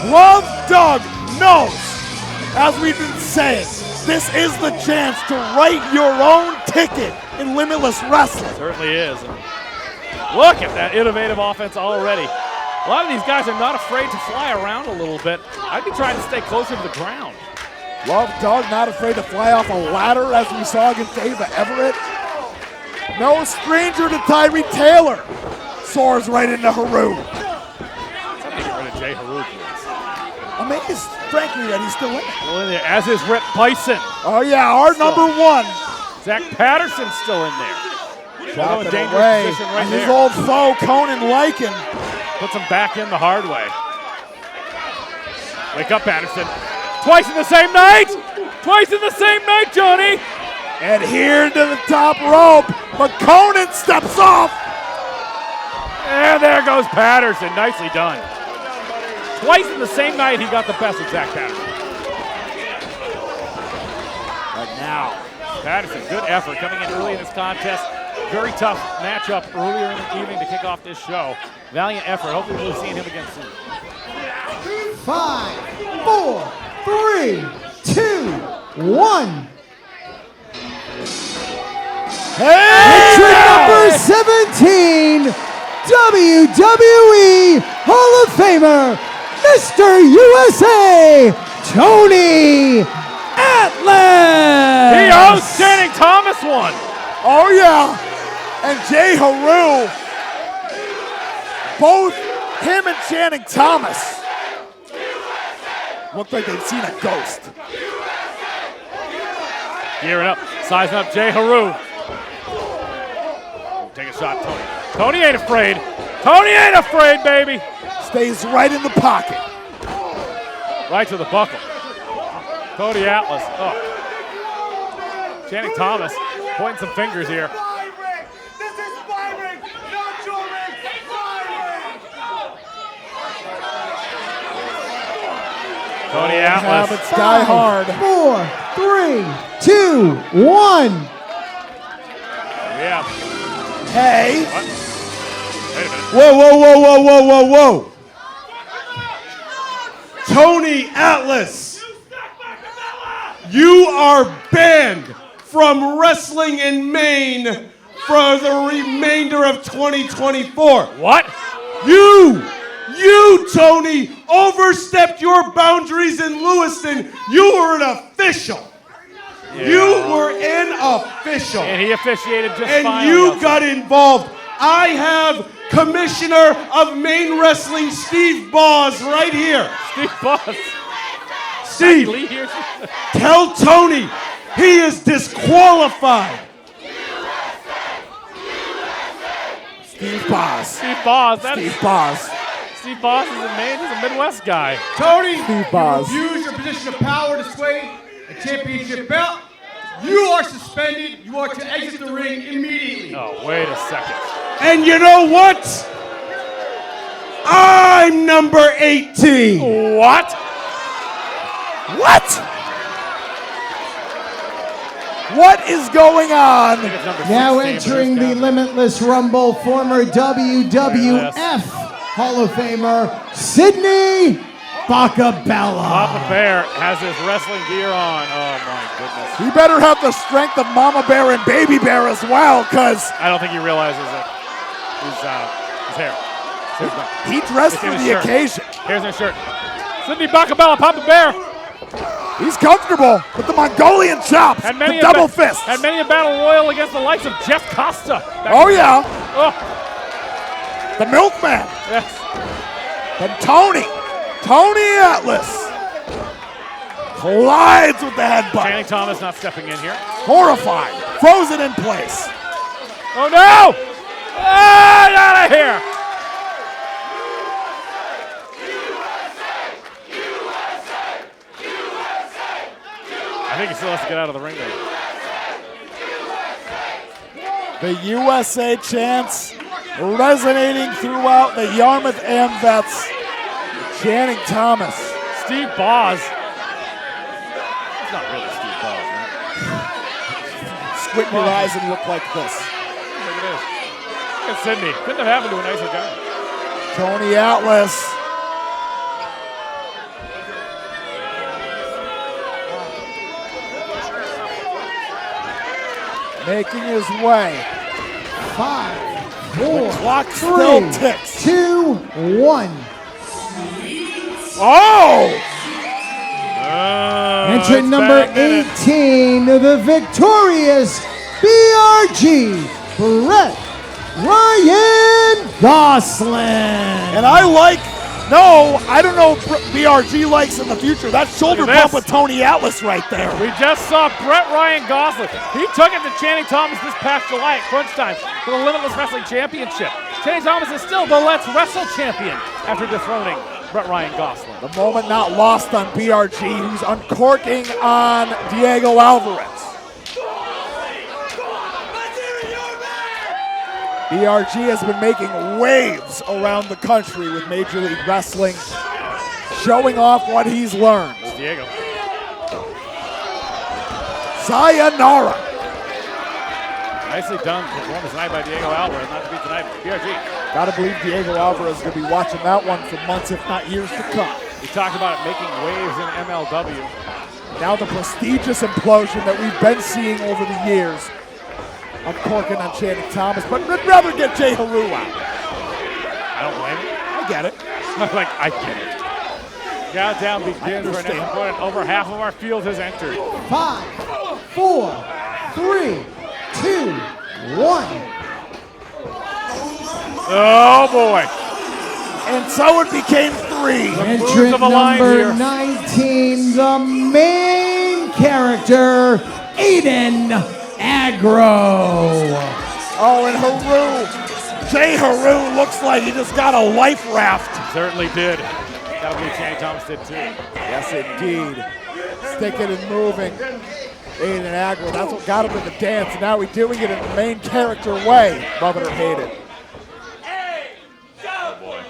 Love Doug knows, as we've been saying, this is the chance to write your own ticket in Limitless Wrestling. Certainly is. And look at that innovative offense already. A lot of these guys are not afraid to fly around a little bit. I'd be trying to stay closer to the ground. Love Doug not afraid to fly off a ladder as we saw against Ava Everett. No stranger to Tyree Taylor. Soars right into Heru. Something to get rid of J-Heru. Amazed, frankly, that he's still in it. Still in there, as is Rip Bison. Oh yeah, our number one. Zach Patterson's still in there. Shot in it dangerous away. position right And his there. old foe, Conan Lycan. Puts him back in the hard way. Wake up, Patterson. Twice in the same night! Twice in the same night, Johnny! And here to the top rope, but Conan steps off. And there goes Patterson. Nicely done. Twice in the same night, he got the best of Zach Patterson. But now, Patterson, good effort coming in early in this contest. Very tough matchup earlier in the evening to kick off this show. Valiant effort. Hopefully we'll see him again soon. 5, 4, 3, 2, 1. Entry number 17, WWE Hall of Famer, Mr. USA, Tony Atlas. He owes Channing Thomas one. Oh yeah, and J-Heru, both him and Channing Thomas look like they've seen a ghost. Gearing up, sizing up J-Heru. Take a shot, Tony. Tony ain't afraid. Tony ain't afraid, baby. Stays right in the pocket. Right to the buckle. Tony Atlas. Oh. Channing Thomas pointing some fingers here. Tony Atlas. Habits die hard. 4, 3, 2, 1. Yeah. Hey. What? Wait a minute. Whoa, whoa, whoa, whoa, whoa, whoa, whoa. Tony Atlas, you are banned from wrestling in Maine for the remainder of 2024. What? You, Tony, overstepped your boundaries in Lewiston. You were an official. Yeah. You were an official. And he officiated just and fine. you got involved. I have Commissioner of Maine Wrestling, Steve Boz, right here. Steve Boz. Steve, Lee here. tell Tony he is disqualified. Steve Boz. Steve Boz. That's Steve Boz. Steve Boz is in Maine. He's a Midwest guy. Tony, Steve you Boz. abuse your position of power to sway a championship belt. You are suspended. You are to exit the ring immediately. Oh, wait a second. And you know what? I'm number 18. What? What? What is going on? I think it's number Now 16, entering but the it's Limitless Rumble, former WWF Hall of Famer, Sydney Bacabella. Papa Bear has his wrestling gear on. Oh, my goodness. He better have the strength of Mama Bear and Baby Bear as well, because I don't think he realizes it. His hair. he dressed It's in for his the shirt. occasion. Here's his shirt. Sydney Bacabella, Papa Bear. He's comfortable with the Mongolian chops, the double fist. And many a battle royal against the likes of Jeff Costa. Oh, yeah. Oh. The milkman. Yes. And Tony Atlas collides with the headbutt. Channing Thomas not stepping in here. Horrified. Frozen in place. Oh, no! Ah, out of here! I think he still has to get out of the ring there. The USA chants resonating throughout the Yarmouth Amvets. Channing Thomas. Steve Boz. It's not really Steve Boz, right? Squint your eyes and look like this. Look at this. Look at Sydney. Couldn't have happened to a nicer guy. Tony Atlas. Making his way. 5, 4, The clock still 3, ticks. 2, 1. Oh! Entrant number 18, the victorious BRG, Brett Ryan Gosselin. And I don't know if BRG likes in the future. That shoulder bump with Tony Atlas right there. We just saw Brett Ryan Gosselin. He took it to Channing Thomas this past July at Crunch Time for the Limitless Wrestling Championship. Channing Thomas is still the Let's Wrestle champion after dethroning Brett Ryan Gosselin. The moment not lost on BRG, who's uncorking on Diego Alvarez. BRG has been making waves around the country with Major League Wrestling, showing off what he's learned. Diego. Sayonara. Nicely done performance tonight by Diego Alvarez, not to be tonight, BRG. Gotta believe Diego Alvarez is gonna be watching that one for months, if not years to come. We talked about it making waves in MLW. Now the prestigious implosion that we've been seeing over the years. Uncorking on Channing Thomas, but I'd rather get J-Heru out. I don't blame him. I get it. I get it. Countdown begins for an next point. Over half of our field has entered. 5, 4, 3, 2, 1. Oh boy. And so it became 3. Entrant number 19, the main character, Aiden Aggro. Oh, and J-Heru looks like he just got a life raft. Certainly did. Gotta believe Channing Thomas did too. Yes, indeed. Sticking and moving. Aiden Aggro, that's what got him in the dance. And now he's doing it in the main character way. Love it or hate it. Oh boy.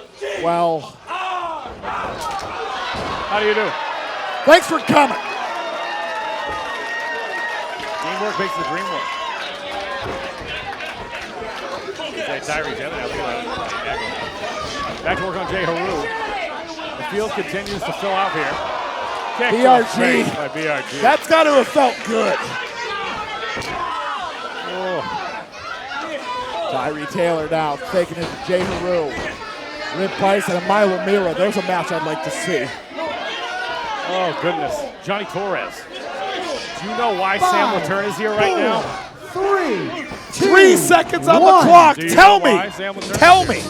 Well. How do you do? Thanks for coming. Teamwork makes the dream work. Back to work on J-Heru. The field continues to fill out here. BRG. By BRG. That's got to have felt good. Oh. Tyree Taylor now taking it to J-Heru. Rip Price and Milo Mira. There's a match I'd like to see. Oh, goodness. Johnny Torres. Do you know why Sam Latuerne is here right now? 3, 3 seconds on the clock. Tell me. Tell me.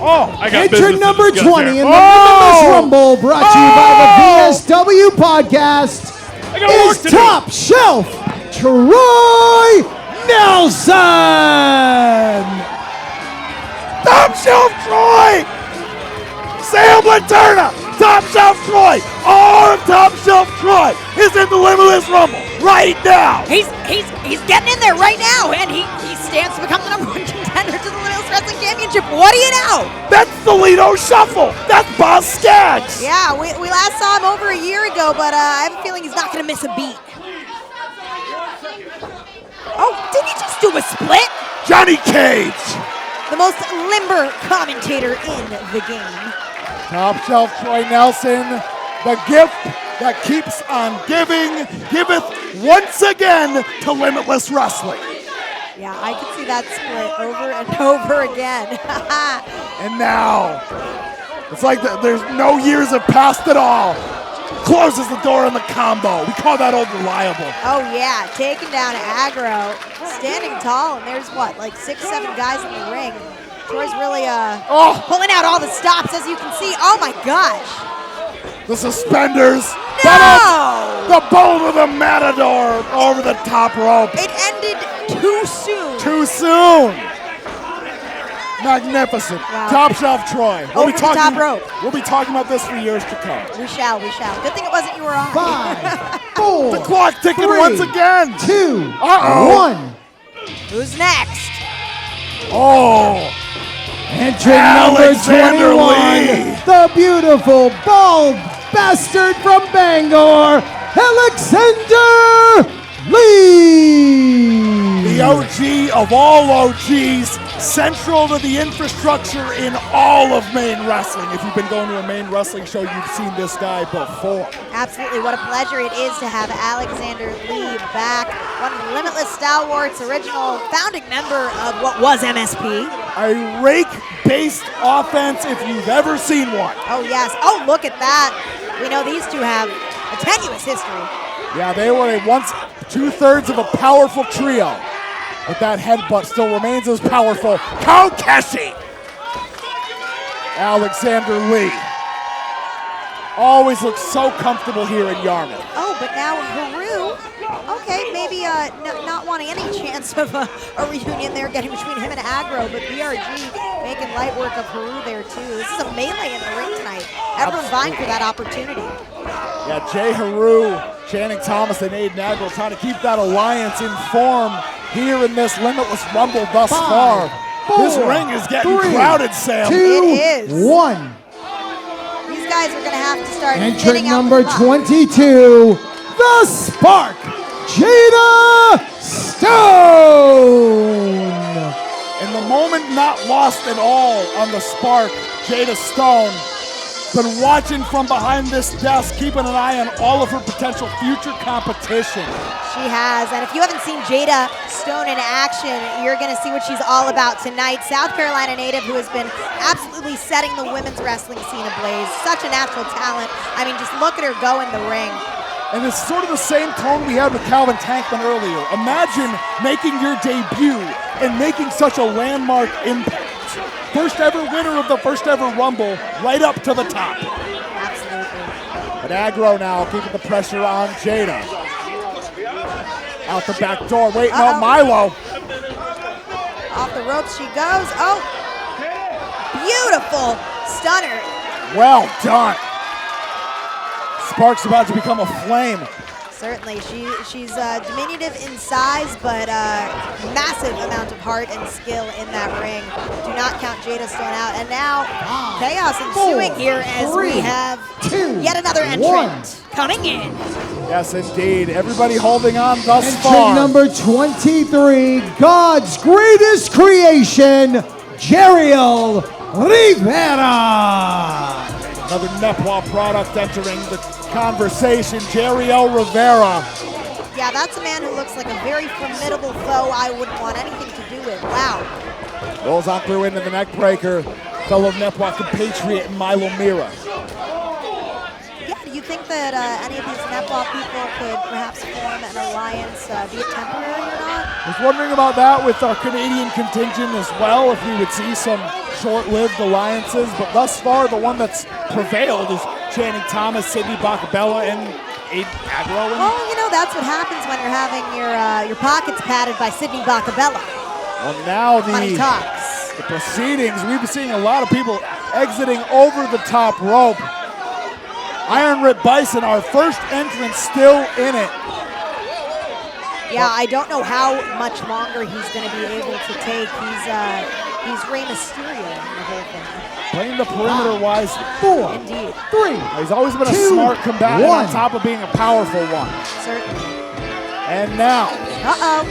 Oh, I got entrant number 20 here. in the Limitless Rumble, brought to you by the VSW podcast, is Top Shelf Troy Nelson. Top Shelf Troy. Sam Latuerne. Top Shelf Troy. All of Top Shelf Troy is in the Limitless Rumble right now. He's getting in there right now, and he stands to become the #1 contender to the Limitless Wrestling Championship. What do you know? That's the Lido Shuffle. That's Boss Skaggs. Yeah, we last saw him over a year ago, but I have a feeling he's not going to miss a beat. Oh, did he just do a split? Johnny Cage. The most limber commentator in the game. Top Shelf Troy Nelson, the gift that keeps on giving, giveth once again to Limitless Wrestling. Yeah, I can see that split over and over again. And now, it's like there's no years have passed at all. closes the door on the combo. We call that unreliable. Oh yeah, taking down Aggro, standing tall, and there's what, like 6-7 guys in the ring. Troy's really pulling out all the stops, as you can see. Oh my gosh. The suspenders. No! The bolt of the Matador over the top rope. It ended too soon. Too soon. Magnificent. Wow. Top shelf Troy. Over the top rope. We'll be talking about this for years to come. We shall. Good thing it wasn't you were on. 5, 4, The clock ticking 3, once again. 2, Uh-oh. 1. Who's next? Oh. Entering number Alexander 21, Lee. the beautiful bald bastard from Bangor, Alexander Lee. The OG of all OGs, central to the infrastructure in all of Maine wrestling. If you've been going to a Maine wrestling show, you've seen this guy before. Absolutely, what a pleasure it is to have Alexander Lee back. One of the Limitless Stalwarts, original founding member of what was MSP. A rake-based offense if you've ever seen one. Oh yes, oh look at that. We know these two have a tenuous history. Yeah, they were once 2/3 of a powerful trio. But that headbutt still remains as powerful. Kokeshi! Alexander Lee. Always looks so comfortable here in Yarmouth. Oh, but now Heru, okay, maybe not wanting any chance of a reunion there getting between him and Aggro, but BRG making light work of Heru there too. This is a melee in the ring tonight. Everyone vying for that opportunity. Yeah, J-Heru, Channing Thomas, and Aiden Aggro trying to keep that alliance in form here in this Limitless Rumble thus far. 4, This ring is getting 3, crowded, Sam. 2, It is. 1. These guys are going to have to start Entering hitting out number the clock. 22, the Spark, Jada Stone. In the moment not lost at all on the Spark, Jada Stone. Been watching from behind this desk, keeping an eye on all of her potential future competition. She has, and if you haven't seen Jada Stone in action, you're going to see what she's all about tonight. South Carolina native who has been absolutely setting the women's wrestling scene ablaze. Such a natural talent. I mean, just look at her go in the ring. And it's sort of the same tone we had with Calvin Tankman earlier. Imagine making your debut and making such a landmark impact. First ever winner of the first ever Rumble, right up to the top. Absolutely. But Aggro now keeping the pressure on Jada. Out the back door. Wait, no, Milo. Off the ropes she goes. Oh, beautiful stunner. Well done. Spark's about to become a flame. Certainly, she's diminutive in size, but massive amount of heart and skill in that ring. Do not count Jada Stone out. And now, chaos ensuing here as we have yet another entrant coming in. Yes, indeed. Everybody holding on thus Entering far. number 23, God's greatest creation, J-Heru Rivera. Another Nepal product entering the conversation, J-Heru Rivera. Yeah, that's a man who looks like a very formidable foe I wouldn't want anything to do with. Wow. Rolls on through into the neck breaker. Fellow Nepal compatriot Milo Mira. Yeah, do you think that any of these Nepal people could perhaps form an alliance, be it temporary or not? I was wondering about that with our Canadian contingent as well, if we would see some short-lived alliances, but thus far the one that's prevailed is Channing Thomas, Sydney Bacabella, and Aiden Aggro. Well, you know, that's what happens when you're having your pockets padded by Sydney Bacabella. Well, now Money talks. the proceedings, we've been seeing a lot of people exiting over the top rope. Iron Rip Bison, our first entrant, still in it. Yeah, I don't know how much longer he's going to be able to take. He's Rey Mysterio in the whole thing. Playing the perimeter-wise. 4, Indeed. 3, He's always been a 2, smart combatant 1. on top of being a powerful one. Certainly. And now, Uh-oh.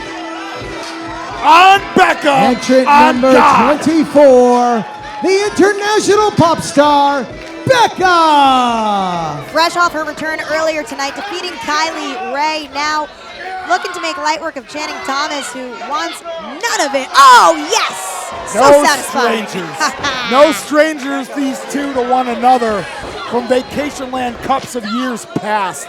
on Becca, Entrant on number God. 24, the international pop star, Becca. Fresh off her return earlier tonight, defeating Kylie Rae. Now looking to make light work of Channing Thomas, who wants none of it. Oh, yes! So No satisfying. strangers. No strangers, these two to one another. from Vacation Land Cups of years past.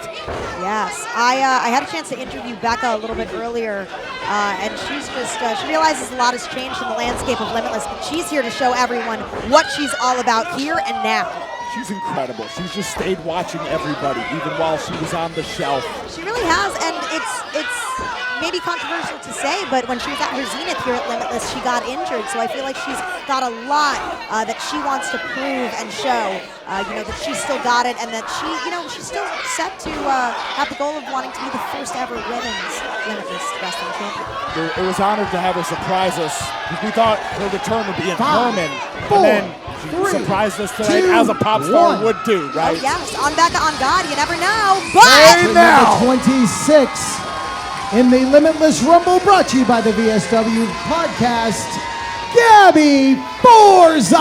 Yes, I had a chance to interview Becca a little bit earlier, and she's just, she realizes a lot has changed in the landscape of Limitless, but she's here to show everyone what she's all about here and now. She's incredible. She's just stayed watching everybody, even while she was on the shelf. She really has, and it's maybe controversial to say, but when she was at her zenith here at Limitless, she got injured, so I feel like she's got a lot that she wants to prove and show, that she's still got it, and that she's still set to have the goal of wanting to be the first ever women's Limitless Wrestling champion. It was honored to have her surprise us. We thought her return would be in Herman, and then she surprised us tonight as a pop star would do, right? Oh, yes, on Becca, on God, you never know, but... Hey, now! Number 26 in the Limitless Rumble, brought to you by the VSW Podcast, Gabby Forza!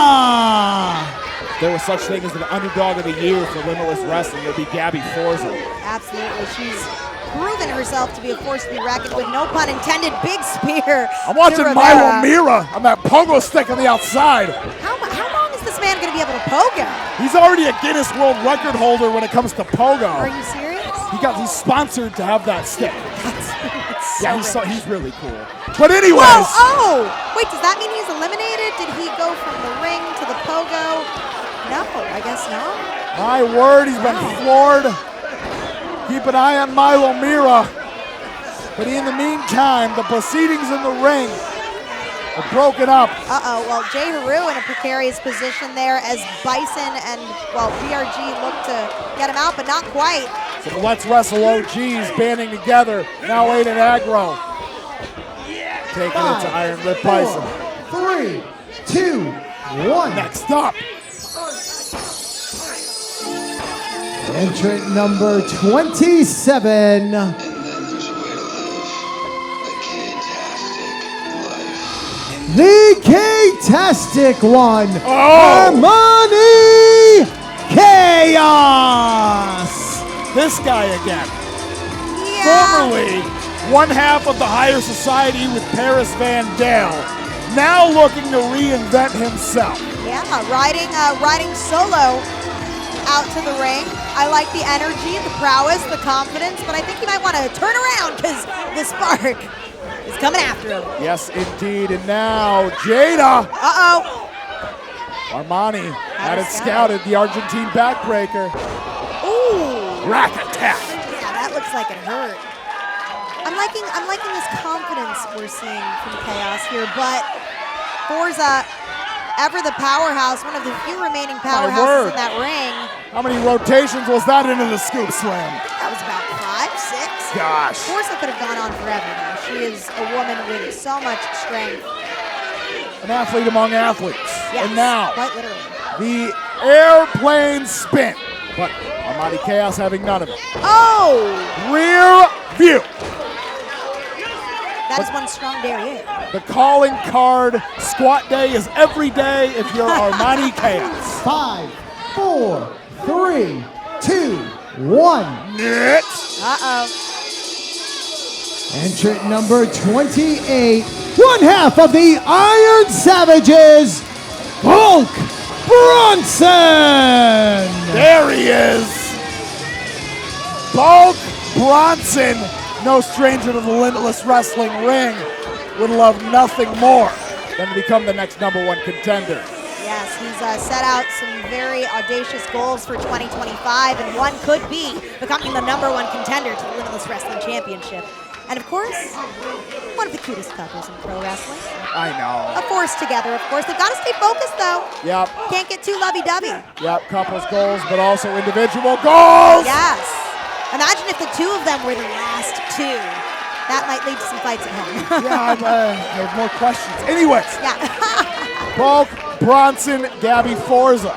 There was such thing as an underdog of the year for Limitless Wrestling. It would be Gabby Forza. Absolutely. She's proven herself to be a force to be reckoned with, no pun intended. Big spear. I'm watching Milo Mira on that pogo stick on the outside. How long is this man going to be able to pogo? He's already a Guinness World Record holder when it comes to pogo. Are you serious? He's sponsored to have that stick. So he's really cool. But anyways. Whoa, wait, does that mean he's eliminated? Did he go from the ring to the pogo? No, I guess not. My word, he's been floored. Keep an eye on Milo Mira. But in the meantime, the proceedings in the ring are broken up. Well, J-Heru in a precarious position there as Bison and, BRG look to get him out, but not quite. So the Let's Wrestle OGs banding together. Now Aiden Aggro taking it to Iron Rip Bison. 3, 2, 1. Next up. Entrant number 27. The K-tastic one. Armani Chaos. This guy again. Formerly one half of the higher society with Paris Van Dale. Now looking to reinvent himself. Yeah, riding solo out to the ring. I like the energy, the prowess, the confidence, but I think he might want to turn around because the spark is coming after him. Yes, indeed. And now Jada. Armani had it scouted, the Argentine backbreaker. Ooh. Rack attack. Yeah, that looks like it hurt. I'm liking this confidence we're seeing from Chaos here, but Forza, ever the powerhouse, one of the few remaining powerhouses in that ring. How many rotations was that into the scoop slam? That was about 5, 6. Gosh. Forza could have gone on forever now. She is a woman with so much strength. An athlete among athletes. Yes, and now, quite literally. the airplane spin. But Armani Chaos having none of it. Oh! Rear view. That is one strong derriere. The calling card squat day is every day if you're Armani Chaos. 5, 4, 3, 2, 1. Next. Entrant number 28, one half of the Iron Savages, Hulk Bronson. There he is. Bulk Bronson, no stranger to the Limitless Wrestling ring, would love nothing more than to become the next #1 contender. Yes, he's set out some very audacious goals for 2025, and one could be becoming the #1 contender to the Limitless Wrestling Championship. And of course, one of the cutest couples in pro wrestling. I know. A force together, of course. They've got to stay focused, though. Yep. Can't get too lovey-dovey. Yep, couples goals, but also individual goals. Yes. Imagine if the two of them were the last two. That might lead to some fights at home. Yeah, I have more questions. Anyways. Yeah. Bulk Bronson, Gabby Forza.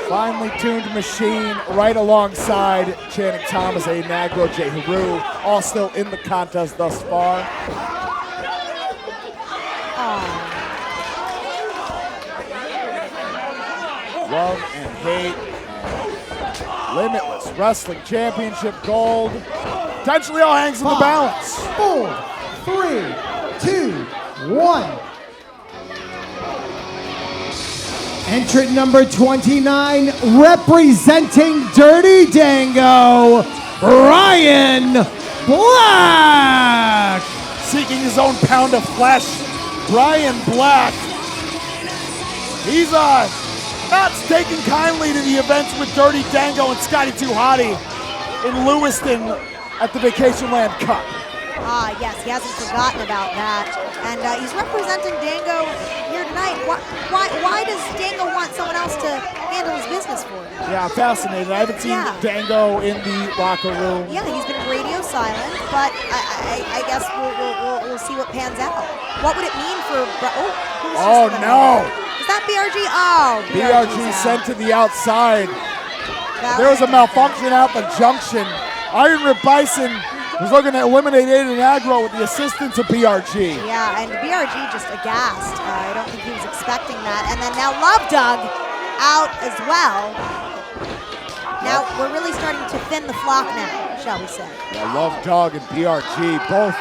Finely tuned machine right alongside Channing Thomas, Aiden Aggro, J-Heru, all still in the contest thus far. Love and hate. Limitless Wrestling Championship gold. Potentially all hangs in the balance. 4, 3, 2, 1. Entrant number 29, representing Dirty Dango, Brian Black. Seeking his own pound of flesh, Brian Black. He's not taking kindly to the events with Dirty Dango and Scotty Too Hottie in Lewiston at the Vacation Land Cup. Yes, he hasn't forgotten about that. And he's representing Dango here tonight. Why does Dango want someone else to handle his business for him? Yeah, I'm fascinated. I haven't seen Dango in the locker room. Yeah, he's been radio silent, but I guess we'll see what pans out. What would it mean for... Oh, no. Is that BRG? Oh, BRG sent to the outside. There was a malfunction at the junction. Iron Rip Bison was looking to eliminate Aiden and Aggro with the assistance of BRG. Yeah, and BRG just aghast. I don't think he was expecting that. And then now Love Dog out as well. Now we're really starting to thin the flock now, shall we say. Yeah, Love Dog and BRG both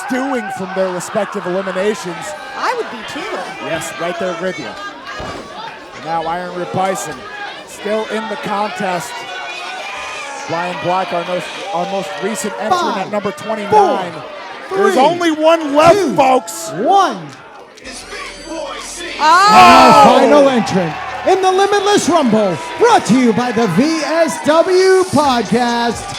stewing from their respective eliminations. I would be too. Yes, right there with you. Now Iron Rip Bison still in the contest. Brian Black, our most recent entrant at number 29. 4, There's 3, only one left, 2, folks. 1. Oh! Final entrant in the Limitless Rumble, brought to you by the VSW Podcast.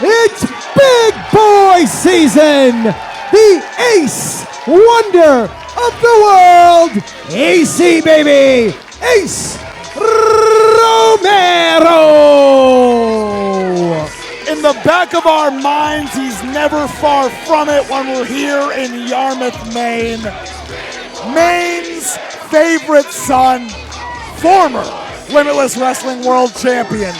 It's Big Boy Season. The Ace Wonder of the World, AC baby, Ace Romero. In the back of our minds, he's never far from it when we're here in Yarmouth, Maine. Maine's favorite son, former Limitless Wrestling World Champion,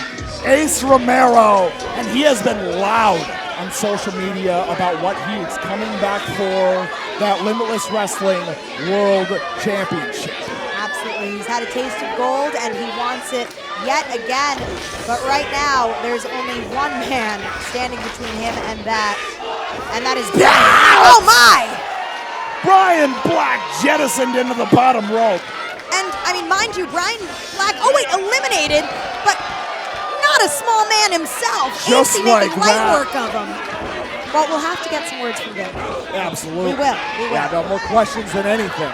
Ace Romero. And he has been loud on social media about what he is coming back for, that Limitless Wrestling World Championship. Absolutely, he's had a taste of gold and he wants it yet again. But right now, there's only one man standing between him and that is Brian. Oh my! Brian Black jettisoned into the bottom rope. And I mean, mind you, Brian Black, eliminated, but not a small man himself. Just AC like making light that. work of him. But we'll have to get some words from him. Absolutely. We will. Yeah, no more questions than anything.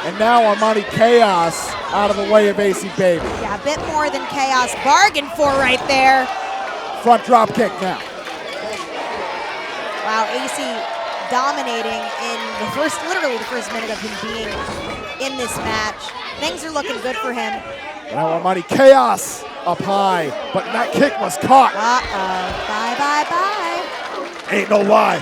And now Armani Chaos out of the way of AC Baby. Yeah, a bit more than Chaos bargained for right there. Front drop kick now. Wow, AC dominating in literally the first minute of him being in this match. Things are looking good for him. Now Armani Chaos up high, but that kick was caught. Bye. Ain't no lie.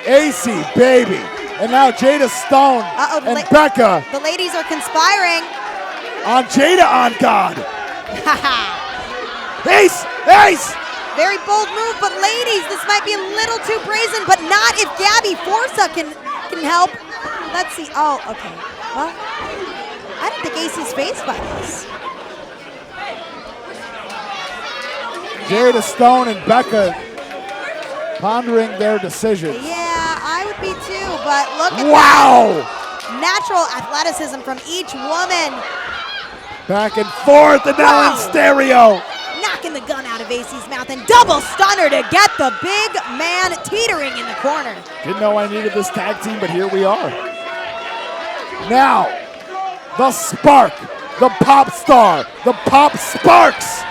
AC Baby. And now Jada Stone and Becca. The ladies are conspiring. On Jada on God. Ace! Very bold move, but ladies, this might be a little too brazen, but not if Gabby Forza can help. Let's see. Oh, okay. Well, I don't think AC's phased by this. Jada Stone and Becca pondering their decisions. Yeah, I would be too, but look at that. Natural athleticism from each woman. Back and forth, and now in stereo. Knocking the gun out of AC's mouth and double stunner to get the big man teetering in the corner. Didn't know I needed this tag team, but here we are. Now, the spark, the pop star, the pop sparks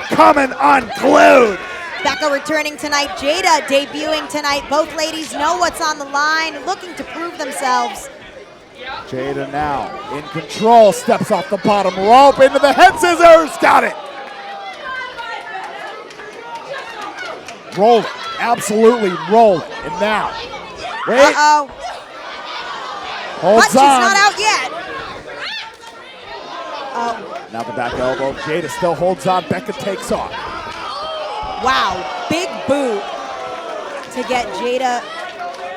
coming unglued. Becca returning tonight, Jada debuting tonight. Both ladies know what's on the line, looking to prove themselves. Jada now in control, steps off the bottom rope into the head scissors. Got it. Rolling, absolutely rolling. And now, wait. Holds But she's on. not out yet. Now the back elbow. Jada still holds on. Becca takes off. Wow, big boot to get Jada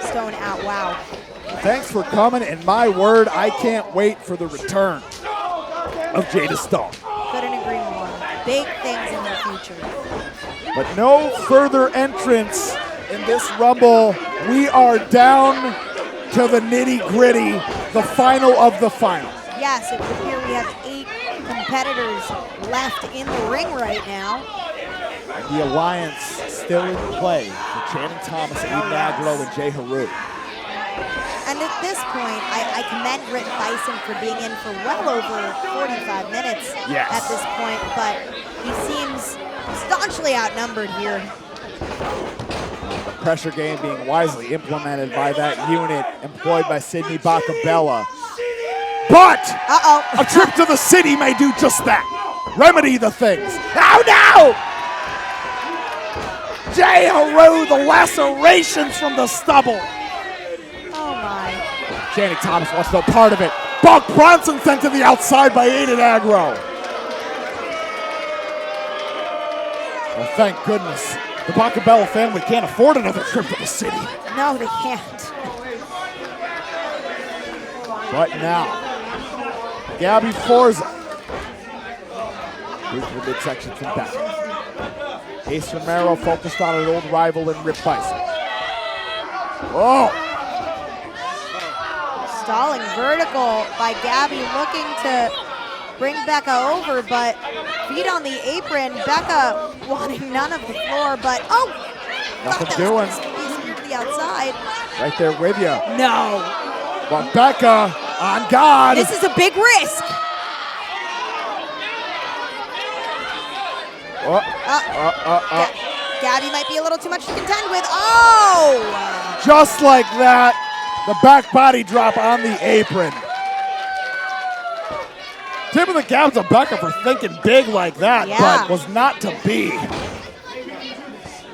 Stone out. Wow. Thanks for coming, and my word, I can't wait for the return of Jada Stone. Couldn't agree more. Big things in their future. But no further entrance in this Rumble. We are down to the nitty-gritty, the final of the final. Yes, it would appear we have 8 competitors left in the ring right now. And the alliance still in play for Channing Thomas, Aiden Aggro, and J-Heru. And at this point, I commend Rick Bison for being in for well over 45 minutes at this point, but he seems staunchly outnumbered here. The pressure game being wisely implemented by that unit employed by Sydney Bacabella. But a trip to the city may do just that. Remedy the things. Oh no! J-Heru, the lacerations from the stubble. Oh my. Channing Thomas wants no part of it. Buck Bronson sent to the outside by Aiden Aggro. Well, thank goodness. The Bacabella family can't afford another trip to the city. No, they can't. But now, Gabby Forza. Here's the midsection from back. Ace Romero focused on an old rival in Rip Bison. Whoa! Stalling vertical by Gabby, looking to bring Becca over, but feet on the apron. Becca wanting none of the floor, but Nothing doing. He's to the outside. Right there with you. No. But Becca on God. This is a big risk. Gabby might be a little too much to contend with. Oh! Just like that, the back body drop on the apron. Tip of the cap to Becca for thinking big like that, but was not to be.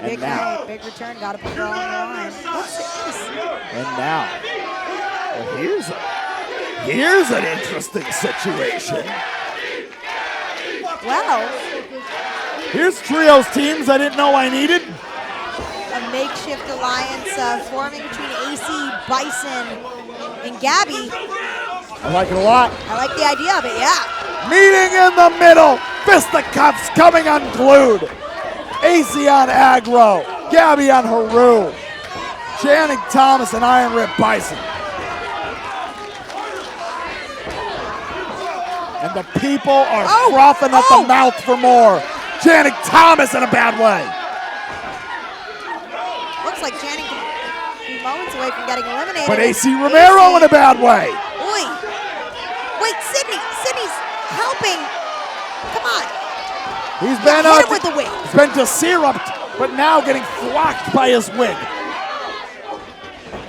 Big night, big return, gotta put it all on the line. What's this? And now, well, here's an interesting situation. Well, here's trios teams I didn't know I needed. A makeshift alliance forming between AC, Bison, and Gabby. I like it a lot. I like the idea of it, yeah. Meeting in the middle, fisticuffs coming unglued. AC on Aggro, Gabby on Heru, Channing Thomas and Iron Rip Bison. And the people are frothing at the mouth for more. Channing Thomas in a bad way. Looks like Channing can be moments away from getting eliminated. But AC Romero in a bad way. Oy. Wait, Sydney's helping. Come on. He's been hit him with the wig. He's been desiruped, but now getting flocked by his wig.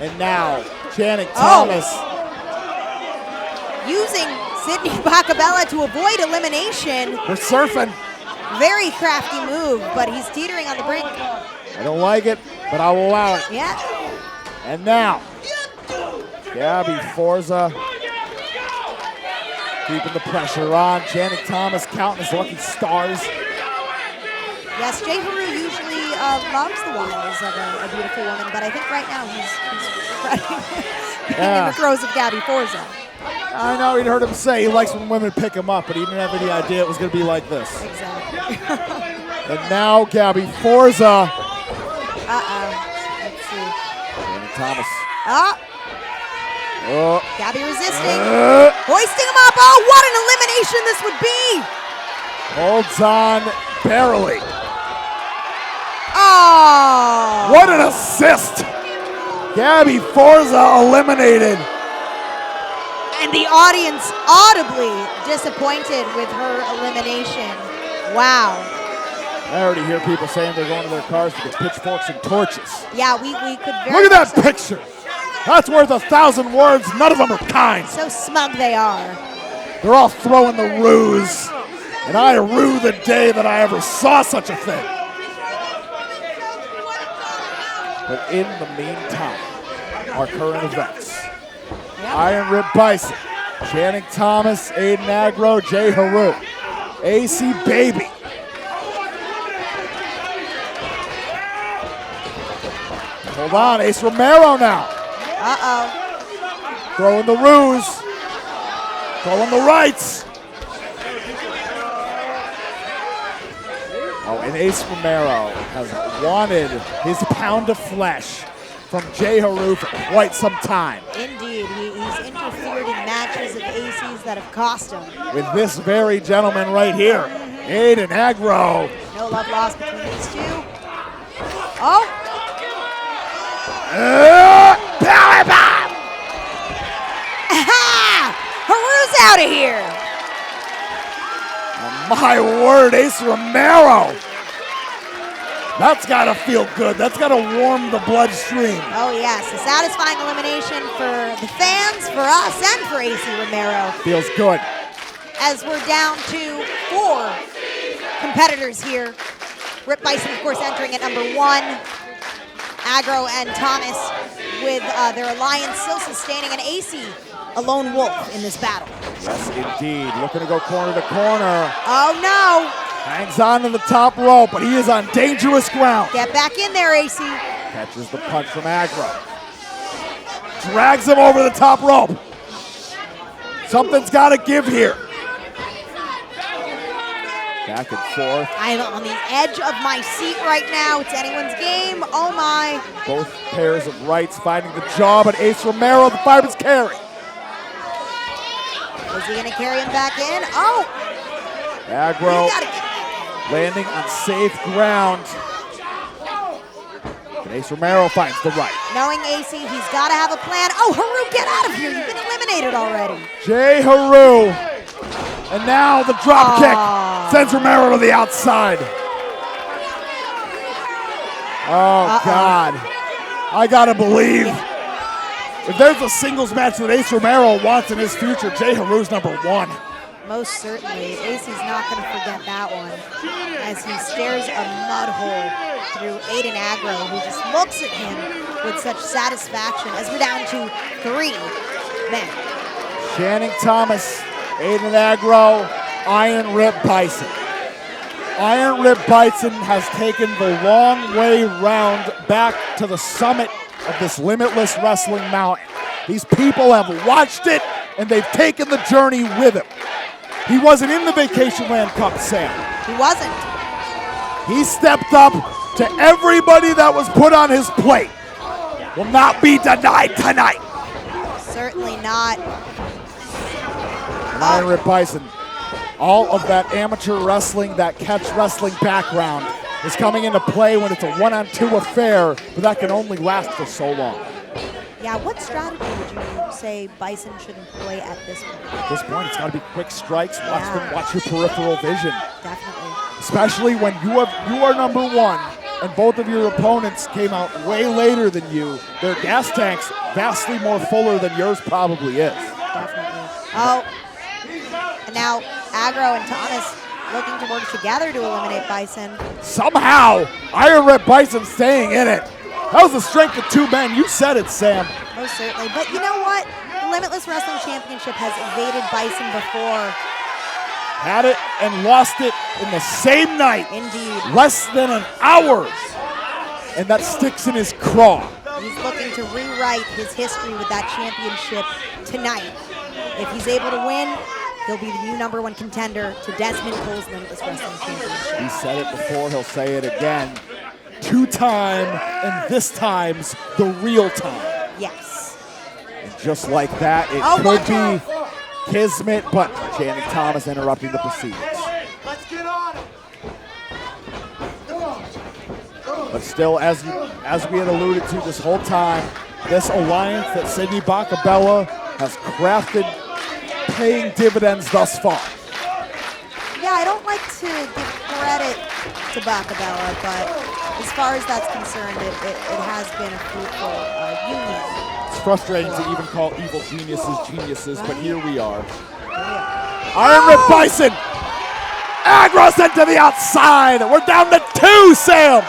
And now Channing Thomas using Sydney Bacabella to avoid elimination. We're surfing. Very crafty move, but he's teetering on the brink. I don't like it, but I will allow it. Yeah. And now, Gabby Forza keeping the pressure on. Channing Thomas counting his lucky stars. Yes, J-Heru usually loves the wiles of a beautiful woman, but I think right now he's in the throes of Gabby Forza. I know, he'd heard him say he likes when women pick him up, but he didn't have any idea it was going to be like this. Exactly. And now Gabby Forza. Let's see. Channing Thomas. Gabby resisting. Hoisting him up. Oh, what an elimination this would be. Holds on barely. Oh! What an assist! Gabby Forza eliminated. And the audience audibly disappointed with her elimination. Wow. I already hear people saying they're going to their cars to get pitchforks and torches. Yeah, we could very Look at that picture. That's worth 1,000 words. None of them are kind. So smug they are. They're all throwing the ruse. And I rue the day that I ever saw such a thing. But in the meantime, our current events. Iron Rip Bison, Channing Thomas, Aiden Aggro, J-Heru, AC Baby. Hold on, Ace Romero now. Throwing the ruse. Throwing the rights. Oh, and Ace Romero has wanted his pound of flesh from J-Heru for quite some time. Indeed, he's interfered in matches of ACs that have cost him. With this very gentleman right here, Aiden Aggro. No love lost between these two. Oh! Power bomb! Heru's out of here! Oh, my word, Ace Romero. That's gotta feel good. That's gotta warm the bloodstream. Oh yes, a satisfying elimination for the fans, for us, and for AC Romero. Feels good. As we're down to 4 competitors here. Rip Bison, of course, entering at number 1. Aggro and Thomas with their alliance still sustaining, an AC, a lone wolf in this battle. Yes, indeed. Looking to go corner to corner. Oh no! Hangs on to the top rope, but he is on dangerous ground. Get back in there, AC. Catches the punch from Aggro. Drags him over the top rope. Something's got to give here. Back and forth. I'm on the edge of my seat right now. It's anyone's game. Oh my. Both pairs of rights finding the jaw, but Ace Romero, the fireman's carry. Is he going to carry him back in? Oh! Aggro landing on safe ground. And Ace Romero finds the right. Knowing AC, he's got to have a plan. Oh, Heru, get out of here. You've been eliminated already. J-Heru. And now the drop kick sends Romero to the outside. Oh, God. I got to believe. If there's a singles match that Ace Romero wants in his future, J-Heru's number 1. Most certainly. AC's not going to forget that one as he stares a mud hole through Aiden Aggro, who just looks at him with such satisfaction as we're down to 3 men. Channing Thomas, Aiden Aggro, Iron Rip Bison. Iron Rip Bison has taken the long way round back to the summit of this Limitless Wrestling mountain. These people have watched it, and they've taken the journey with him. He wasn't in the Vacation Land Cup, Sam. He wasn't. He stepped up to everybody that was put on his plate. Will not be denied tonight. Certainly not. Iron Rip Bison, all of that amateur wrestling, that catch wrestling background is coming into play when it's a 1-on-2 affair, but that can only last for so long. Yeah, what strategy would you say Bison should employ at this point? At this point, it's got to be quick strikes. Watch your peripheral vision. Definitely. Especially when you are number 1 and both of your opponents came out way later than you. Their gas tanks vastly more fuller than yours probably is. Definitely. Oh, and now Aggro and Thomas looking to work together to eliminate Bison. Somehow, Iron Rip Bison staying in it. That was the strength of 2 men. You said it, Sam. Most certainly. But you know what? The Limitless Wrestling Championship has evaded Bison before. Had it and lost it in the same night. Indeed. Less than an hour. And that sticks in his craw. He's looking to rewrite his history with that championship tonight. If he's able to win, he'll be the new number 1 contender to Dezmond Cole's Limitless Wrestling Championship. He said it before, he'll say it again. 2-time, and this time's the real time. Yes. And just like that, it could be kismet, but Channing Thomas interrupting the proceedings. Let's get on it. But still, as we had alluded to this whole time, this alliance that Sydney Bacabella has crafted, paying dividends thus far. Yeah, I don't like to give credit to Bacabella, but as far as that's concerned, it has been a fruitful union. It's frustrating to even call evil geniuses, but here we are. Iron Rip Bison! Aggro sent to the outside! We're down to 2, Sam!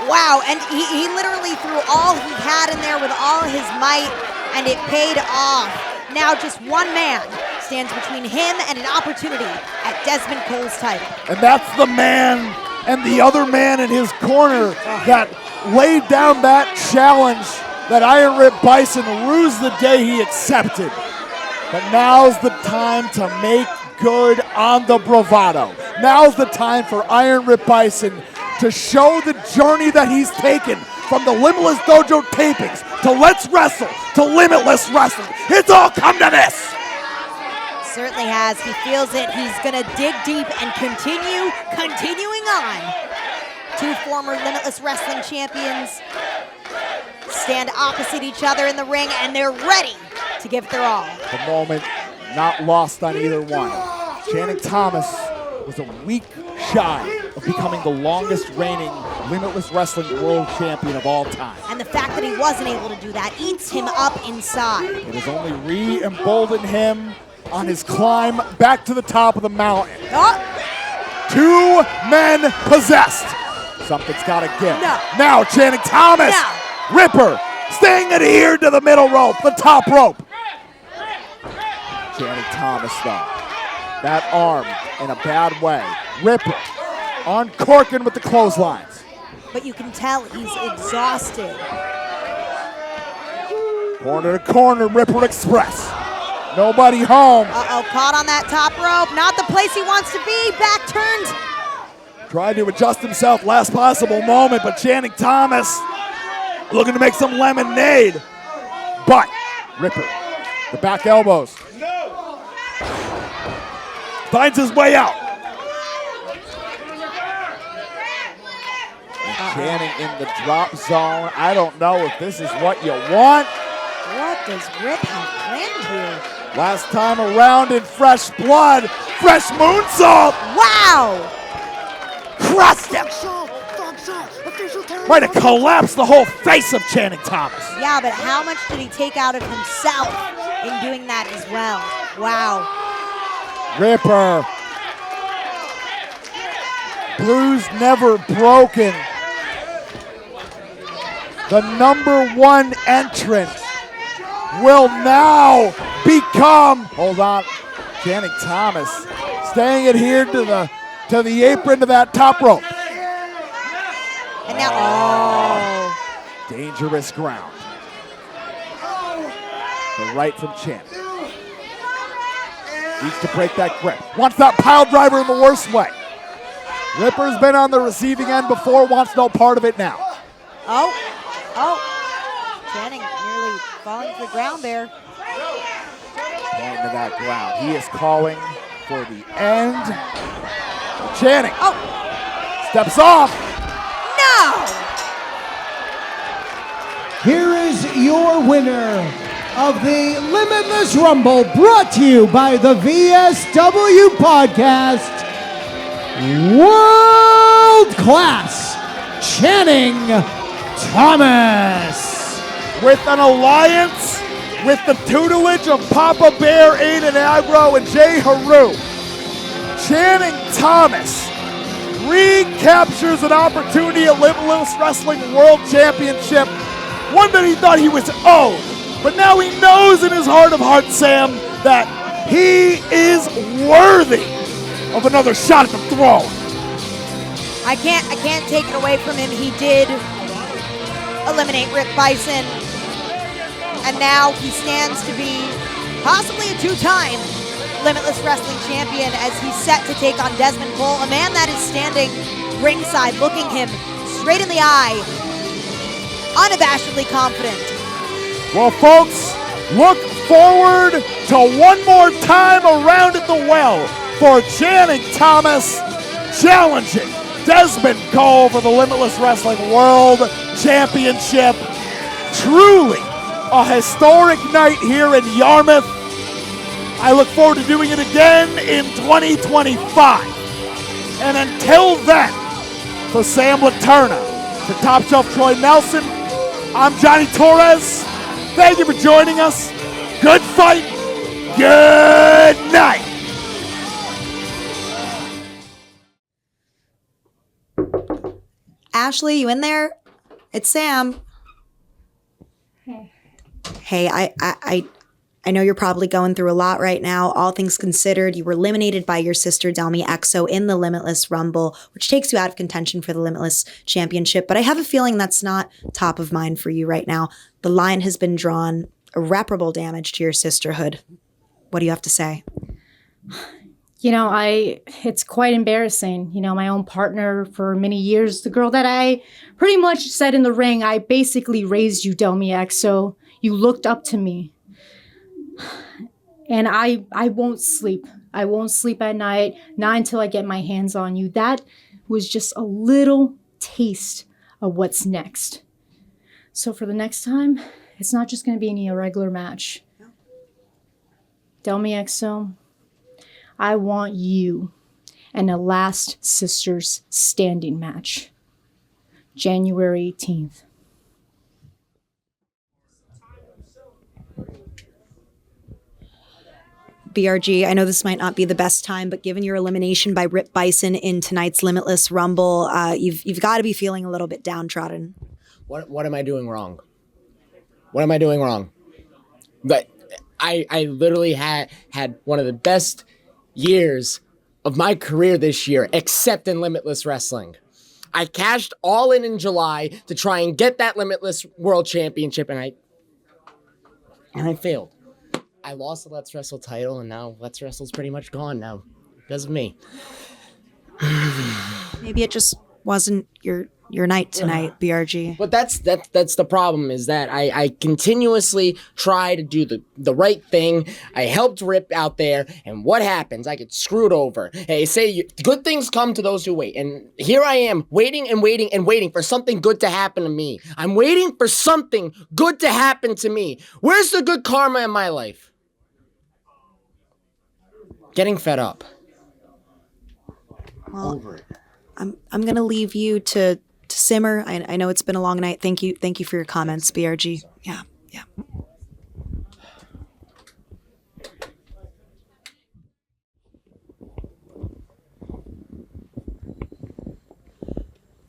Wow, and he literally threw all he had in there with all his might, and it paid off. Now just 1 man stands between him and an opportunity at Dezmond Cole's title. And that's the man and the other man in his corner that laid down that challenge that Iron Rip Bison rused the day he accepted. But now's the time to make good on the bravado. Now's the time for Iron Rip Bison to show the journey that he's taken from the Limitless Dojo tapings to Let's Wrestle to Limitless Wrestling. It's all come to this. Certainly has. He feels it. He's gonna dig deep and continuing on. Two former Limitless Wrestling champions stand opposite each other in the ring, and they're ready to give it their all. The moment not lost on either one. Channing Thomas was a week shy of becoming the longest reigning Limitless Wrestling World Champion of all time. And the fact that he wasn't able to do that eats him up inside. It has only re-emboldened him on his climb back to the top of the mountain. Oh. 2 men possessed. Something's got to give. No. Now Channing Thomas. No. Ripper staying adhered to the middle rope, the top rope. Channing Thomas, though. That arm in a bad way. Ripper uncorking with the clotheslines. But you can tell he's exhausted. Corner to corner, Ripper Express. Nobody home. Uh-oh, caught on that top rope. Not the place he wants to be. Back turned. Tried to adjust himself last possible moment, but Channing Thomas looking to make some lemonade. But Ripper, the back elbows. Finds his way out. And Channing in the drop zone. I don't know if this is what you want. What does Rip have planned here? Last time around in fresh blood. Fresh moonsault. Wow! Crushed him. Might have collapsed the whole face of Channing Thomas. Yeah, but how much did he take out of himself in doing that as well? Wow. Ripper. Blues never broken. The #1 entrant will now become. Hold on. Channing Thomas staying adhered to the apron to that top rope. And now, oh. Dangerous ground. The right from Channing. Needs to break that grip. Wants that pile driver in the worst way. Ripper's been on the receiving end before, wants no part of it now. Oh. Channing nearly falling to the ground there. Pointing to that ground. He is calling for the end. Channing. Oh. Steps off. No. Here is your winner of the Limitless Rumble, brought to you by the VSW Podcast, World Class Channing Thomas. With an alliance with the tutelage of Papa Bear, Aiden, Aggro, and J-Heru, Channing Thomas recaptures an opportunity at Limitless Wrestling World Championship, one that he thought he was owed. But now he knows in his heart of hearts, Sam, that he is worthy of another shot at the throne. I can't take it away from him. He did eliminate Rick Bison, and now he stands to be possibly a 2-time Limitless Wrestling champion as he's set to take on Dezmond Cole, a man that is standing ringside, looking him straight in the eye, unabashedly confident. Well, folks, look forward to one more time around at the well for Channing Thomas challenging Dezmond Cole for the Limitless Wrestling World Championship. Truly a historic night here in Yarmouth. I look forward to doing it again in 2025. And until then, for Sam Laterna, for Top Shelf Troy Nelson, I'm Johnny Torres. Thank you for joining us. Good fight. Good night. Ashley, you in there? It's Sam. Hey, I know you're probably going through a lot right now. All things considered, you were eliminated by your sister Delmi Exo in the Limitless Rumble, which takes you out of contention for the Limitless Championship. But I have a feeling that's not top of mind for you right now. The line has been drawn. Irreparable damage to your sisterhood. What do you have to say? You know, it's quite embarrassing. You know, my own partner for many years, the girl that I pretty much said in the ring, I basically raised you, Delmi X, so you looked up to me. And I won't sleep. I won't sleep at night, not until I get my hands on you. That was just a little taste of what's next. So for the next time, it's not just going to be any irregular match. Delmi XO, I want you in a Last Sisters Standing match, January 18th. BRG, I know this might not be the best time, but given your elimination by Rip Bison in tonight's Limitless Rumble, you've got to be feeling a little bit downtrodden. What am I doing wrong? What am I doing wrong? But I literally had one of the best years of my career this year, except in Limitless Wrestling. I cashed all in July to try and get that Limitless World Championship, and I failed. I lost the Let's Wrestle title, and now Let's Wrestle's pretty much gone now because of me. Maybe it just wasn't your night tonight, BRG. But that's the problem, is that I continuously try to do the right thing. I helped Rip out there, and what happens? I get screwed over. Hey, good things come to those who wait, and here I am waiting and waiting and waiting for something good to happen to me. I'm waiting for something good to happen to me. Where's the good karma in my life? Getting fed up. Well, Over it. I'm gonna leave you to simmer. I know it's been a long night. Thank you for your comments, BRG. Yeah.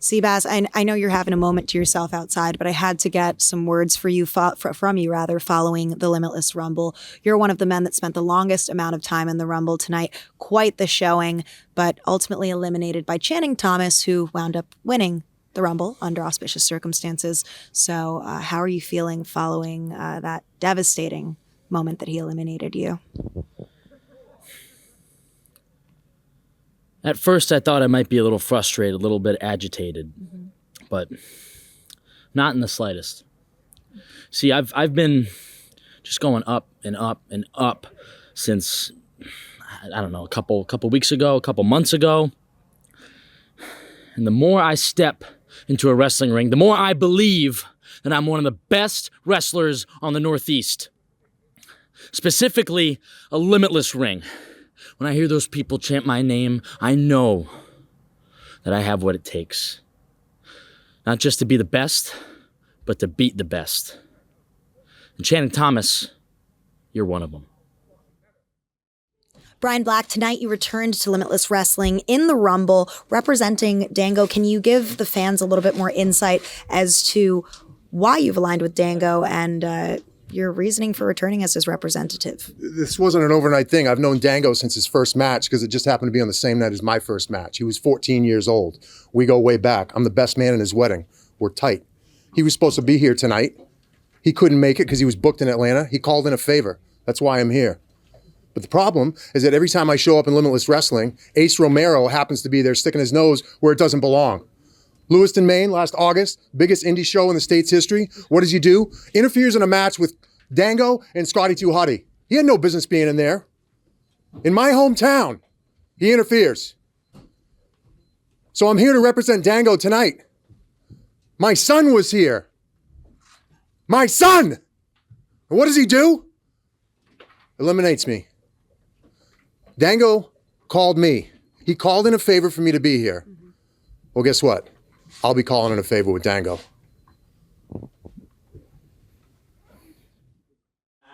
Seabass, I know you're having a moment to yourself outside, but I had to get some words for you from you following the Limitless Rumble. You're one of the men that spent the longest amount of time in the Rumble tonight. Quite the showing, but ultimately eliminated by Channing Thomas, who wound up winning the Rumble under auspicious circumstances. So how are you feeling following that devastating moment that he eliminated you? At first, I thought I might be a little frustrated, a little bit agitated, but not in the slightest. See, I've been just going up and up and up since, I don't know, a couple weeks ago, a couple months ago. And the more I step into a wrestling ring, the more I believe that I'm one of the best wrestlers on the Northeast. Specifically, a limitless ring. When I hear those people chant my name, I know that I have what it takes. Not just to be the best, but to beat the best. And Channing Thomas, you're one of them. Brian Black, tonight you returned to Limitless Wrestling in the Rumble, representing Dango. Can you give the fans a little bit more insight as to why you've aligned with Dango and your reasoning for returning as his representative? This wasn't an overnight thing. I've known Dango since his first match because it just happened to be on the same night as my first match. He was 14 years old. We go way back. I'm the best man in his wedding. We're tight. He was supposed to be here tonight. He couldn't make it because he was booked in Atlanta. He called in a favor. That's why I'm here. But the problem is that every time I show up in Limitless Wrestling, Ace Romero happens to be there sticking his nose where it doesn't belong. Lewiston, Maine, last August, biggest indie show in the state's history. What does he do? Interferes in a match with Dango and Scotty 2 Hottie. He had no business being in there. In my hometown, he interferes. So I'm here to represent Dango tonight. My son was here. My son! And what does he do? Eliminates me. Dango called me. He called in a favor for me to be here. Well, guess what? I'll be calling in a favor with Dango.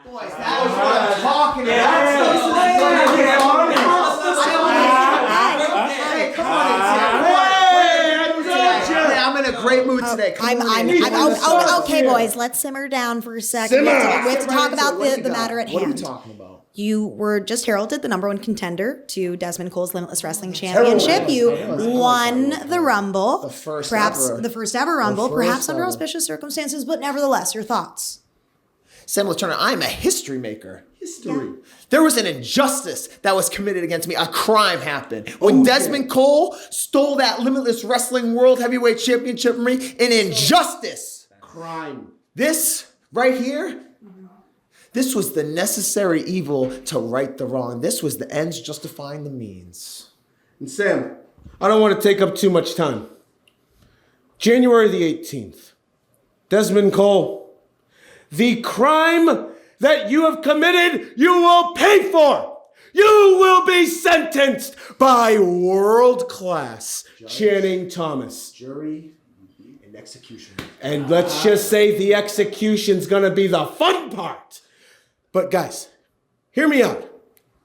Boys, that was what I'm talking about. Hey, come on, I'm in a great mood today. I'm okay, boys. Let's simmer down for a second. We have to talk about the matter at hand. What are we talking about? You were just heralded the #1 contender to Dezmond Cole's Limitless Wrestling Championship. You won the Rumble. The first ever Rumble, perhaps under auspicious circumstances, but nevertheless, your thoughts? Limitless Turner, I'm a history maker. History. There was an injustice that was committed against me. A crime happened. When Dezmond Cole stole that Limitless Wrestling World Heavyweight Championship from me, an injustice. Crime. This right here, this was the necessary evil to right the wrong. This was the ends justifying the means. And Sam, I don't want to take up too much time. January the 18th, Dezmond Cole, the crime that you have committed, you will pay for. You will be sentenced by world-class Channing Thomas. Jury and execution. And let's just say the execution's gonna be the fun part. But guys, hear me out.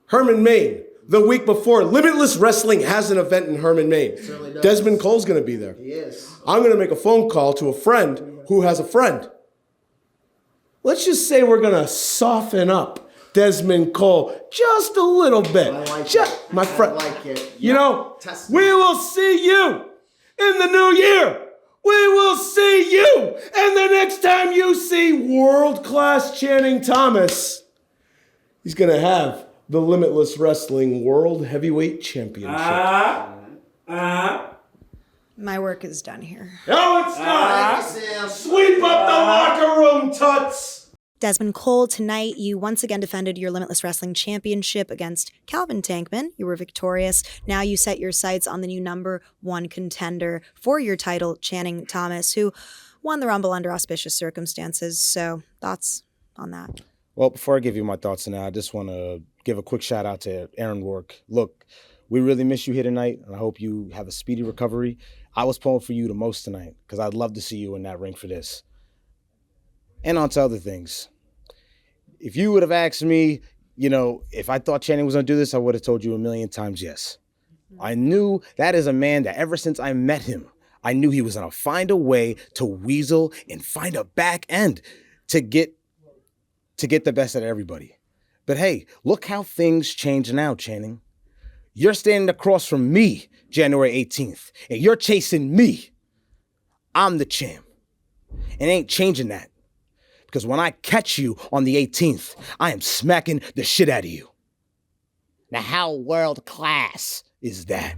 Herman, Maine, the week before, Limitless Wrestling has an event in Herman, Maine. Dezmond Cole's gonna be there. He is. I'm gonna make a phone call to a friend who has a friend. Let's just say we're gonna soften up Dezmond Cole just a little bit. I like just, it. my friend. I like it. You know, we will see you in the new year. We will see you. And the next time you see world-class Channing Thomas, he's gonna have the Limitless Wrestling World Heavyweight Championship. My work is done here. No, it's not. Sweep up the locker room, Tuts. Dezmond Cole, tonight you once again defended your Limitless Wrestling Championship against Calvin Tankman. You were victorious. Now you set your sights on the new #1 contender for your title, Channing Thomas, who won the Rumble under auspicious circumstances. So, thoughts on that? Well, before I give you my thoughts on that, I just want to give a quick shout out to Aaron Rourke. Look, we really miss you here tonight, and I hope you have a speedy recovery. I was pulling for you the most tonight because I'd love to see you in that ring for this. And on to other things. If you would have asked me, if I thought Channing was going to do this, I would have told you a million times yes. I knew that is a man that ever since I met him, I knew he was going to find a way to weasel and find a back end to get the best out of everybody. But hey, look how things change now, Channing. You're standing across from me January 18th, and you're chasing me. I'm the champ. And ain't changing that. Because when I catch you on the 18th, I am smacking the shit out of you. Now, how world class is that?